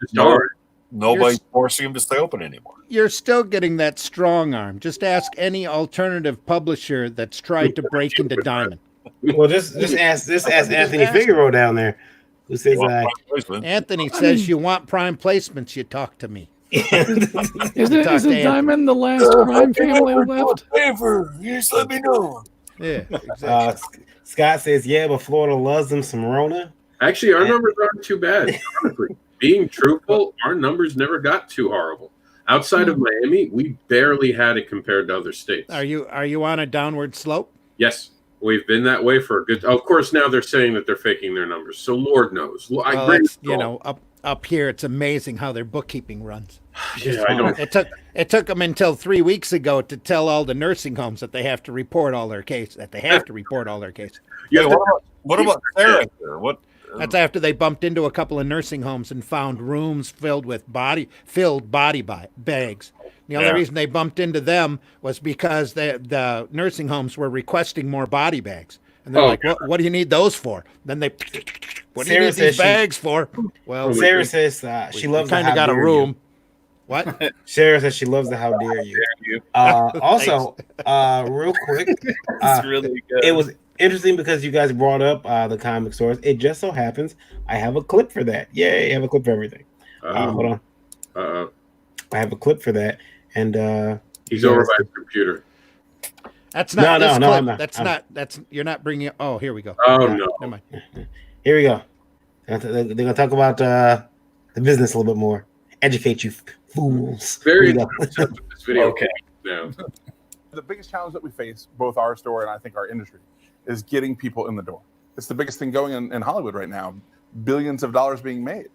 nobody's forcing them to stay open anymore. You're still getting that strong arm. Just ask any alternative publisher that's tried to break into Diamond. Well, just ask Anthony Figueroa down there, who says Anthony says you want prime placements, you talk to me. Isn't Diamond the last prime family left? Just let me know. Yeah, exactly. Scott says, yeah, but Florida loves them some Rona. Actually, our numbers aren't too bad. Honestly, being truthful, our numbers never got too horrible. Outside of Miami, we barely had it compared to other states. Are you on a downward slope? Yes, we've been that way for a good. Of course, now they're saying that they're faking their numbers. So Lord knows. Up here, it's amazing how their bookkeeping runs. Yeah, I don't. It took them until 3 weeks ago to tell all the nursing homes that they have to report all their cases. Yeah. What about Sarah here? That's after they bumped into a couple of nursing homes and found rooms filled with body bags. The only reason they bumped into them was because the nursing homes were requesting more body bags. And they're like, what do you need those for? Then what do you need these bags for? Well, Sarah says she loves kind of got a room. What? Sarah says she loves the how dare you. Also, real quick, it's really good. It was interesting because you guys brought up the comic stores. It just so happens I have a clip for that. Yay, I have a clip for everything. Hold on. I have a clip for that. And he's over by his computer. That's not no, clip. I'm not. That's not. That's you're not bringing. Oh, here we go. Oh no, no. Never mind. Here we go. They're gonna talk about the business a little bit more. Educate you fools. Very this video. Okay. Yeah. The biggest challenge that we face, both our store and I think our industry, is getting people in the door. It's the biggest thing going in Hollywood right now. Billions of dollars being made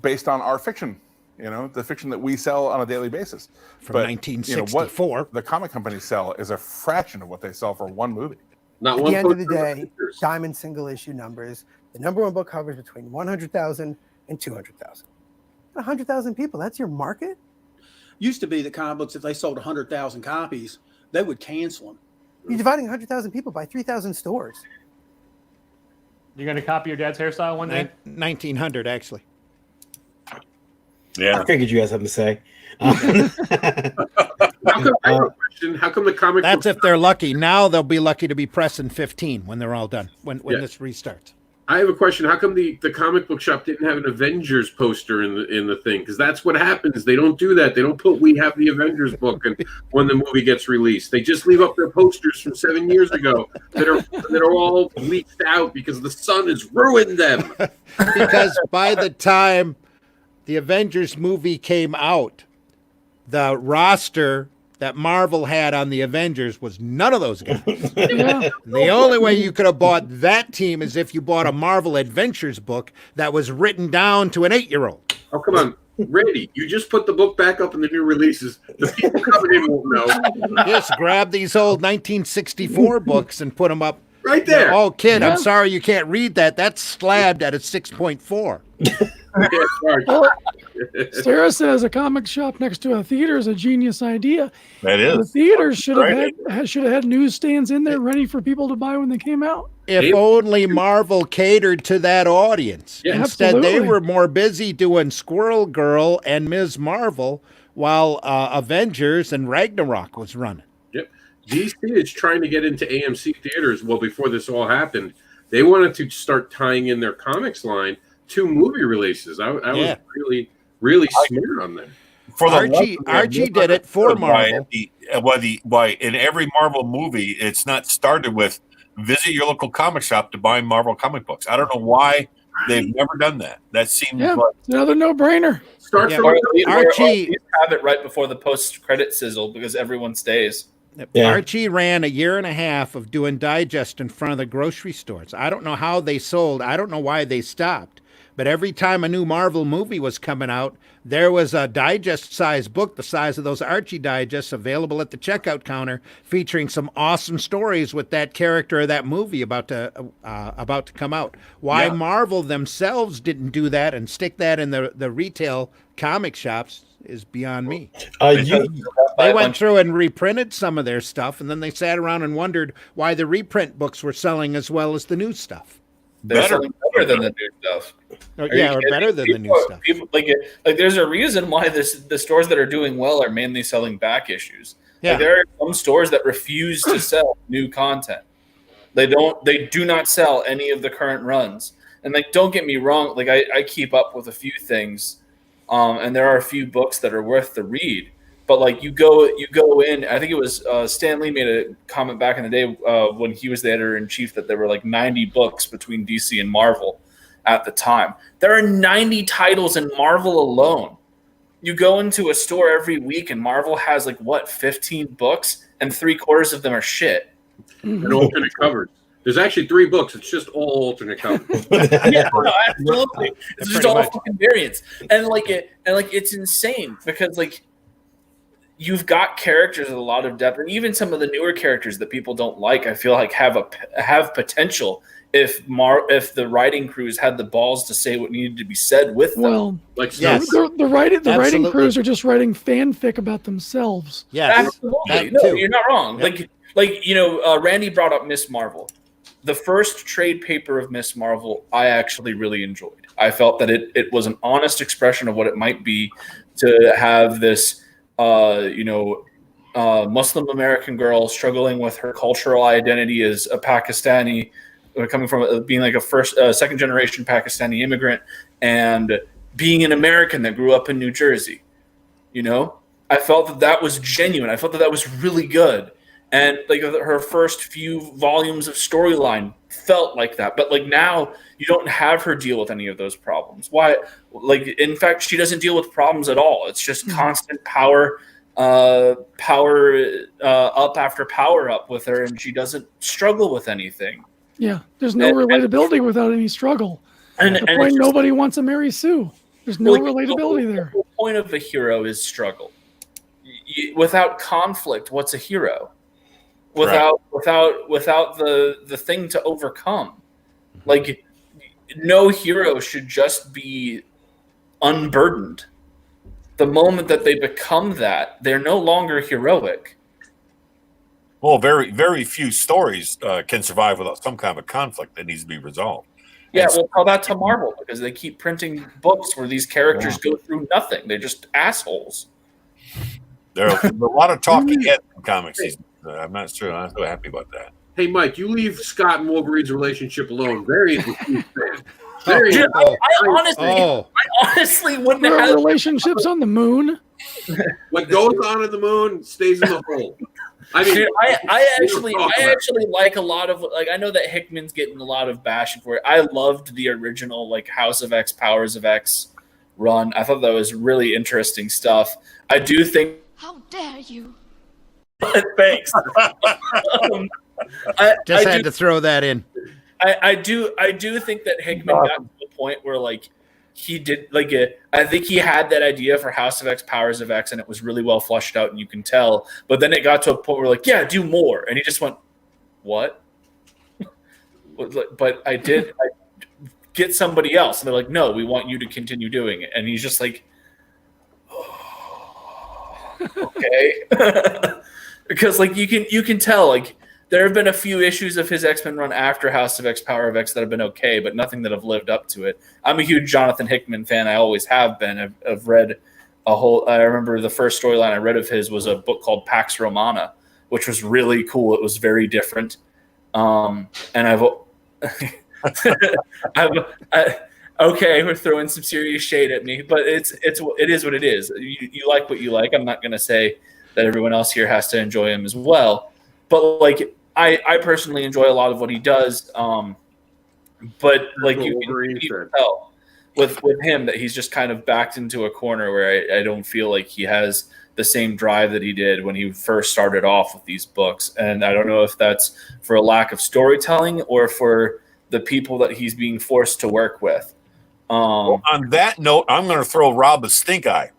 based on our fiction, the fiction that we sell on a daily basis. From 1964. What the comic companies sell is a fraction of what they sell for one movie. Not At one the end of the poster. day, Diamond single issue numbers, the number one book covers between 100,000 and 200,000. 100,000 people, that's your market? Used to be that comic books, if they sold 100,000 copies, they would cancel them. You're dividing 100,000 people by 3,000 stores. You're going to copy your dad's hairstyle one day? 1900, actually. Yeah. I figured you had something to say. How come the comic That's if they're lucky. Now they'll be lucky to be pressing 15 when they're all done, when this restarts. I have a question. How come the comic book shop didn't have an Avengers poster in the thing? Because that's what happens. They don't do that. They don't put "We have the Avengers" book and when the movie gets released. They just leave up their posters from 7 years ago that are all leaked out because the sun has ruined them. Because by the time the Avengers movie came out, the roster that Marvel had on the Avengers was none of those guys. Yeah. The only way you could have bought that team is if you bought a Marvel Adventures book that was written down to an 8-year-old. Oh, come on. Randy, you just put the book back up in the new releases. The people coming in won't know. Just grab these old 1964 books and put them up. Right there. Oh, kid, Yeah. I'm sorry you can't read that. That's slabbed at a 6.4. Oh, Sarah says a comic shop next to a theater is a genius idea. That is. The theaters should have had newsstands in there ready for people to buy when they came out. If only Marvel catered to that audience. Yeah, Instead, they absolutely. were more busy doing Squirrel Girl and Ms. Marvel while Avengers and Ragnarok was running. Yep. DC is trying to get into AMC theaters. Well, before this all happened, they wanted to start tying in their comics line to movie releases. I was really smart on that. For the Archie did it for Marvel. Why in every Marvel movie, it's not started with visit your local comic shop to buy Marvel comic books. I don't know why they've never done that. That seems Yeah, like it's another no-brainer. Start Yeah. from Or at Archie- least have it right before the post-credit sizzle because everyone stays. Yeah. Archie ran a year and a half of doing digest in front of the grocery stores. I don't know how they sold. I don't know why they stopped. But every time a new Marvel movie was coming out, there was a digest-sized book the size of those Archie digests available at the checkout counter featuring some awesome stories with that character of that movie about to come out. Why Marvel themselves didn't do that and stick that in the retail comic shops is beyond me. They went through and reprinted some of their stuff, and then they sat around and wondered why the reprint books were selling as well as the new stuff. They're selling better than the new stuff. Or better than the new stuff. People, like there's a reason why the stores that are doing well are mainly selling back issues. Yeah. Like, there are some stores that refuse to sell new content. They do not sell any of the current runs. And like, don't get me wrong, like I keep up with a few things, and there are a few books that are worth the read. But like you go in, I think it was Stan Lee made a comment back in the day when he was the editor-in-chief that there were like 90 books between DC and Marvel at the time. There are 90 titles in Marvel alone. You go into a store every week and Marvel has like 15 books and 3/4 of them are shit. And alternate covers. There's actually 3 books. It's just all alternate covers. Yeah, no, absolutely. It's just all fucking variants, and it's insane because like you've got characters with a lot of depth, and even some of the newer characters that people don't like, I feel like have potential if the writing crews had the balls to say what needed to be said with them. Well, like yes. the writing crews are just writing fanfic about themselves. Yes, absolutely. No, you're not wrong. Yep. Randy brought up Miss Marvel. The first trade paper of Miss Marvel, I actually really enjoyed. I felt that it was an honest expression of what it might be to have this, Muslim American girl struggling with her cultural identity as a Pakistani, coming from being like a second generation Pakistani immigrant and being an American that grew up in New Jersey. I felt that was genuine. I felt that was really good. And like her first few volumes of storyline felt like that. But like now you don't have her deal with any of those problems. Why? Like, in fact, she doesn't deal with problems at all. It's just constant power up after power up with her. And she doesn't struggle with anything. Yeah, there's no relatability without any struggle. And, At the and point it's just, nobody wants a Mary Sue. There's no like, relatability there. The whole point of a hero is struggle. Without conflict, what's a hero? Without the thing to overcome. Like, no hero should just be unburdened. The moment that they become that, they're no longer heroic. Well, very, very few stories can survive without some kind of conflict that needs to be resolved. Yeah, we'll tell that to Marvel because they keep printing books where these characters go through nothing. They're just assholes. There's a lot of talking heads in comics. I'm not sure. I'm not so happy about that. Hey, Mike, you leave Scott and Wolverine's relationship alone. Very interesting. Dude, I honestly wouldn't There have are relationships on the moon. What goes on in the moon stays in the hole. I mean, dude, I actually like a lot of, like, I know that Hickman's getting a lot of bashing for it. I loved the original, like, House of X, Powers of X run. I thought that was really interesting stuff. I do think. How dare you? Thanks. I had to throw that in. I do think that Hickman got to the point where, like, he did, like, I think he had that idea for House of X, Powers of X, and it was really well fleshed out, and you can tell. But then it got to a point where, like, yeah, do more, and he just went, what? But I get somebody else, and they're like, no, we want you to continue doing it, and he's just like, oh, okay, because, like, you can tell, like, there have been a few issues of his X-Men run after House of X, Power of X that have been okay, but nothing that have lived up to it. I'm a huge Jonathan Hickman fan. I always have been. I've read a whole. I remember the first storyline I read of his was a book called Pax Romana, which was really cool. It was very different. And okay, we're throwing some serious shade at me, but it is what it is. You like what you like. I'm not going to say that everyone else here has to enjoy him as well. But, like, I personally enjoy a lot of what he does. But, like, you can tell with him that he's just kind of backed into a corner where I don't feel like he has the same drive that he did when he first started off with these books. And I don't know if that's for a lack of storytelling or for the people that he's being forced to work with. Well, on that note, I'm going to throw Rob a stink eye.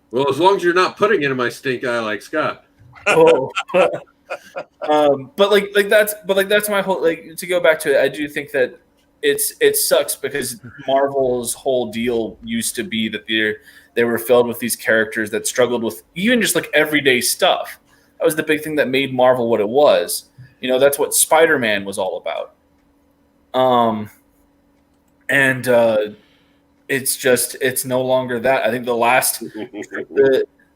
Well, as long as you're not putting it in my stink eye like Scott. Oh. But that's my whole, like, to go back to it. I do think that it sucks because Marvel's whole deal used to be that they were filled with these characters that struggled with even just, like, everyday stuff. That was the big thing that made Marvel what it was. You know, that's what Spider-Man was all about. It's no longer that. I think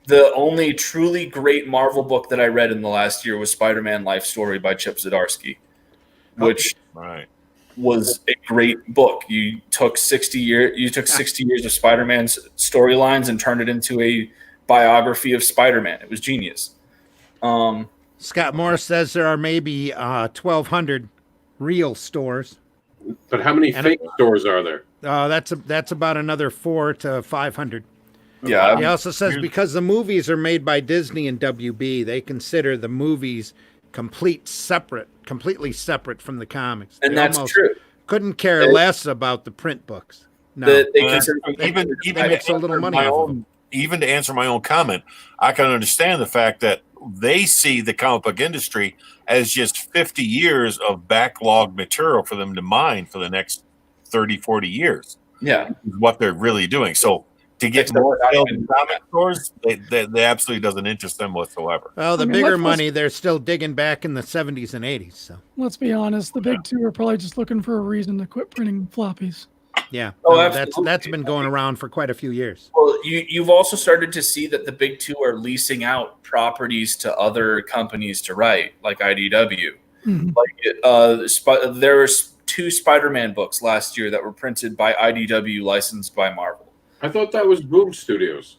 the only truly great Marvel book that I read in the last year was Spider-Man Life Story by Chip Zdarsky, which was a great book. You took 60 years of Spider-Man's storylines and turned it into a biography of Spider-Man. It was genius. Scott Morris says there are maybe 1,200 real stores. But how many fake stores are there? That's about another 400 to 500. Yeah. He also says because the movies are made by Disney and WB, they consider the movies completely separate from the comics. And they that's true. Couldn't care less about the print books. No, Even makes a little money off of them. Even to answer my own comment, I can understand the fact that they see the comic book industry as just 50 years of backlog material for them to mine for the next 30, 40 years. Yeah. Is what they're really doing. So to get more sales in comic stores, they absolutely doesn't interest them whatsoever. Well, the bigger money, they're still digging back in the 70s and 80s. So Let's be honest, the big two are probably just looking for a reason to quit printing floppies. Yeah, absolutely. that's been going around for quite a few years. Well, you've also started to see that the big two are leasing out properties to other companies to write, like IDW. Mm-hmm. Like there was 2 Spider-Man books last year that were printed by IDW, licensed by Marvel. I thought that was Boom Studios.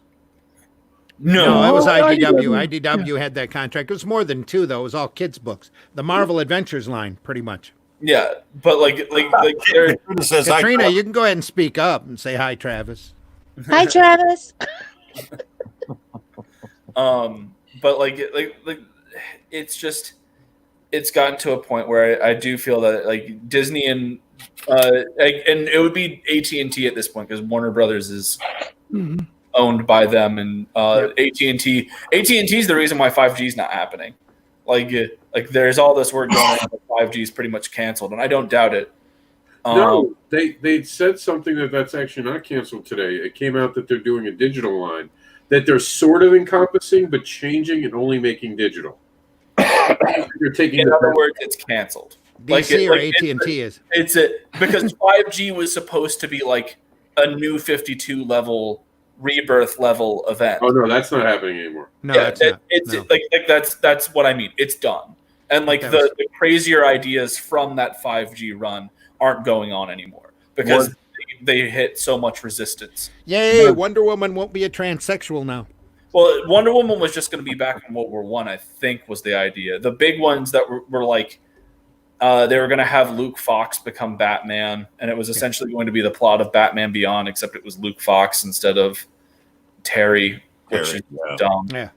No, that was IDW. IDW had that contract. It was more than 2, though. It was all kids' books. The Marvel Adventures line, pretty much. Yeah, but like Katrina, you can go ahead and speak up and say hi, Travis. Hi, Travis. But like it's just it's gotten to a point where I do feel that like Disney and it would be AT&T at this point because Warner Brothers is owned by them, and AT&T is the reason why 5G is not happening. Like there's all this word going on that 5G is pretty much canceled, and I don't doubt it. No, they said something that's actually not canceled today. It came out that they're doing a digital line that they're sort of encompassing, but changing and only making digital. You're taking. In other words, it's canceled. DC or AT&T is. It's because 5G was supposed to be like a new 52 level rebirth level event. Oh no, that's not happening anymore. No, yeah, it's not. like that's what I mean. It's done, and like the crazier ideas from that 5G run aren't going on anymore because they hit so much resistance. Yay! Wonder Woman won't be a transsexual now. Well, Wonder Woman was just going to be back in World War I think was the idea. The big ones that were like they were going to have Luke Fox become Batman, and it was essentially going to be the plot of Batman Beyond, except it was Luke Fox instead of Terry, which is dumb. Yeah.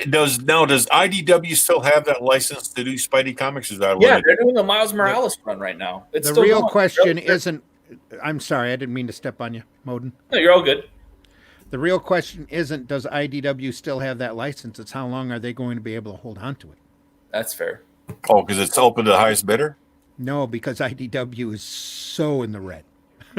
Does IDW still have that license to do Spidey comics? Is that they're doing a Miles Morales run right now. It's the still real going. question isn't. I'm sorry, I didn't mean to step on you, Moden. No, you're all good. The real question isn't does IDW still have that license? It's how long are they going to be able to hold on to it? That's fair. Oh, because it's open to the highest bidder? No, because IDW is so in the red.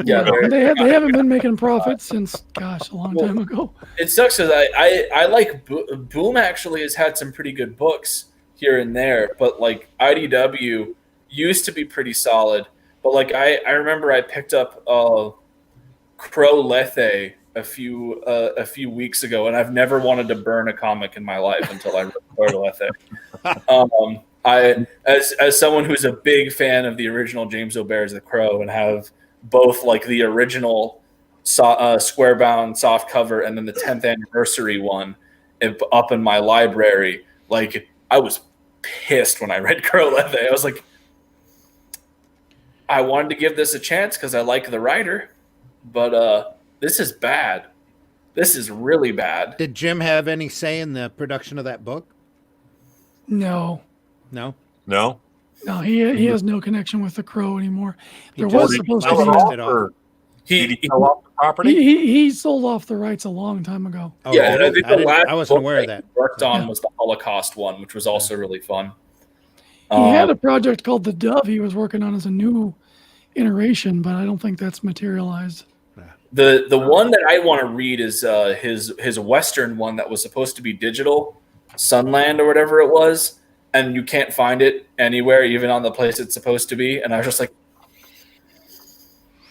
Yeah, they haven't been making profits since, gosh, a long time ago. It sucks because I like Boom actually has had some pretty good books here and there, but like IDW used to be pretty solid. But like I remember I picked up Crow Lethe a few weeks ago, and I've never wanted to burn a comic in my life until I read Crow Lethe. I as someone who's a big fan of the original James O'Barr's The Crow and have both like the original square bound soft cover and then the 10th anniversary one up in my library, like I was pissed when I read Crow Lethe. I was like, I wanted to give this a chance because I like the writer, but this is bad. This is really bad. Did Jim have any say in the production of that book? No. No? No? No, he has no connection with the Crow anymore. There He was just supposed licensed to it be. off. Did he sell off the property? He sold off the rights a long time ago. Oh, Yeah, did I he? think the last I wasn't book aware of that. he worked on was the Holocaust one, which was also really fun. He had a project called The Dove he was working on as a new iteration, but I don't think that's materialized. The one that I want to read is his Western one that was supposed to be digital, Sunland or whatever it was, and you can't find it anywhere, even on the place it's supposed to be. And I was just like,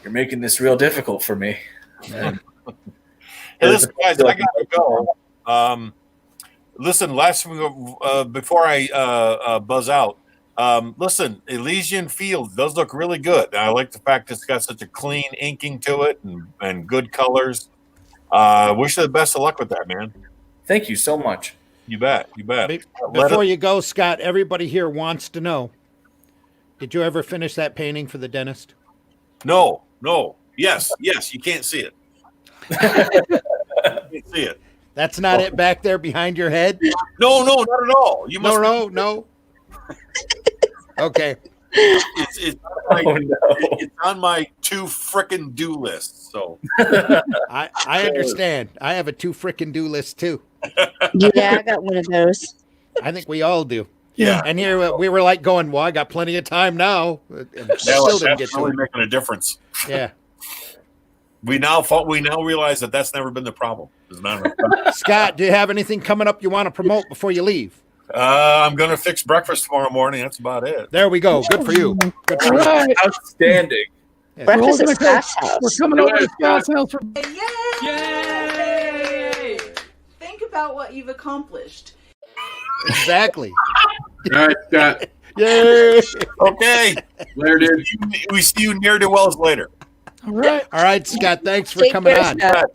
you're making this real difficult for me. Hey, listen, guys, I gotta go. Listen, before I buzz out, listen, Elysian Fields does look really good. I like the fact it's got such a clean inking to it and good colors. Wish you the best of luck with that, man. Thank you so much. You bet. You bet. Before you go, Scott, everybody here wants to know, did you ever finish that painting for the dentist? No. Yes. You can't see it. You can't see it. That's not it back there behind your head? No, not at all. You must No. Okay. It's on my too frickin' do list. So I understand. I have a too frickin' do list too. Yeah, I got one of those. I think we all do. Yeah. And here we were like going, well, I got plenty of time now. And still didn't get to really it. making a difference. Yeah. We now realize that that's never been the problem. Scott, do you have anything coming up you want to promote before you leave? I'm going to fix breakfast tomorrow morning. That's about it. There we go. Good for you. Good for you. Right. Outstanding. Yeah. Breakfast at Scott's house. We're coming over to Scott's house for Yay! Think about what you've accomplished. Exactly. All right, Scott. Yay. Okay. Later, dude. We see you near to Wells later. All right, Scott. Thanks for Take coming care, on. Scott.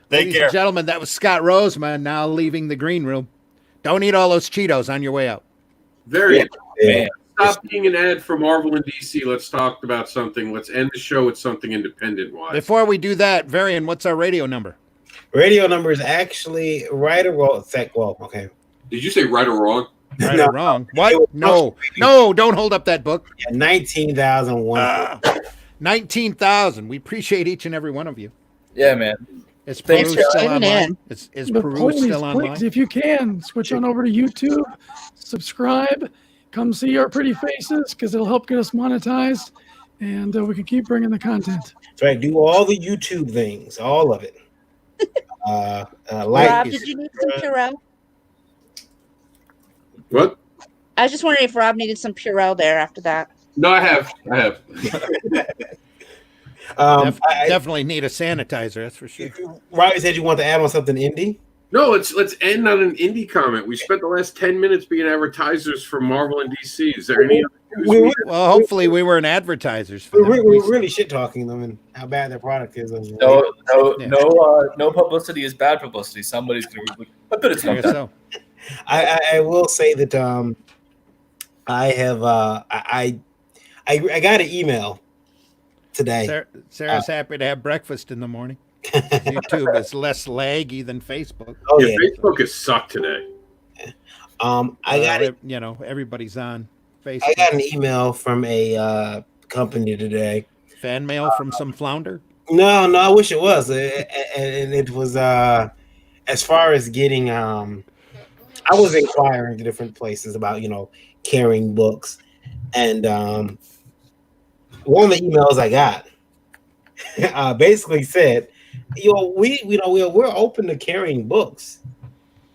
Ladies care. and gentlemen, that was Scott Roseman now leaving the green room. Don't eat all those Cheetos on your way out. Very Yeah. Stop being an ad for Marvel and DC. Let's talk about something. Let's end the show with something independent-wise. Before we do that, Varian, what's our radio number? Radio number is actually right or wrong. Well, okay. Did you say right or wrong? Right No, or wrong? it What? was No, no, don't hold up that book. 19,001. 19,000. We appreciate each and every one of you. Yeah, man. Is Thanks, Peru guys. still Tuning online? in. Is But Peru please, still online? please, if you can, switch on over to YouTube, subscribe, come see our pretty faces because it'll help get us monetized, and we can keep bringing the content. That's right. Do all the YouTube things, all of it. Like, Rob, did you need some Purell? What? I was just wondering if Rob needed some Purell there after that. No, I have. Definitely need a sanitizer, that's for sure. Robbie said you want to add on something indie. No, let's end on an indie comment. We spent the last 10 minutes being advertisers for Marvel and DC. Is there any other news? Well, hopefully we weren't advertisers for them. We're really shit talking them and how bad their product is. No publicity is bad publicity. Somebody's going to. I bet it's not that. So. I will say that I have I got an email today. Sarah's happy to have breakfast in the morning. YouTube is less laggy than Facebook. Oh yeah, Facebook has sucked today. I got it. You know, everybody's on Facebook. I got an email from a company today. Fan mail from some flounder? No, I wish it was. And it was as far as getting I was inquiring to different places about, carrying books. And one of the emails I got basically said, we're open to carrying books,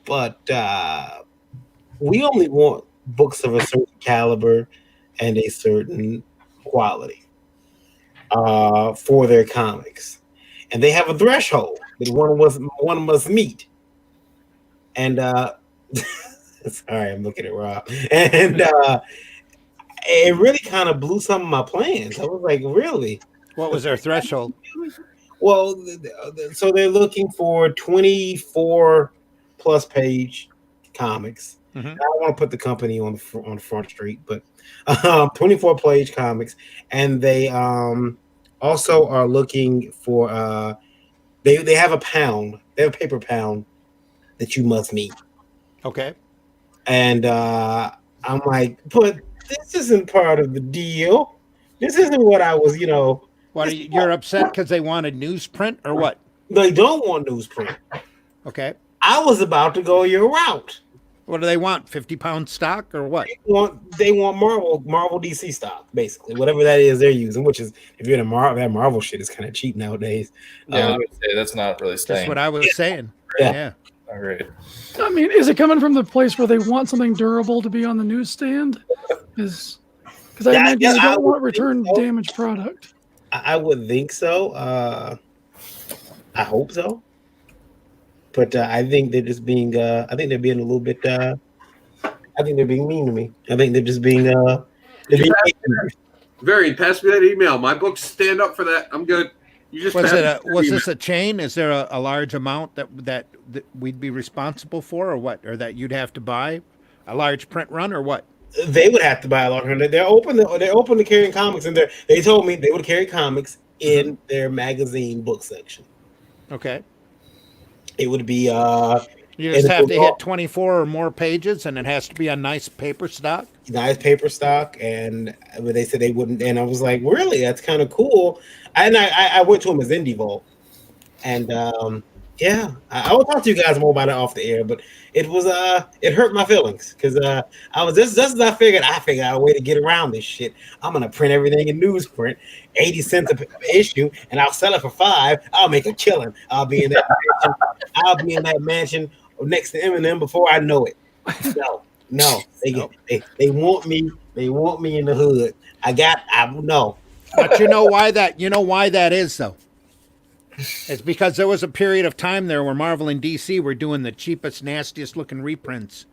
but we only want books of a certain caliber and a certain quality for their comics, and they have a threshold that one must meet. And sorry, I'm looking at Rob, and it really kind of blew some of my plans. I was like, really? What was their threshold? Well, so they're looking for 24 plus page comics. Mm-hmm. I don't want to put the company on the front street, but 24 page comics, and they also are looking for they have a pound. They have a paper pound that you must meet. Okay. And I'm like, but this isn't part of the deal. This isn't what I was, What you're upset because they wanted newsprint or what? They don't want newsprint. Okay. I was about to go your route. What do they want? 50-pound stock or what? They want Marvel DC stock, basically. Whatever that is they're using, which is, if you're in that Marvel shit is kind of cheap nowadays. Yeah, I would say that's not really staying. That's what I was saying. Yeah. All right. I mean, is it coming from the place where they want something durable to be on the newsstand? Because I imagine they don't want return damaged product. I would think so. I hope so. But I think they're just being. I think they're being a little bit. I think they're being mean to me. I think they're just being. Varian, pass me that email. My books stand up for that. I'm good. You just was this a chain? Is there a large amount that we'd be responsible for, or what, or that you'd have to buy a large print run, or what? They would have to buy a large run. They're open to carrying comics, and they told me they would carry comics in their magazine book section. Okay. It would be. You just have to hit 24 or more pages, and it has to be on nice paper stock. Nice paper stock, and they said they wouldn't. And I was like, really? That's kind of cool. And I went to them as Indie Vault, and yeah, I will talk to you guys more about it off the air. But it was it hurt my feelings because I was just as I figured out a way to get around this shit. I'm gonna print everything in newsprint, 80 cents a issue, and I'll sell it for $5. I'll make a killing. I'll be in that mansion next to Eminem before I know it. No, they want me. They want me in the hood. I know. But you know why that is though. It's because there was a period of time there where Marvel and DC were doing the cheapest, nastiest looking reprints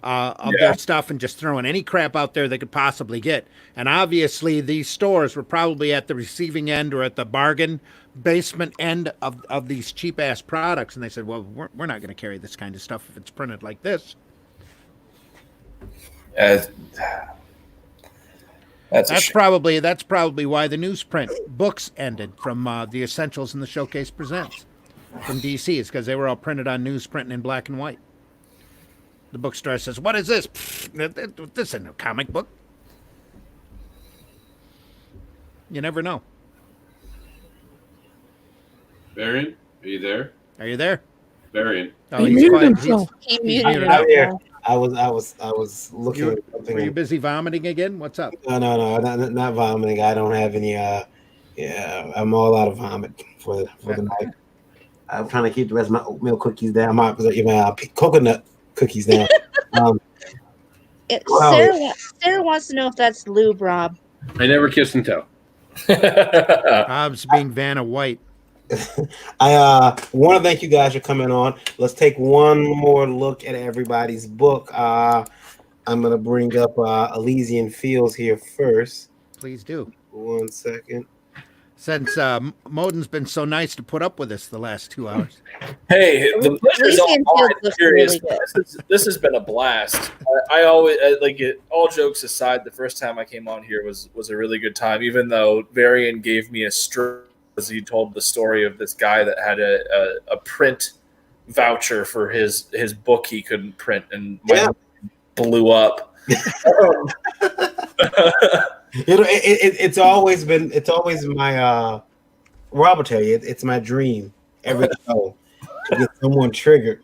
of their stuff and just throwing any crap out there they could possibly get. And obviously these stores were probably at the receiving end or at the bargain basement end of these cheap ass products. And they said, well, we're not going to carry this kind of stuff if it's printed like this. That's probably why the newsprint books ended from the Essentials and the Showcase Presents from DC, is because they were all printed on newsprint and in black and white. The bookstore says, "What is this? This isn't a comic book." You never know. Varian, are you there? Are you there? Varian. Oh, he's quiet. He He's muted muted up. himself. I was looking at something. Were you busy vomiting again? What's up? No, not vomiting. I don't have any. Yeah, I'm all out of vomit for the night. I'm trying to keep the rest of my oatmeal cookies down. My coconut cookies down. Sarah wants to know if that's lube, Rob. I never kiss and tell. Rob's being Vanna White. I want to thank you guys for coming on. Let's take one more look at everybody's book. I'm gonna bring up Elysian Fields here first. Please do. 1 second. Since Moden's been so nice to put up with us the last 2 hours. Hey, the pleasure's all Elysian mine. Fields looks really Seriously, this has been a blast. I always like it. All jokes aside, the first time I came on here was a really good time. Even though Varian gave me a string as he told the story of this guy that had a print voucher for his book he couldn't print, and mine blew up. It's always been my Rob will tell you it's my dream every show to get someone triggered.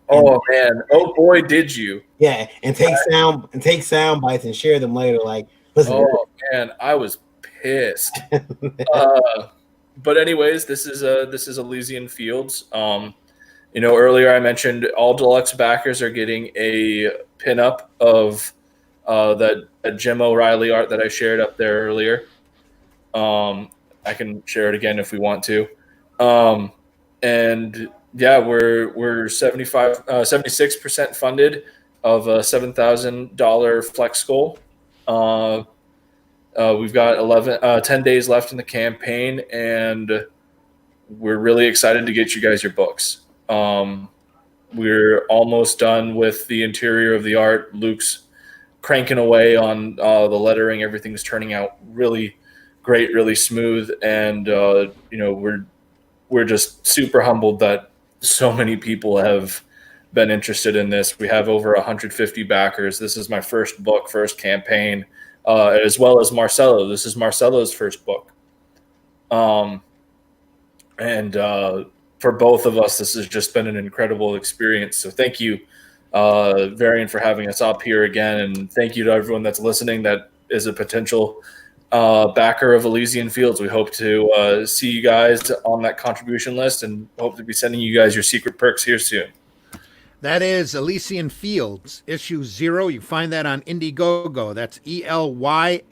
Oh man! Oh boy, did you? Yeah, and take sound bites and share them later. Like, listen. Oh man, I was pissed. But anyways, this is Elysian Fields. Earlier I mentioned all deluxe backers are getting a pinup of that Jim O'Reilly art that I shared up there earlier. I can share it again if we want to. And yeah, we're 76% funded of a $7,000 flex goal. We've got 10 days left in the campaign, and we're really excited to get you guys your books. We're almost done with the interior of the art. Luke's cranking away on the lettering. Everything's turning out really great, really smooth, and we're just super humbled that so many people have been interested in this. We have over 150 backers. This is my first book, first campaign. As well as Marcelo. This is Marcelo's first book. And for both of us, this has just been an incredible experience. So thank you, Varian, for having us up here again. And thank you to everyone that's listening that is a potential backer of Elysian Fields. We hope to see you guys on that contribution list and hope to be sending you guys your secret perks here soon. That is Elysian Fields, issue 0. You find that on Indiegogo. That's ELYSIAN.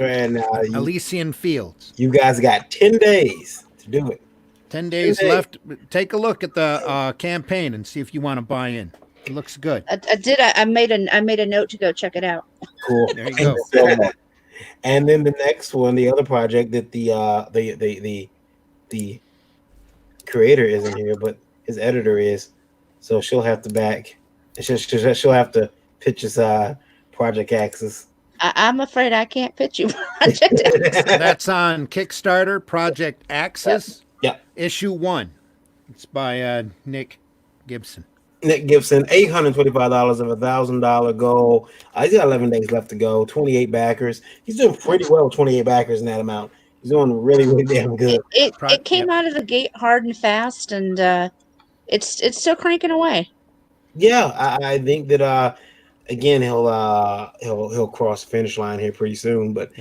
And, Elysian Fields. You guys got 10 days to do it. 10 days left. Take a look at the campaign and see if you want to buy in. It looks good. I did. I made a note to go check it out. Cool. There you go. And then the next one, the other project that the creator isn't here, but his editor is, so she'll have to back. She'll have to pitch us Project Axis. I'm afraid I can't pitch you Project Axis. That's on Kickstarter. Project Axis. Yeah. Issue 1. It's by Nick Gibson. Nick Gibson, $825 of $1,000 goal. He's got 11 days left to go. 28 backers. He's doing pretty well with 28 backers in that amount. He's doing really, really damn good. It came out of the gate hard and fast, and it's still cranking away. Yeah, I think that again he'll cross the finish line here pretty soon. But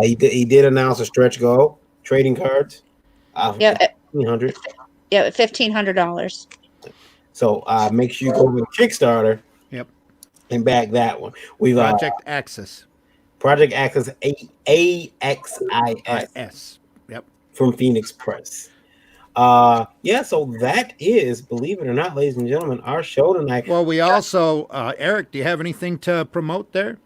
he did announce a stretch goal, trading cards. $1,500. Yeah, $1,500. So make sure you go to Kickstarter. Yep. And back that one. We've Project Axis. Project Axis, AXIS. Yep. From Phoenix Press. So that is, believe it or not, ladies and gentlemen, our show tonight. Well, we also, Eric, do you have anything to promote there?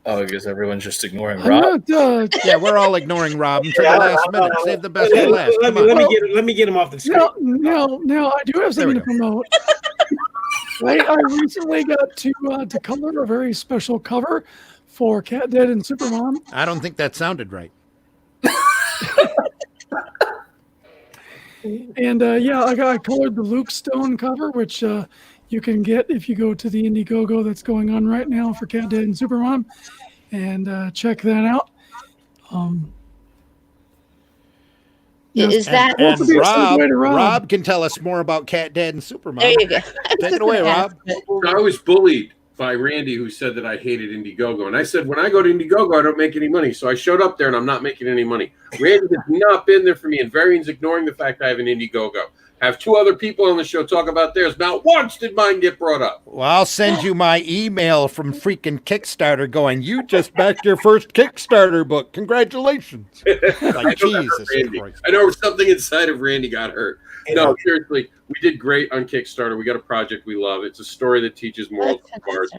Oh, I guess everyone's just ignoring Rob. Yeah, we're all ignoring Rob until the last minute. Save the best for last. Let me get him off the screen. No, I do have something to promote. I recently got to color a very special cover for Cat Dad and Supermom. I don't think that sounded right. And yeah, I colored the Luke Stone cover, which you can get if you go to the Indiegogo that's going on right now for Cat Dad and Supermom, and check that out. Is that and Supposed to be a Rob, segue to Rob. Rob can tell us more about Cat Dad and Supermom. There you go. Take it away, Rob. I was bullied by Randy, who said that I hated Indiegogo. And I said, when I go to Indiegogo, I don't make any money. So I showed up there and I'm not making any money. Randy has not been there for me, and Varian's ignoring the fact I have an Indiegogo. Have two other people on the show talk about theirs. Not once did mine get brought up. Well, I'll send you my email from freaking Kickstarter going, you just backed your first Kickstarter book. Congratulations. Like, Jesus Christ. I know something inside of Randy got hurt. No, seriously, we did great on Kickstarter. We got a project we love. It's a story that teaches morals to cards.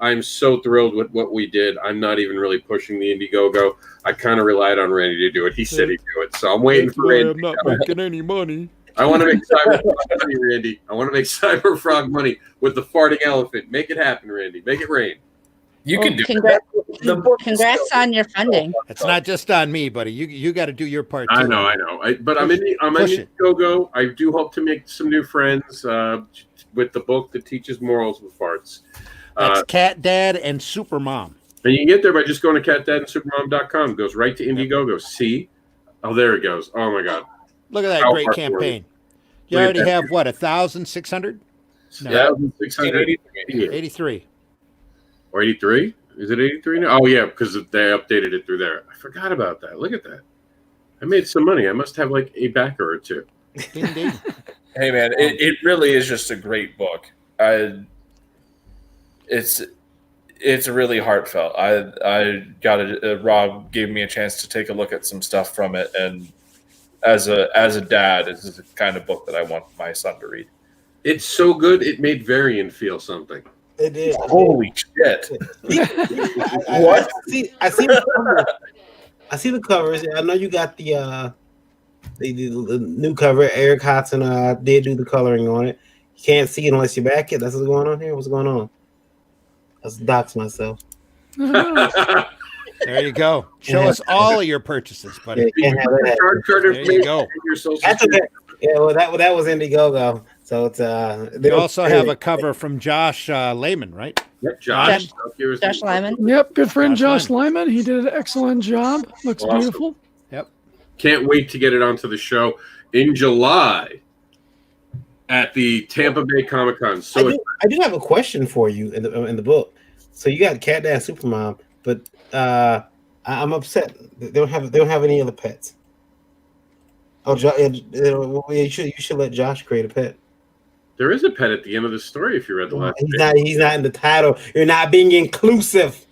I'm so thrilled with what we did. I'm not even really pushing the Indiegogo. I kind of relied on Randy to do it. He said he'd do it. So I'm waiting for Randy. I'm not making any money. I want to make Cyberfrog money, Randy. I want to make Cyberfrog money with the farting elephant. Make it happen, Randy. Make it rain. You can do it. Congrats on your funding. It's not just on me, buddy. You got to do your part too. I know. But I'm in Indiegogo. I do hope to make some new friends with the book that teaches morals with farts. That's Cat Dad and Supermom. And you can get there by just going to catdadandsupermom.com. It goes right to Indiegogo. See? Oh, there it goes. Oh, my God. Look at that great campaign. You already have, what, 1,600? No. 1,683. Or 83? Is it 83 now? Oh, yeah, because they updated it through there. I forgot about that. Look at that. I made some money. I must have like a backer or two. Indeed. Hey, man, it really is just a great book. It's really heartfelt. I got it. Rob gave me a chance to take a look at some stuff from it, and as a dad, this is the kind of book that I want my son to read. It's so good. It made Varian feel something. It did. Holy shit! What? I see the cover. I see the covers. I know you got the new cover. Eric Hodson did do the coloring on it. You can't see it unless you back it. That's what's going on here. What's going on? Let's dox myself. There you go. Show us all of your purchases, buddy. Yeah, there you go. That's okay. Yeah, well, that was Indiegogo. So it's they also have a cover from Josh Lehman, right? Yep, Josh Lyman. Yep, good friend Josh Lyman. He did an excellent job. Looks beautiful. Yep. Can't wait to get it onto the show in July at the Tampa Bay Comic Con. So I do have a question for you in the book. So you got Cat Dad Supermom, but I'm upset. They don't have any other pets. Oh, you should let Josh create a pet. There is a pet at the end of the story. If you read the last, he's not in the title. You're not being inclusive.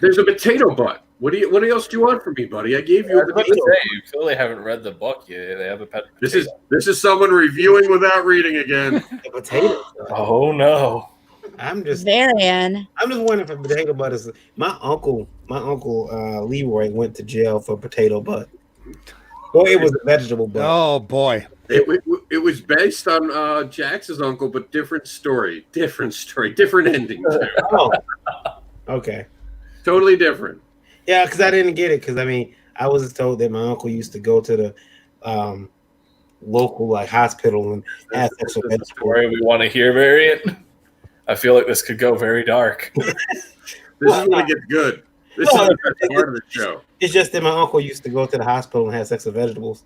There's a potato butt. What else do you want from me, buddy? I gave you a potato. You clearly haven't read the book yet. They have a pet. This is someone reviewing without reading again. A potato. Oh no. I'm just Varian. I'm just wondering if potato butt is my uncle Leroy went to jail for potato butt. Well, it was a vegetable butt. Oh boy. It was based on Jax's uncle, but different story, different ending too. Oh, okay, totally different. Yeah, because I didn't get it. Because I mean, I was told that my uncle used to go to the local hospital and have sex with vegetables. Story we want to hear, Variant. I feel like this could go very dark. This is when it gets good. This is the best part of the show. It's just that my uncle used to go to the hospital and have sex with vegetables.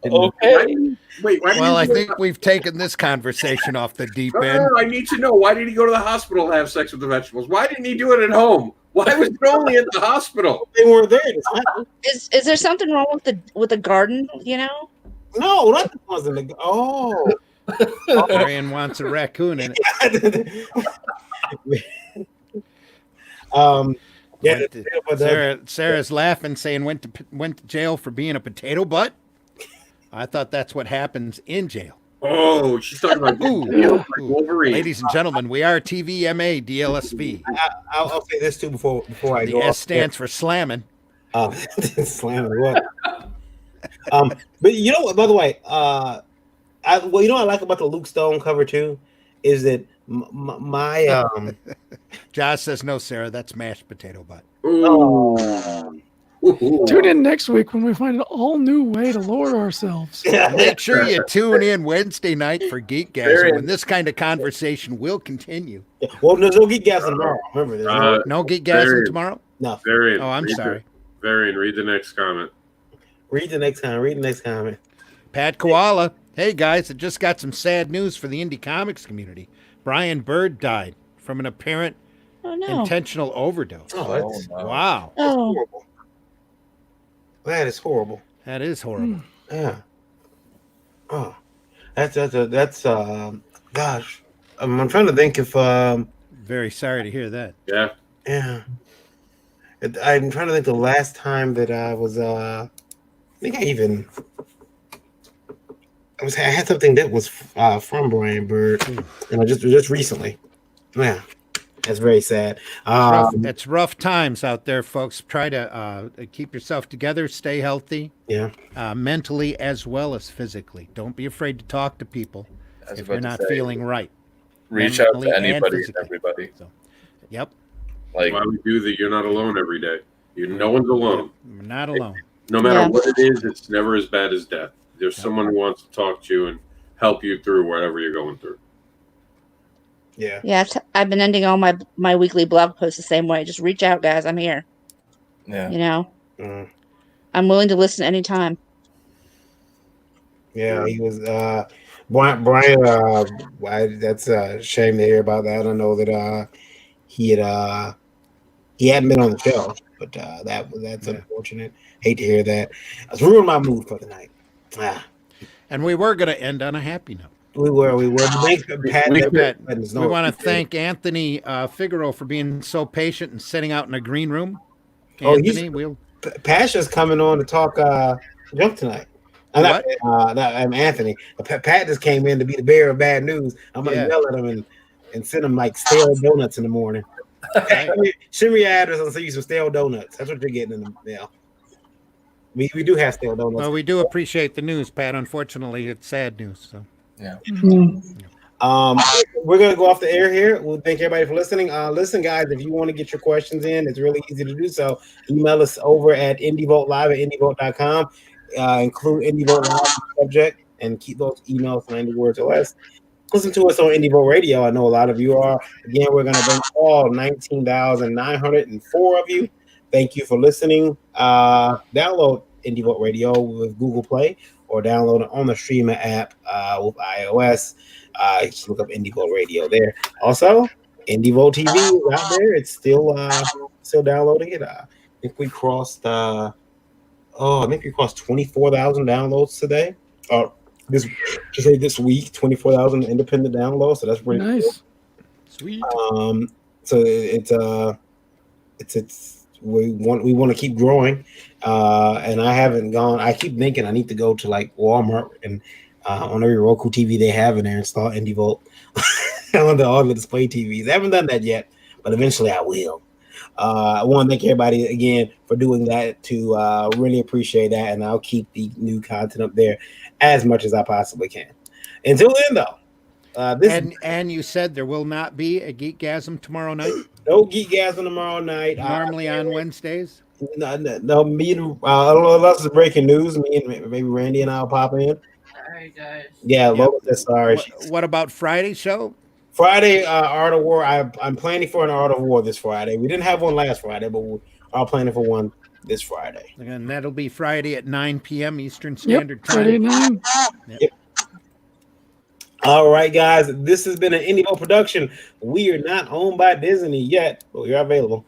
Okay. Wait. Well, I think we've taken this conversation off the deep end. I need to know, why did he go to the hospital and have sex with the vegetables? Why didn't he do it at home? Why was it only at the hospital? They weren't there. Is there something wrong with the garden? You know? No, nothing wasn't the. Oh. Ryan wants a raccoon in it. Sarah's laughing, saying went to jail for being a potato butt. I thought that's what happens in jail. Oh, she's talking about Wolverine. Ladies and gentlemen, we are TVMA DLSV. I'll say this too before I go. The S stands for slamming. Slamming what? But you know what? By the way, you know what I like about the Luke Stone cover too is that my Josh says no, Sarah. That's mashed potato butt. Oh. Tune in next week when we find an all new way to lower ourselves. Make sure you tune in Wednesday night for Geekgasm, when this kind of conversation will continue. Well, there's no Geekgasm tomorrow. Remember, there's no Geekgasm tomorrow? No. Varian, Oh, I'm sorry. Varian, read the next comment. Read the next comment. Pat Koala. Hey, guys, I just got some sad news for the indie comics community. Brian Bird died from an apparent intentional overdose. Oh, that's wow. Oh. Horrible. That is horrible. That is horrible. Yeah. Oh, that's gosh. I'm trying to think if very sorry to hear that. Yeah. Yeah. I'm trying to think the last time that I was I think I had something that was from Brian Bird, and I just recently. Yeah. That's very sad. It's rough times out there, folks. Try to keep yourself together, stay healthy. Yeah. Mentally as well as physically. Don't be afraid to talk to people if you're not feeling right. Reach out to anybody and everybody. So, yep. Like why we do that, you're not alone every day. No one's alone. We're not alone. No matter what it is, it's never as bad as death. There's someone who wants to talk to you and help you through whatever you're going through. Yeah. Yeah, I've been ending all my weekly blog posts the same way. Just reach out, guys. I'm here. Yeah. You know? I'm willing to listen anytime. Yeah, he was Brian that's a shame to hear about that. I know that he hadn't been on the show, but that's unfortunate. Hate to hear that. It's ruined my mood for the night. And we were going to end on a happy note. We were. Thanks, Pat. We want to thank Anthony Figaro for being so patient and sitting out in a green room. Anthony, Pasha's coming on to talk junk tonight. I'm Anthony. Pat just came in to be the bearer of bad news. I'm gonna yell at him and send him like stale donuts in the morning. Send me your address and send you some stale donuts. That's what you're getting in the mail. We do have stale donuts. Well, we do appreciate the news, Pat. Unfortunately, it's sad news. So. Yeah. We're gonna go off the air here. We'll thank everybody for listening. Listen, guys, if you want to get your questions in, it's really easy to do so. Email us over at indievote@indievote.com. Include IndieVote Live subject and keep those emails 90 words or less. Listen to us on IndieVote Radio. I know a lot of you are. Again, we're gonna bring all 19,904 of you. Thank you for listening. Download IndieVote Radio with Google Play, or download it on the streamer app with iOS. Just look up IndieVote Radio there. Also, IndieVote TV is out there. It's still downloading it. I think we crossed 24,000 downloads today. This week, 24,000 independent downloads. So that's pretty nice. Cool. Sweet. So we want to keep growing. And I haven't gone. I keep thinking I need to go to like Walmart and on every Roku TV they have in there install IndieVote on all the display TVs. I haven't done that yet, but eventually I will. I want to thank everybody again for doing that. To really appreciate that, and I'll keep the new content up there as much as I possibly can. Until then, though, and you said there will not be a Geekgasm tomorrow night. No Geekgasm tomorrow night. Normally on Wednesdays. No. Me and I don't know if that's breaking news. Me and maybe Randy and I'll pop in. Sorry, guys. Yeah, Lola says sorry. What about Friday's show? Friday, Art of War. I'm planning for an Art of War this Friday. We didn't have one last Friday, but we are planning for one this Friday. And that'll be Friday at 9 p.m. Eastern Standard Time. Friday 9. Yep. All right, guys. This has been an IndieVote production. We are not owned by Disney yet, but we are available.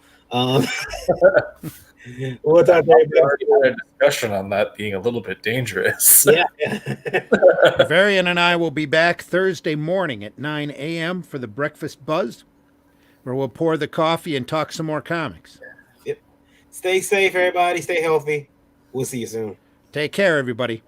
We'll talk to everybody. We had a discussion on that being a little bit dangerous. Yeah. Varian and I will be back Thursday morning at 9 a.m. for the Breakfast Buzz, where we'll pour the coffee and talk some more comics. Yep. Stay safe, everybody. Stay healthy. We'll see you soon. Take care, everybody.